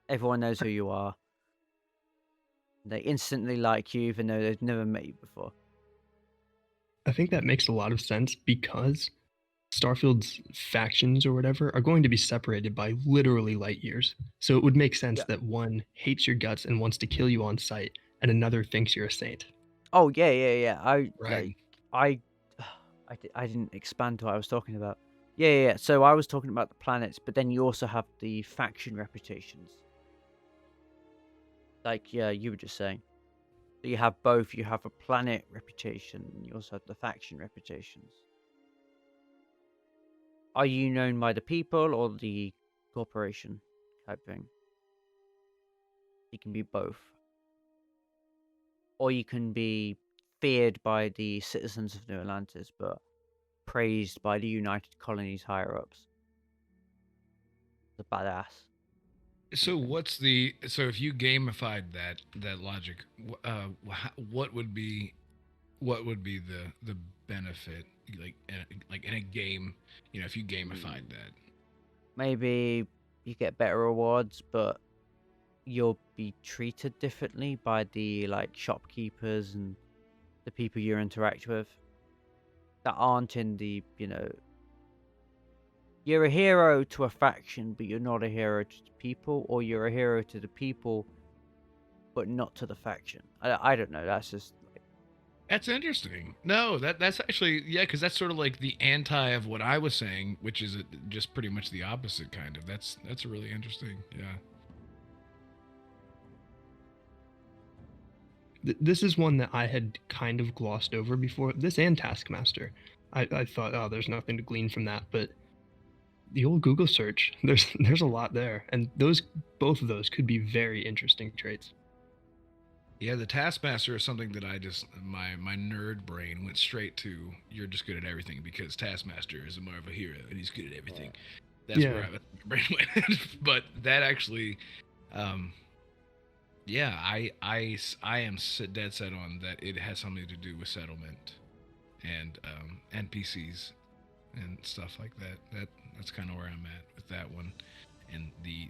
everyone knows who you are. They instantly like you, even though they've never met you before. I think that makes a lot of sense because Starfield's factions or whatever are going to be separated by literally light years. So it would make sense Yeah. that one hates your guts and wants to kill you on sight, and another thinks you're a saint. Oh yeah. Right. I, I didn't expand to what I was talking about. Yeah. So I was talking about the planets, but then you also have the faction reputations. Like you were just saying. So you have both. You have a planet reputation, and you also have the faction reputations. Are you known by the people or the corporation type thing? You can be both. Or you can be feared by the citizens of New Atlantis, but praised by the United Colonies higher ups. The badass. So Okay. what's the so if you gamified that logic, what would be the benefit like in a game, if you gamified that? Maybe you get better rewards, but you'll be treated differently by the shopkeepers and the people you interact with that aren't in the you're a hero to a faction, but you're not a hero to the people, or you're a hero to the people, but not to the faction. I don't know. That's just That's interesting. No, that's actually, yeah, because that's sort of like the anti of what I was saying, which is just pretty much the opposite kind of. That's really interesting. Yeah. This is one that I had kind of glossed over before. This and Taskmaster. I thought, oh, there's nothing to glean from that, but the old Google search, there's a lot there, and both of those could be very interesting traits. Yeah, the Taskmaster is something that I just my nerd brain went straight to. You're just good at everything because Taskmaster is more of a hero and he's good at everything. That's where Yeah, my brain went. But that actually, um, yeah, I am dead set on that. It has something to do with settlement and NPCs and stuff like that. That's kind of where I'm at with that one. And the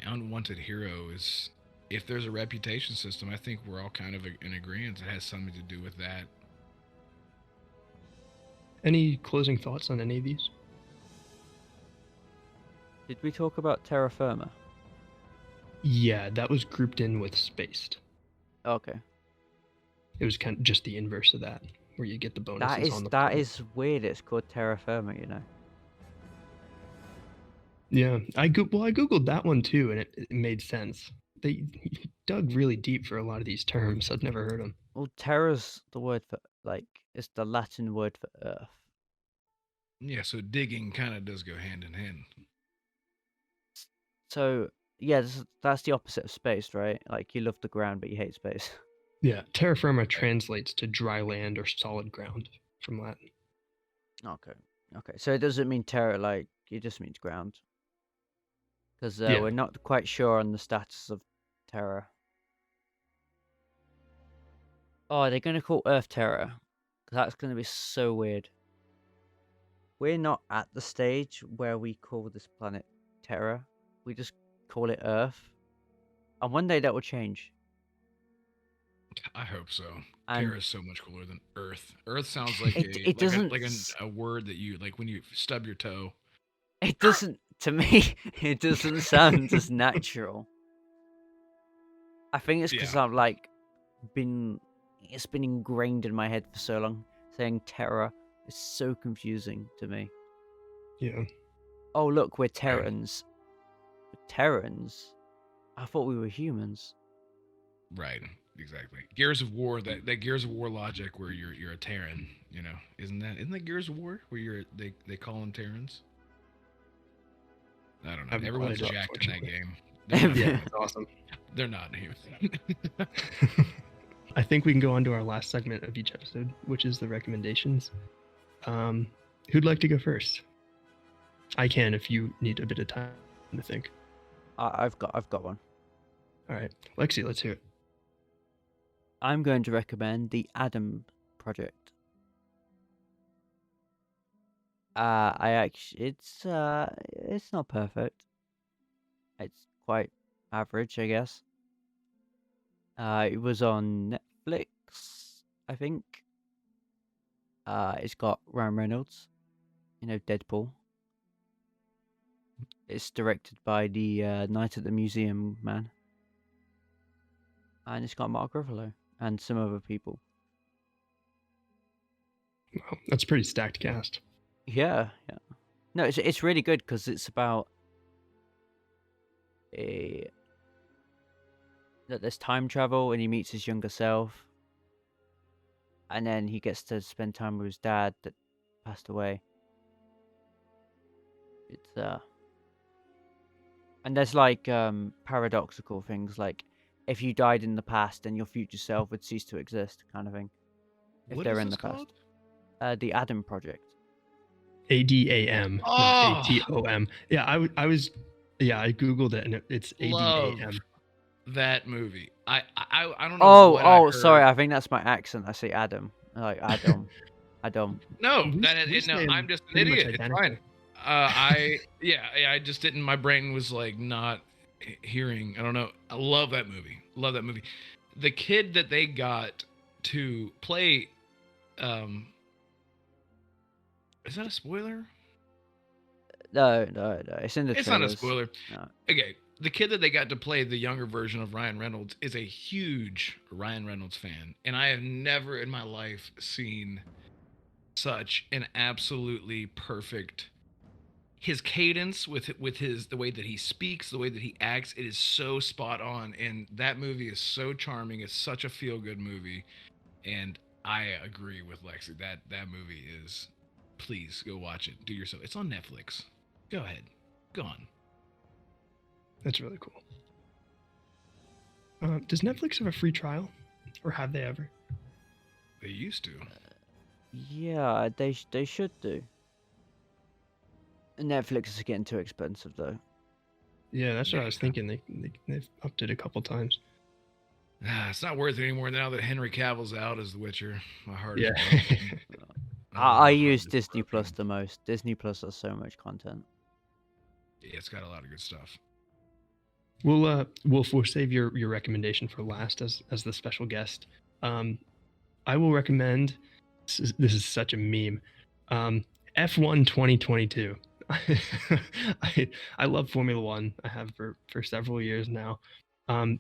unwanted hero is, if there's a reputation system, I think we're all kind of in agreement. It has something to do with that. any closing thoughts on any of these? Did we talk about Terra Firma? Yeah, that was grouped in with Spaced. Okay. It was kind of just the inverse of that, where you get the That bonuses is on the that planet. is weird. It's called Terra Firma, Yeah, I googled that one too, and it made sense. They dug really deep for a lot of these terms. I've never heard them. Well, Terra's the word for it's the Latin word for earth. Yeah, so digging kind of does go hand in hand. So Yeah, that's the opposite of space, right? Like you love the ground, but you hate space. Yeah, terra firma translates to dry land or solid ground from Latin. Okay. Okay. So it doesn't mean terra, like it just means ground. Because Yeah, we're not quite sure on the status of Terra. Oh, they're gonna call Earth Terra. That's gonna be so weird. We're not at the stage where we call this planet Terra. We just call it Earth. And one day that will change. I hope so. And Terra is so much cooler than Earth. Earth sounds like it doesn't a word that you like when you stub your toe. it doesn't to me it doesn't sound as natural. I think it's because Yeah. I've like it's been ingrained in my head for so long. Saying Terra is so confusing to me. yeah. Oh look, we're Fair. Terrans. Terrans? I thought we were humans. Right. Exactly. Gears of War. That Gears of War logic where you're a Terran. You know, isn't that Gears of War where they call them Terrans? I don't know. I've Everyone's played it, jacked in that unfortunately. game. They're not Yeah, human. it's awesome. They're not human. I think we can go on to our last segment of each episode, which is the recommendations. Who'd like to go first? I can if you need a bit of time to think. I've got one. All right, Lexi, let's hear it. I'm going to recommend the Adam Project. It's not perfect. It's quite average, I guess. It was on Netflix, I think. It's got Ryan Reynolds, Deadpool. It's directed by the Night at the Museum man. And it's got Mark Ruffalo and some other people. Wow, that's a pretty stacked cast. Yeah. No, it's really good because it's about that there's time travel and he meets his younger self, and then he gets to spend time with his dad that passed away. It's and there's like paradoxical things like if you died in the past, then your future self would cease to exist, kind of thing. If What they're is in this the past. called? The Adam Project. ADAM, Oh! not ATOM. Yeah, I googled it and it's Love ADAM. that movie. I don't know what I heard. Sorry, I think that's my accent. I say Adam. Like Adam. Adam. No, We no. say I'm just an pretty much idiot. It's identical. fine. I just didn't. My brain was like not hearing. I don't know. I love that movie. Love that movie. The kid that they got to play. Is that a spoiler? No. It's in the It's trailers. not a spoiler. No. Okay, the kid that they got to play the younger version of Ryan Reynolds is a huge Ryan Reynolds fan, and I have never in my life seen such an absolutely perfect. His cadence with the way that he speaks, the way that he acts, it is so spot on, and that movie is so charming. It's such a feel good movie, and I agree with Lexi. That movie is. Please go watch it. Do yourself. It's on Netflix. Go ahead. Go on. That's really cool. Does Netflix have a free trial, or have they ever? They used to. Yeah, they should do. Netflix is getting too expensive though. Yeah, that's what I was thinking. They've upped it a couple times. It's not worth it anymore now that Henry Cavill's out as The Witcher. My heart Yeah. is broken. I use Disney Plus the most. Disney Plus has so much content. Yeah, it's got a lot of good stuff. We'll save your recommendation for last as the special guest. I will recommend. This is such a meme. F1 2022. I love Formula One. I have for several years now. I'm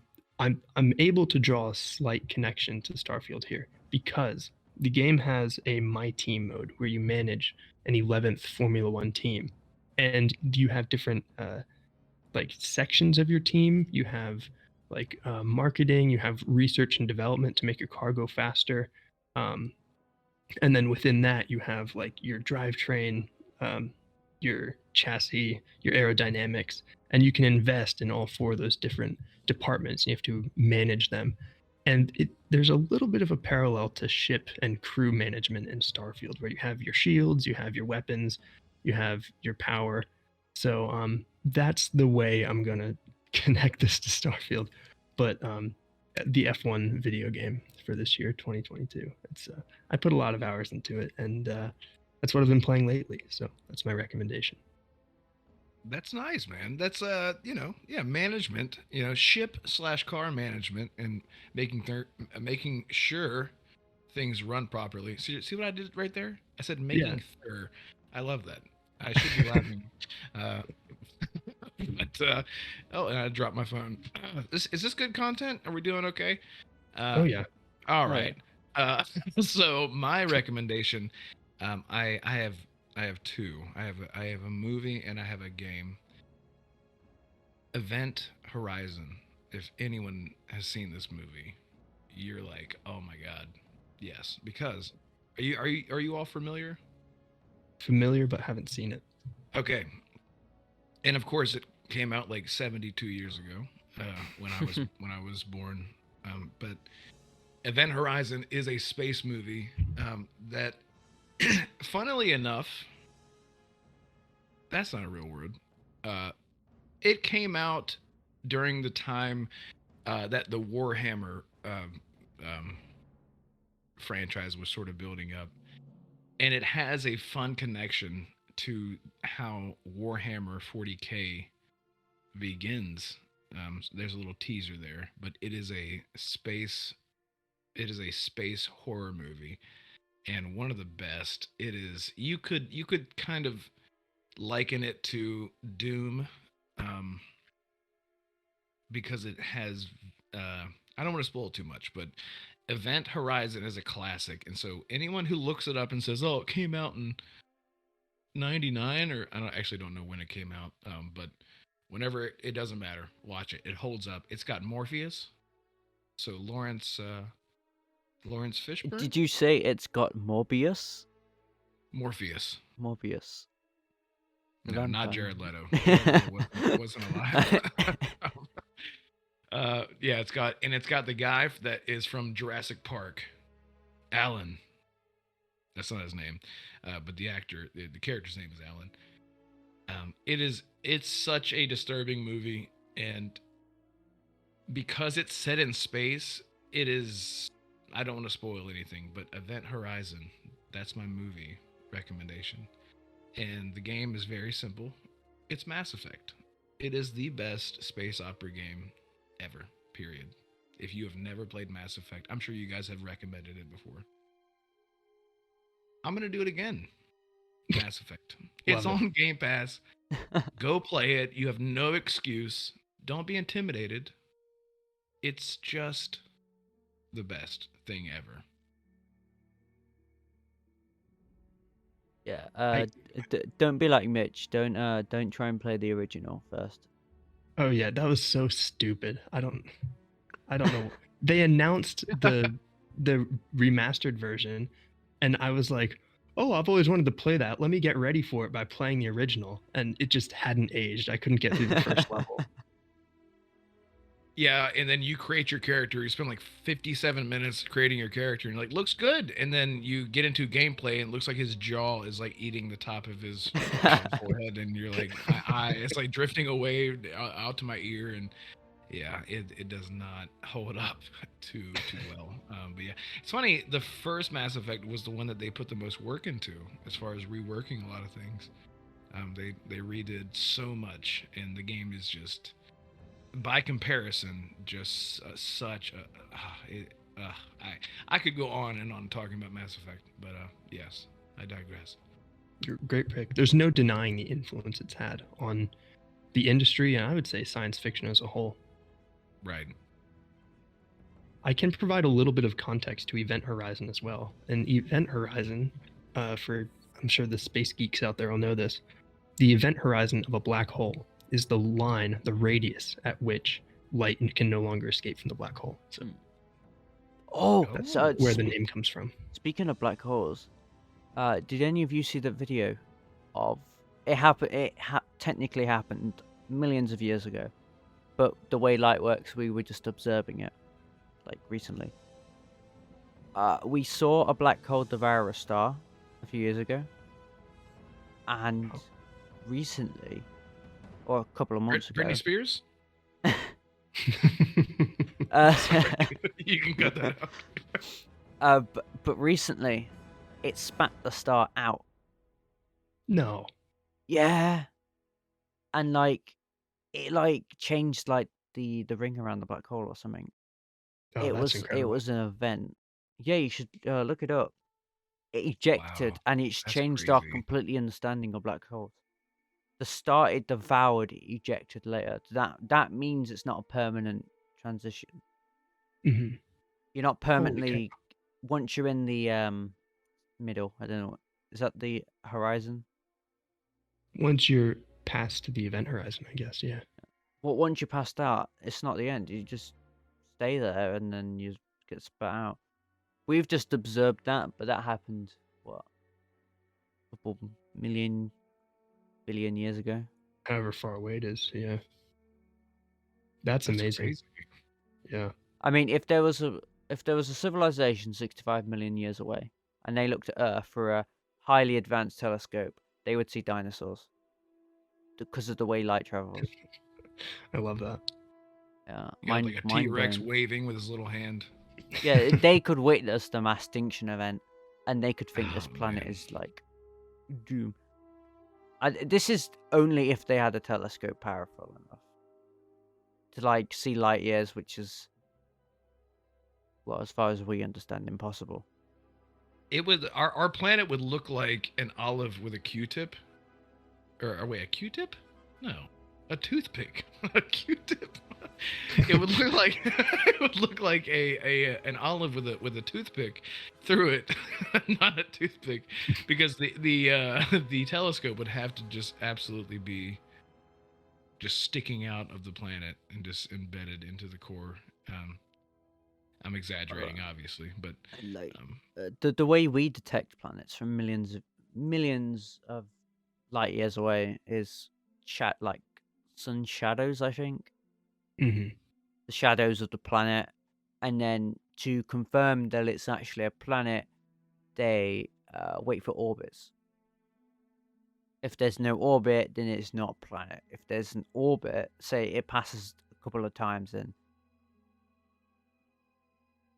able to draw a slight connection to Starfield here because the game has a My Team mode where you manage an 11th Formula One team, and you have different like sections of your team. You have like marketing, you have research and development to make your car go faster, and then within that you have like your drivetrain, your chassis, your aerodynamics, and you can invest in all 4 of those different departments. You have to manage them, and there's a little bit of a parallel to ship and crew management in Starfield, where you have your shields, you have your weapons, you have your power. So that's the way I'm gonna connect this to Starfield. But the F1 video game for this year, 2022. It's I put a lot of hours into it, and that's what I've been playing lately. So that's my recommendation. That's nice, man. That's management. Ship/car management, and making sure things run properly. See what I did right there? I said making sure. I love that. I should be laughing. But and I dropped my phone. Is this good content? Are we doing okay? Oh yeah. All Oh, right. So my recommendation, I have two. I have a movie and I have a game. Event Horizon. If anyone has seen this movie, you're like, oh my god, yes. Because are you all familiar? Familiar, but haven't seen it. Okay. And of course, it came out like 72 years ago when I was born. But Event Horizon is a space movie that, funnily enough, that's not a real word. It came out during the time that the Warhammer franchise was sort of building up, and it has a fun connection to how Warhammer 40K begins. So there's a little teaser there, but it is a space horror movie, and one of the best. It is you could kind of liken it to Doom, because it has I don't want to spoil too much, but Event Horizon is a classic, and so anyone who looks it up and says, "Oh, it came out in '99," or I don't know when it came out, but whenever it doesn't matter, watch it. It holds up. It's got Morpheus, so Lawrence Fishburne. Did you say it's got Morbius? Morpheus. Morbius. The No, not vampire. Jared Leto. Jared Leto wasn't alive. Yeah, it's got the guy that is from Jurassic Park, Alan. That's not his name, but the character's name is Alan. It's such a disturbing movie, and because it's set in space, it is. I don't want to spoil anything, but Event Horizon, that's my movie recommendation. And the game is very simple. It's Mass Effect. It is the best space opera game ever, period. If you have never played Mass Effect, I'm sure you guys have recommended it before. I'm going to do it again. Mass Effect. It's on Game Pass. Go play it. You have no excuse. Don't be intimidated. It's just the best thing ever. Yeah. Don't be like Mitch. Don't try and play the original first. Oh yeah, that was so stupid. I don't know. They announced the remastered version, and I was like, "Oh, I've always wanted to play that. Let me get ready for it by playing the original." And it just hadn't aged. I couldn't get through the first level. Yeah, and then you create your character. You spend like 57 minutes creating your character, and you're like, looks good. And then you get into gameplay, and it looks like his jaw is like eating the top of his forehead, and you're like, it's like drifting away out to my ear, and yeah, it does not hold up too well. But yeah, it's funny. The first Mass Effect was the one that they put the most work into as far as reworking a lot of things. They redid so much, and the game is just, by comparison, just such a. I could go on and on talking about Mass Effect, but yes, I digress. Great pick. There's no denying the influence it's had on the industry, and I would say science fiction as a whole. Right. I can provide a little bit of context to Event Horizon as well. And Event Horizon, I'm sure the space geeks out there will know this, the event horizon of a black hole is the line, the radius at which light can no longer escape from the black hole. So that's where the name comes from. Speaking of black holes, did any of you see the video of it? Technically happened millions of years ago. But the way light works, we were just observing it, like recently. We saw a black hole devour a star a few years ago, and recently, or a couple of months ago, Britney Spears? uh, You can cut that out. but recently, it spat the star out. No. Yeah, and like it changed like the ring around the black hole or something. Oh, It that's was incredible. an event. Yeah, you should look it up. It ejected, Wow, and it's that's changed our crazy. completely understanding of black holes. The star it devoured, it ejected later. That means it's not a permanent transition. hmm You're not Holy cow. permanently once you're in the middle. I don't know. Is that the horizon? Once you're past the event horizon, I guess, yeah. Well, once you pass that, it's not the end. You just stay there, and then you get spat out. We've just observed that, but that happened what, a couple billion years ago. However far away it is, yeah. That's That's amazing. crazy. Yeah. I mean, if there was a civilization 65 million years away, and they looked at Earth through a highly advanced telescope, they would see dinosaurs because of the way light travels. I love that. Yeah, You got like a T-Rex blown. waving with his little hand. Yeah, they could witness the mass extinction event, and they could think this Oh, planet man. is like doom. This is only if they had a telescope powerful enough to like see light years, which is, well, as far as we understand, impossible. It would our planet would look like an olive with a Q-tip, or wait, a Q-tip? No, a toothpick, a Q-tip. It would look like an olive with a toothpick through it, not a toothpick, because the telescope would have to just absolutely be just sticking out of the planet and just embedded into the core. I'm exaggerating, obviously, but Like the way we detect planets from millions of light years away is like sun shadows, I think. hmm The shadows of the planet, and then to confirm that it's actually a planet, they wait for orbits. If there's no orbit, then it's not a planet. If there's an orbit, say it passes a couple of times, then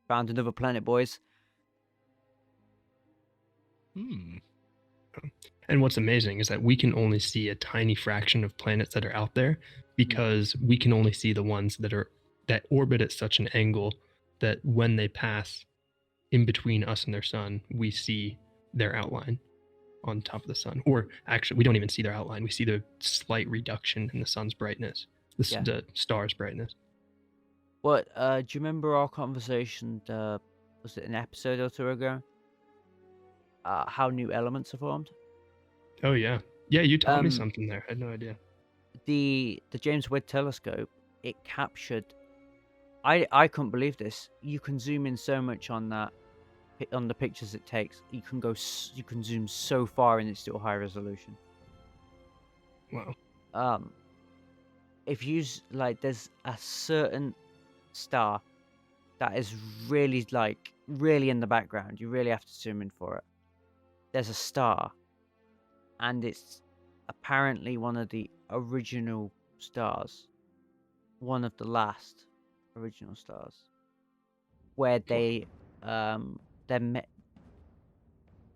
found another planet, boys. And what's amazing is that we can only see a tiny fraction of planets that are out there because we can only see the ones that orbit at such an angle that when they pass in between us and their sun, we see their outline on top of the sun. Or actually, we don't even see their outline. We see the slight reduction in the sun's brightness, the star's brightness. What, do you remember our conversation, was it an episode or two ago? How new elements are formed? Oh, yeah. Yeah, you taught me something there. I had no idea. The James Webb Telescope, it captured... I couldn't believe this. You can zoom in so much on that, on the pictures it takes. You can zoom so far and it's still high resolution. Wow. If you there's a certain star that is really in the background. You really have to zoom in for it. There's a star, and it's apparently one of the original stars, one of the last original stars, where they're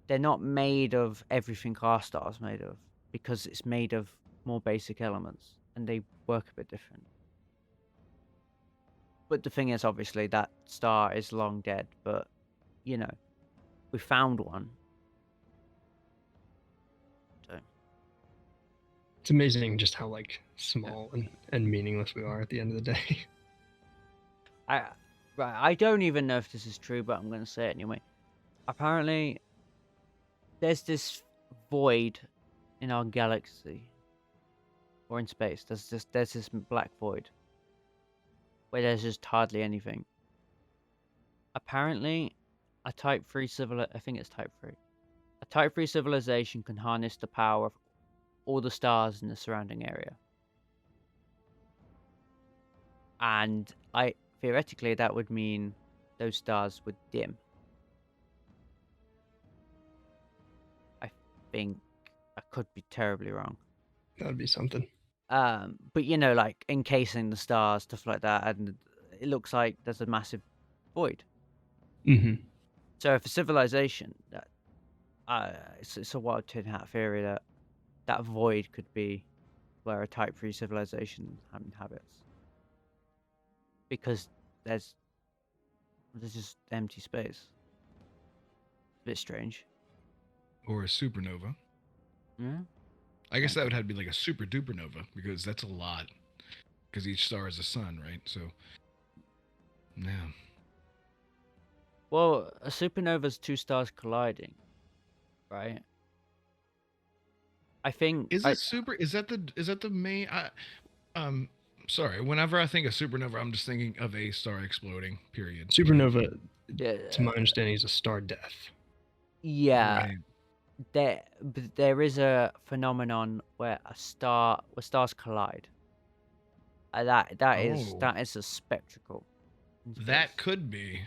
not made of everything our star's made of, because it's made of more basic elements and they work a bit different. But the thing is, obviously, that star is long dead, but you know, we found one. So It's amazing just how small and meaningless we are at the end of the day. I don't even know if this is true, but I'm going to say it anyway. Apparently, there's this void in our galaxy, or in space. There's this black void where there's just hardly anything. Apparently, I think it's Type 3. A Type 3 civilization can harness the power of all the stars in the surrounding area. And theoretically that would mean those stars would dim. I think I could be terribly wrong. That would be something. But you know, like encasing the stars, stuff like that, and it looks like there's a massive void. Mm-hmm. So if a civilization that it's a wild tin hat theory that that void could be where a Type 3 civilization inhabits, because there's just empty space. A bit strange. Or a supernova. Yeah. I guess that would have to be like a super duper nova because that's a lot. Because each star is a sun, right? So, yeah. Well, a supernova's two stars colliding, right? I think Is it super? Is that the main? Sorry. Whenever I think of supernova, I'm just thinking of a star exploding. Period. Supernova, Yeah, to my understanding, is a star death. yeah. Right. There is a phenomenon where stars collide. That is a spectacle. in That space. could be.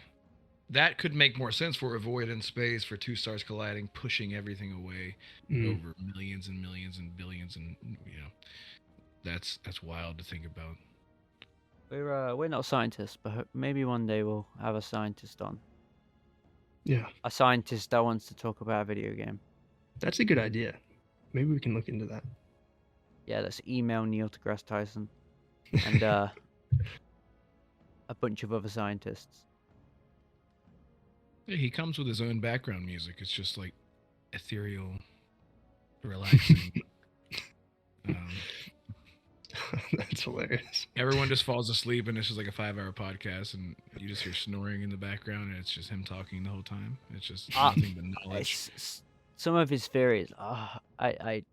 That could make more sense for a void in space for two stars colliding, pushing everything away over millions and millions and billions, and that's wild to think about. We're not scientists, but maybe one day we'll have a scientist on. Yeah, A scientist that wants to talk about a video game. that's a good idea. Maybe we can look into that. Yeah, let's email Neil deGrasse Tyson and a bunch of other scientists. Yeah, he comes with his own background music. It's just like ethereal, relaxing. That's hilarious. Everyone just falls asleep, and it's just like a 5-hour podcast, and you just hear snoring in the background, and it's just him talking the whole time. It's just nothing but knowledge. Some of his theories. I'd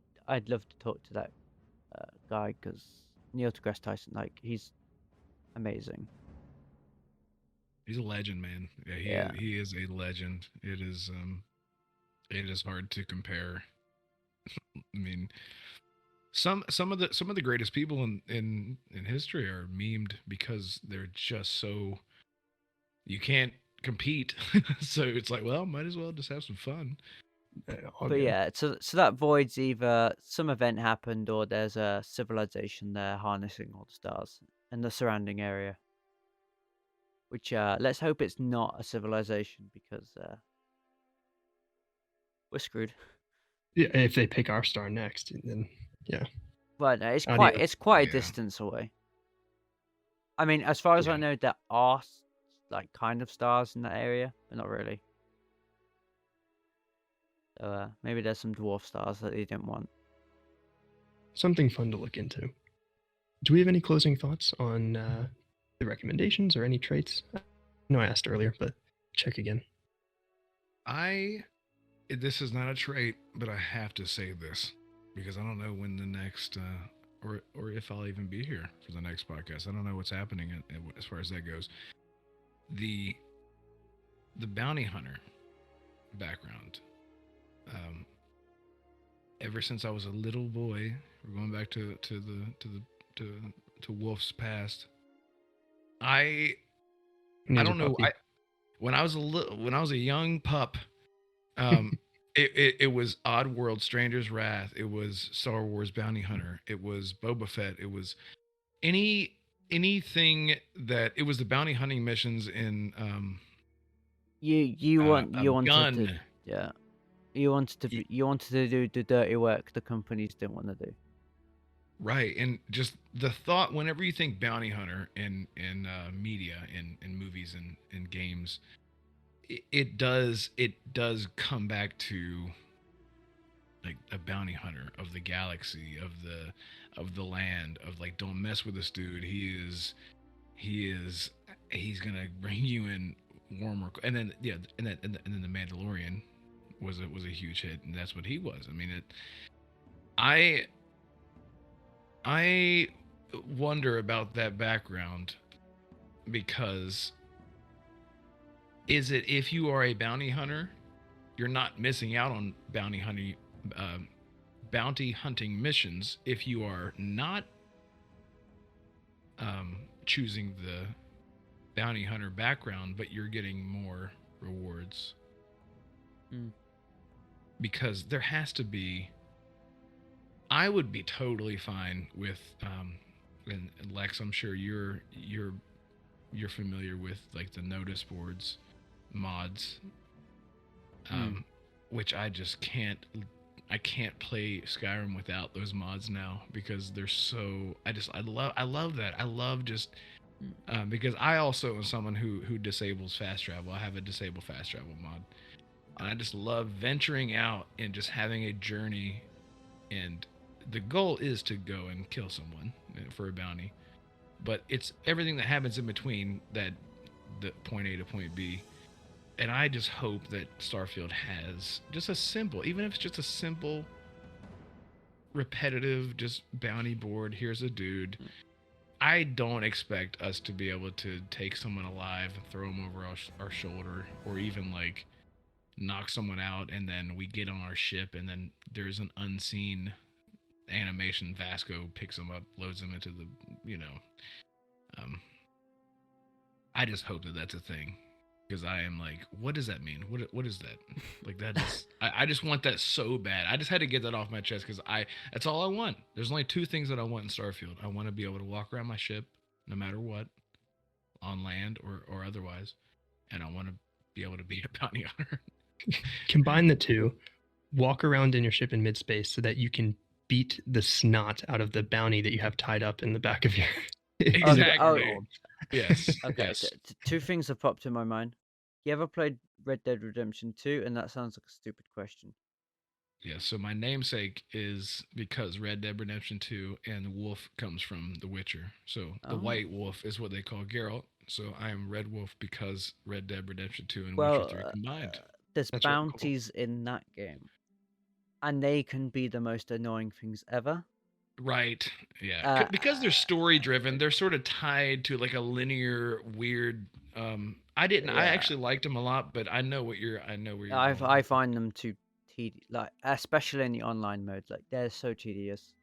love to talk to that guy because Neil deGrasse Tyson, like, he's amazing. He's a legend, man. Yeah, he is a legend. It is hard to compare. I mean, some of the greatest people in history are memed because they're just so you can't compete. So it's like, well, might as well just have some fun. But yeah, so that void's either some event happened or there's a civilization there harnessing all the stars and the surrounding area. Which let's hope it's not a civilization because we're screwed. Yeah, if they pick our star next, then yeah. But it's quite a distance away. I mean, as far as I know, there are like kind of stars in that area, but not really. So maybe there's some dwarf stars that they didn't want. Something fun to look into. Do we have any closing thoughts on the recommendations or any traits? I know I asked earlier, but check again. This is not a trait, but I have to say this because I don't know when the next or if I'll even be here for the next podcast. I don't know what's happening as far as that goes. The bounty hunter background. Ever since I was a little boy, we're going back to Wolf's past. I don't know. When I was a young pup, it was Oddworld, Stranger's Wrath. It was Star Wars Bounty Hunter. It was Boba Fett. It was anything that it was the bounty hunting missions in. You wanted gun. to, yeah. You wanted to do the dirty work the companies didn't want to do. Right, and just the thought whenever you think bounty hunter in media, in movies and in games, it does come back to like a bounty hunter of the galaxy, of the land, of like, don't mess with this dude. He's gonna bring you in warmer, and then and then the Mandalorian was a huge hit, and that's what he was. I mean, I wonder about that background because is it if you are a bounty hunter, you're not missing out on bounty hunting missions if you are not choosing the bounty hunter background, but you're getting more rewards. Mm. Because there has to be. I would be totally fine with, and Lex, I'm sure you're familiar with like the notice boards mods, which I just can't. I can't play Skyrim without those mods now because they're so. I love that. I love just because I also am someone who disables fast travel. I have a disable fast travel mod, and I just love venturing out and just having a journey. And the goal is to go and kill someone for a bounty, but it's everything that happens in between that, the point A to point B. And I just hope that Starfield has just a simple, even if it's just a simple, repetitive, just bounty board. Here's a dude. I don't expect us to be able to take someone alive and throw him over our shoulder, or even like knock someone out and then we get on our ship and then there's an unseen animation. Vasco picks him up, loads him into the, I just hope that that's a thing. Because I am like, what does that mean? What is that? Like, that is, I just want that so bad. I just had to get that off my chest because that's all I want. There's only two things that I want in Starfield. I want to be able to walk around my ship, no matter what, on land or otherwise. And I want to be able to be a bounty hunter. Combine the two, walk around in your ship in mid-space so that you can beat the snot out of the bounty that you have tied up in the back of your... Exactly. Yes. Okay, Yes. two things have popped in my mind. You ever played Red Dead Redemption 2? And that sounds like a stupid question. Yeah, so my namesake is because Red Dead Redemption 2 and the wolf comes from The Witcher. So the white wolf is what they call Geralt. So I am Red Wolf because Red Dead Redemption 2 and Witcher 3 combined. There's That's really cool. bounties in that game. And they can be the most annoying things ever. Right. Yeah. Because they're story driven, they're sort of tied to like a linear weird I actually liked them a lot, but I know where you're I find them too tedious, like especially in the online modes, like they're so tedious.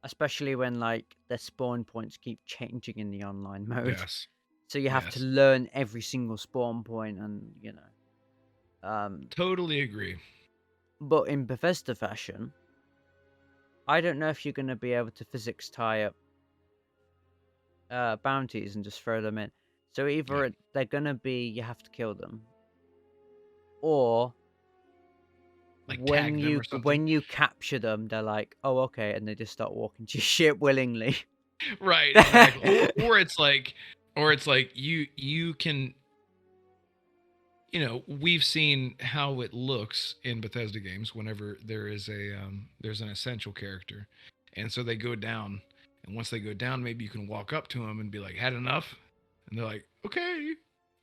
Especially when like the spawn points keep changing in the online mode. Yes. So you have to learn every single spawn point, and totally agree. But in Bethesda fashion, I don't know if you're going to be able to physics tie up bounties and just throw them in. So either they're going to be you have to kill them, or like when you capture them, they're like, oh okay, and they just start walking to your ship willingly. Right. Exactly. or it's like you can. We've seen how it looks in Bethesda games whenever there is there's an essential character, and so they go down, and once they go down, maybe you can walk up to them and be like, "Had enough?" And they're like, "Okay."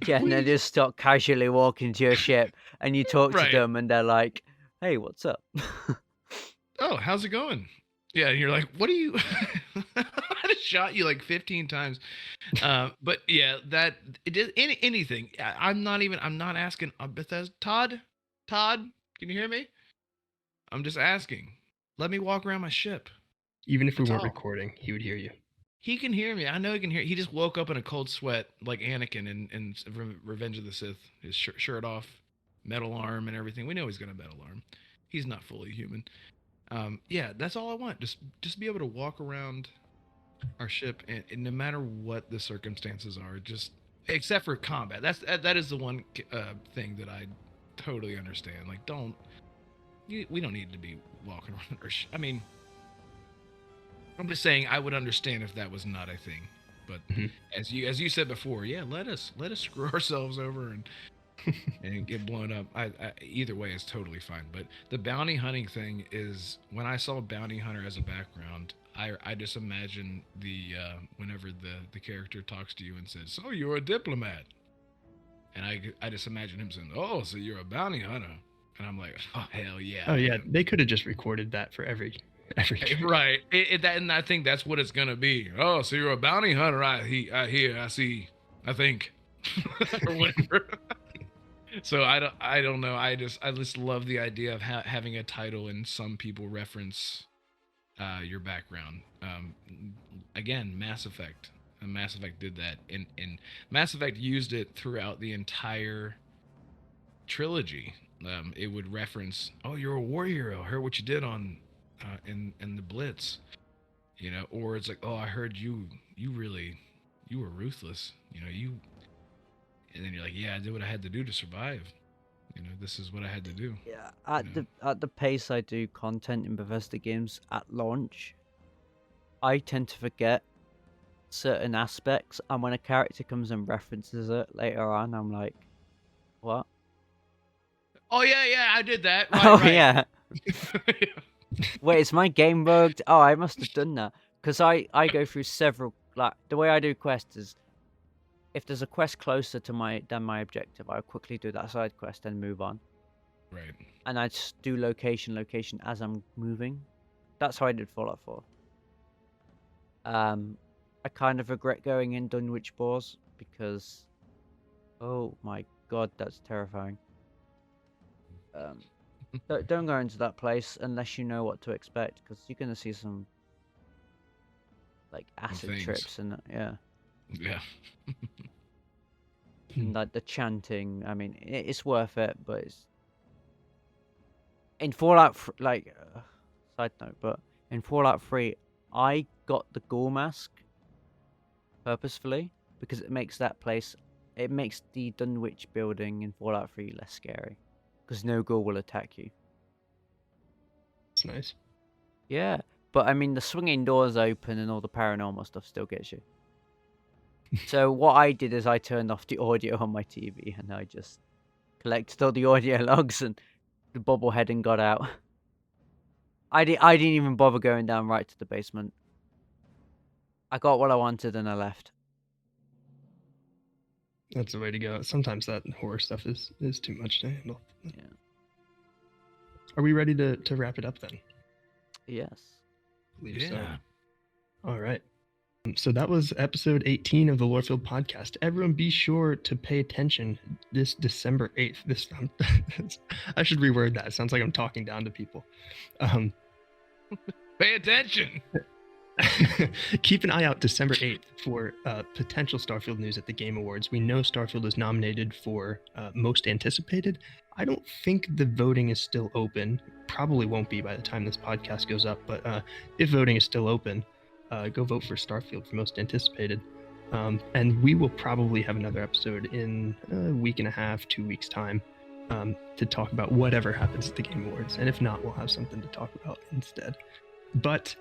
Yeah, and they just start casually walking to your ship, and you talk to them, and they're like, "Hey, what's up?" Oh, how's it going? Yeah, and you're like, "What are you?" I just shot you like 15 times. But yeah, that it is anything. I'm not asking Bethesda. Todd, can you hear me? I'm just asking. Let me walk around my ship. Even if we weren't recording, he would hear you. He can hear me. I know he can hear. He just woke up in a cold sweat like Anakin in Revenge of the Sith. His shirt off, metal arm and everything. We know he's got a metal arm. He's not fully human. Yeah, that's all I want. Just be able to walk around our ship, and no matter what the circumstances are, just except for combat. That is the one thing that I totally understand. Like, we don't need to be walking around our ship. I mean, I'm just saying I would understand if that was not a thing. But as you said before, yeah, let us screw ourselves over and get blown up. I either way is totally fine. But the bounty hunting thing is, when I saw bounty hunter as a background, I just imagine whenever the character talks to you and says, "So you're a diplomat," and I just imagine him saying, "Oh, so you're a bounty hunter," and I'm like, "Oh hell yeah!" Oh yeah, they could have just recorded that for every right. And I think that's what it's gonna be. Oh, so you're a bounty hunter? I hear, I see, I think, or whatever. So I don't know. I just love the idea of having a title, and some people reference your background. Again, Mass Effect. Mass Effect did that, and Mass Effect used it throughout the entire trilogy. It would reference, "Oh, you're a war hero. I heard what you did on in the Blitz," or it's like, "Oh, I heard you were ruthless. And then you're like, "Yeah, I did what I had to do to survive. This is what I had to do." Yeah, You at the pace I do content in Bethesda games at launch, I tend to forget certain aspects, and when a character comes and references it later on, I'm like, what? Oh yeah, I did that. Right, Oh right. yeah. Wait, is my game bugged? Oh, I must have done that. Because I go through several, like, the way I do quests is, if there's a quest closer to my objective, I'll quickly do that side quest and move on. Right. And I just do location as I'm moving. That's how I did Fallout 4. I kind of regret going in Dunwich Boars because, oh my god, that's terrifying. Don't go into that place unless you know what to expect, because you're gonna see some like acid things. trips and yeah, Yeah. and like the chanting. I mean, it's worth it, but it's in Fallout. Side note, but in Fallout 3, I got the ghoul mask purposefully because it makes the Dunwich building in Fallout 3 less scary because no ghoul will attack you. It's nice. Yeah, but I mean, the swinging doors open and all the paranormal stuff still gets you. So what I did is I turned off the audio on my TV and I just collected all the audio logs and the bobblehead and got out. I didn't even bother going down right to the basement. I got what I wanted and I left. That's the way to go. Sometimes that horror stuff is too much to handle. Yeah. Are we ready to wrap it up then? Yes. I believe Yeah. so. All right. So that was episode 18 of the Lorefield podcast. Everyone be sure to pay attention this December 8th. I should reword that. It sounds like I'm talking down to people. Pay attention. Keep an eye out December 8th for potential Starfield news at the Game Awards. We know Starfield is nominated for most anticipated. I don't think the voting is still open. Probably won't be by the time this podcast goes up, but if voting is still open, go vote for Starfield for most anticipated. And we will probably have another episode in a week and a half, 2 weeks' time to talk about whatever happens at the Game Awards. And if not, we'll have something to talk about instead. But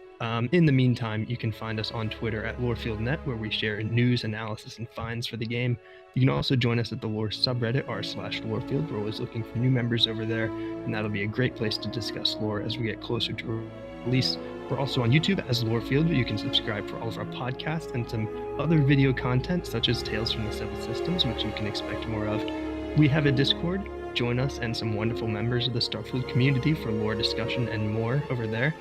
in the meantime, you can find us on Twitter at LoreFieldNet, where we share news, analysis, and finds for the game. You can also join us at the Lore subreddit, r/Lorefield. We're always looking for new members over there, and that'll be a great place to discuss lore as we get closer to release. We're also on YouTube as Lorefield, where you can subscribe for all of our podcasts and some other video content, such as Tales from the Seven Systems, which you can expect more of. We have a Discord. Join us and some wonderful members of the Starfield community for lore discussion and more over there.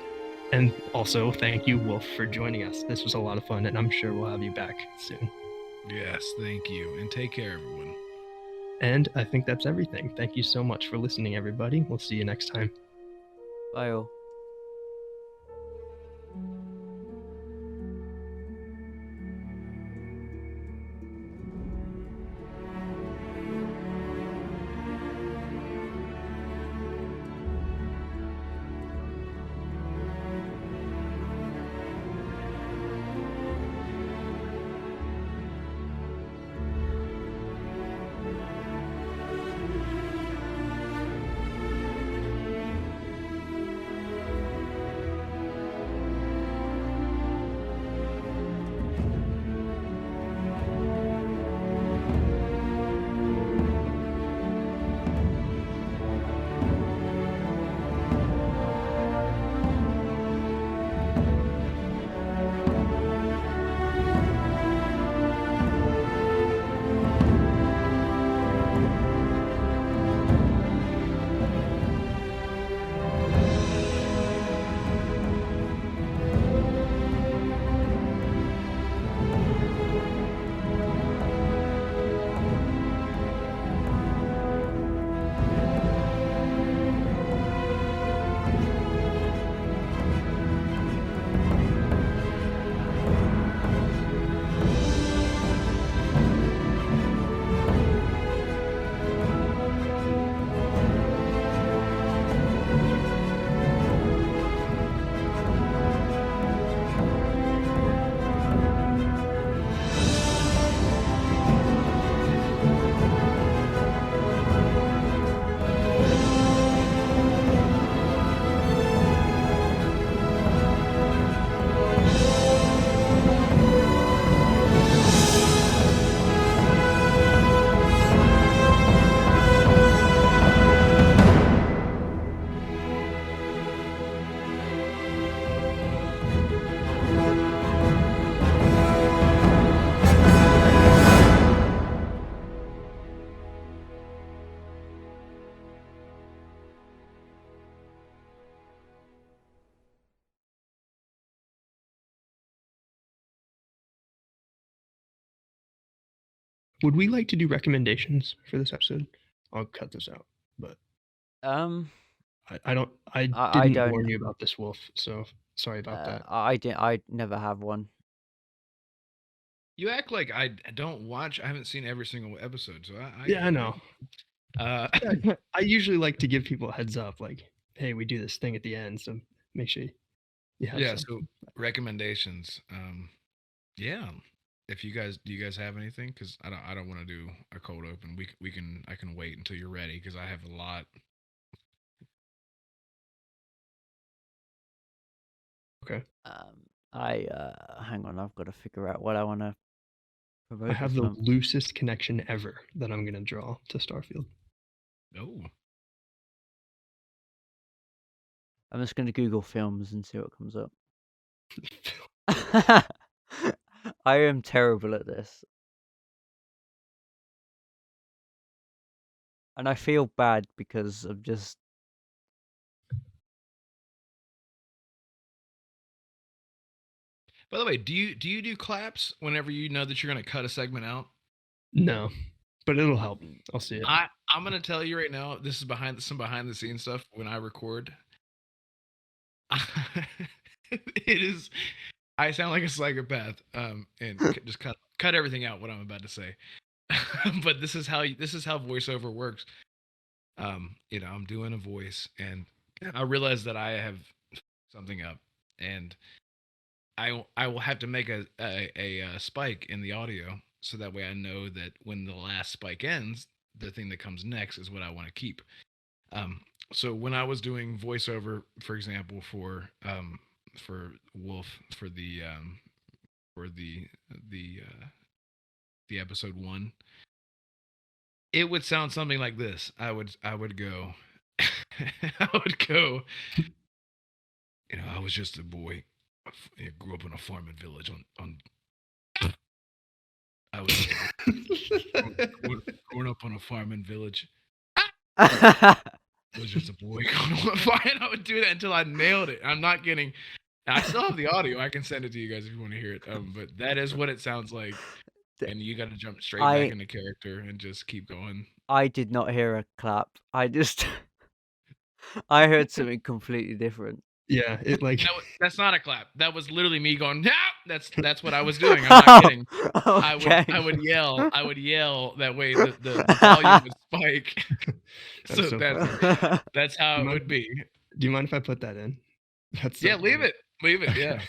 And also, thank you, Wolf, for joining us. This was a lot of fun, and I'm sure we'll have you back soon. Yes, thank you. And take care, everyone. And I think that's everything. Thank you so much for listening, everybody. We'll see you next time. Bye all. Would we like to do recommendations for this episode? I'll cut this out, but I don't. I didn't don't. warn you about this, Wolf. So sorry about that. I never have one. You act like I don't watch. I haven't seen every single episode, so Yeah, I know. I I usually like to give people a heads up, like, hey, we do this thing at the end, so make sure you have yeah. something. So recommendations. Yeah. If you guys do you guys have anything? Because I don't want to do a cold open. I can wait until you're ready because I have a lot. Okay. I hang on. I've got to figure out what I want to promote. I have the month. loosest connection ever that I'm gonna draw to Starfield. Oh. I'm just going to Google films and see what comes up. I am terrible at this. And I feel bad because of just... By the way, do you do claps whenever you know that you're gonna cut a segment out? No, but it'll help. I'll see it. I'm gonna tell you right now. This is some behind the scenes stuff. When I record, it is. I sound like a psychopath. And just cut everything out. What I'm about to say. But this is how voiceover works. You know, I'm doing a voice, and I realize that I have something up, and I will have to make a spike in the audio, so that way I know that when the last spike ends, the thing that comes next is what I want to keep. So when I was doing voiceover, for example, for Wolf for the episode 1, it would sound something like this. I would go, I would go. You know, I was just a boy. I grew up in a farming village on I was growing up on a farming village. I was just a boy going on fire, and I would do that until I nailed it. I'm not kidding. I still have the audio. I can send it to you guys if you want to hear it. But that is what it sounds like. And you got to jump straight back into character and just keep going. I did not hear a clap. I just... I heard something completely different. Yeah, it like that's not a clap. That was literally me going, "Yeah!" That's what I was doing. I'm not kidding. Okay. I would yell that way the volume would spike. So that's how it would be. Do you mind if I put that in? Yeah, leave it. Yeah.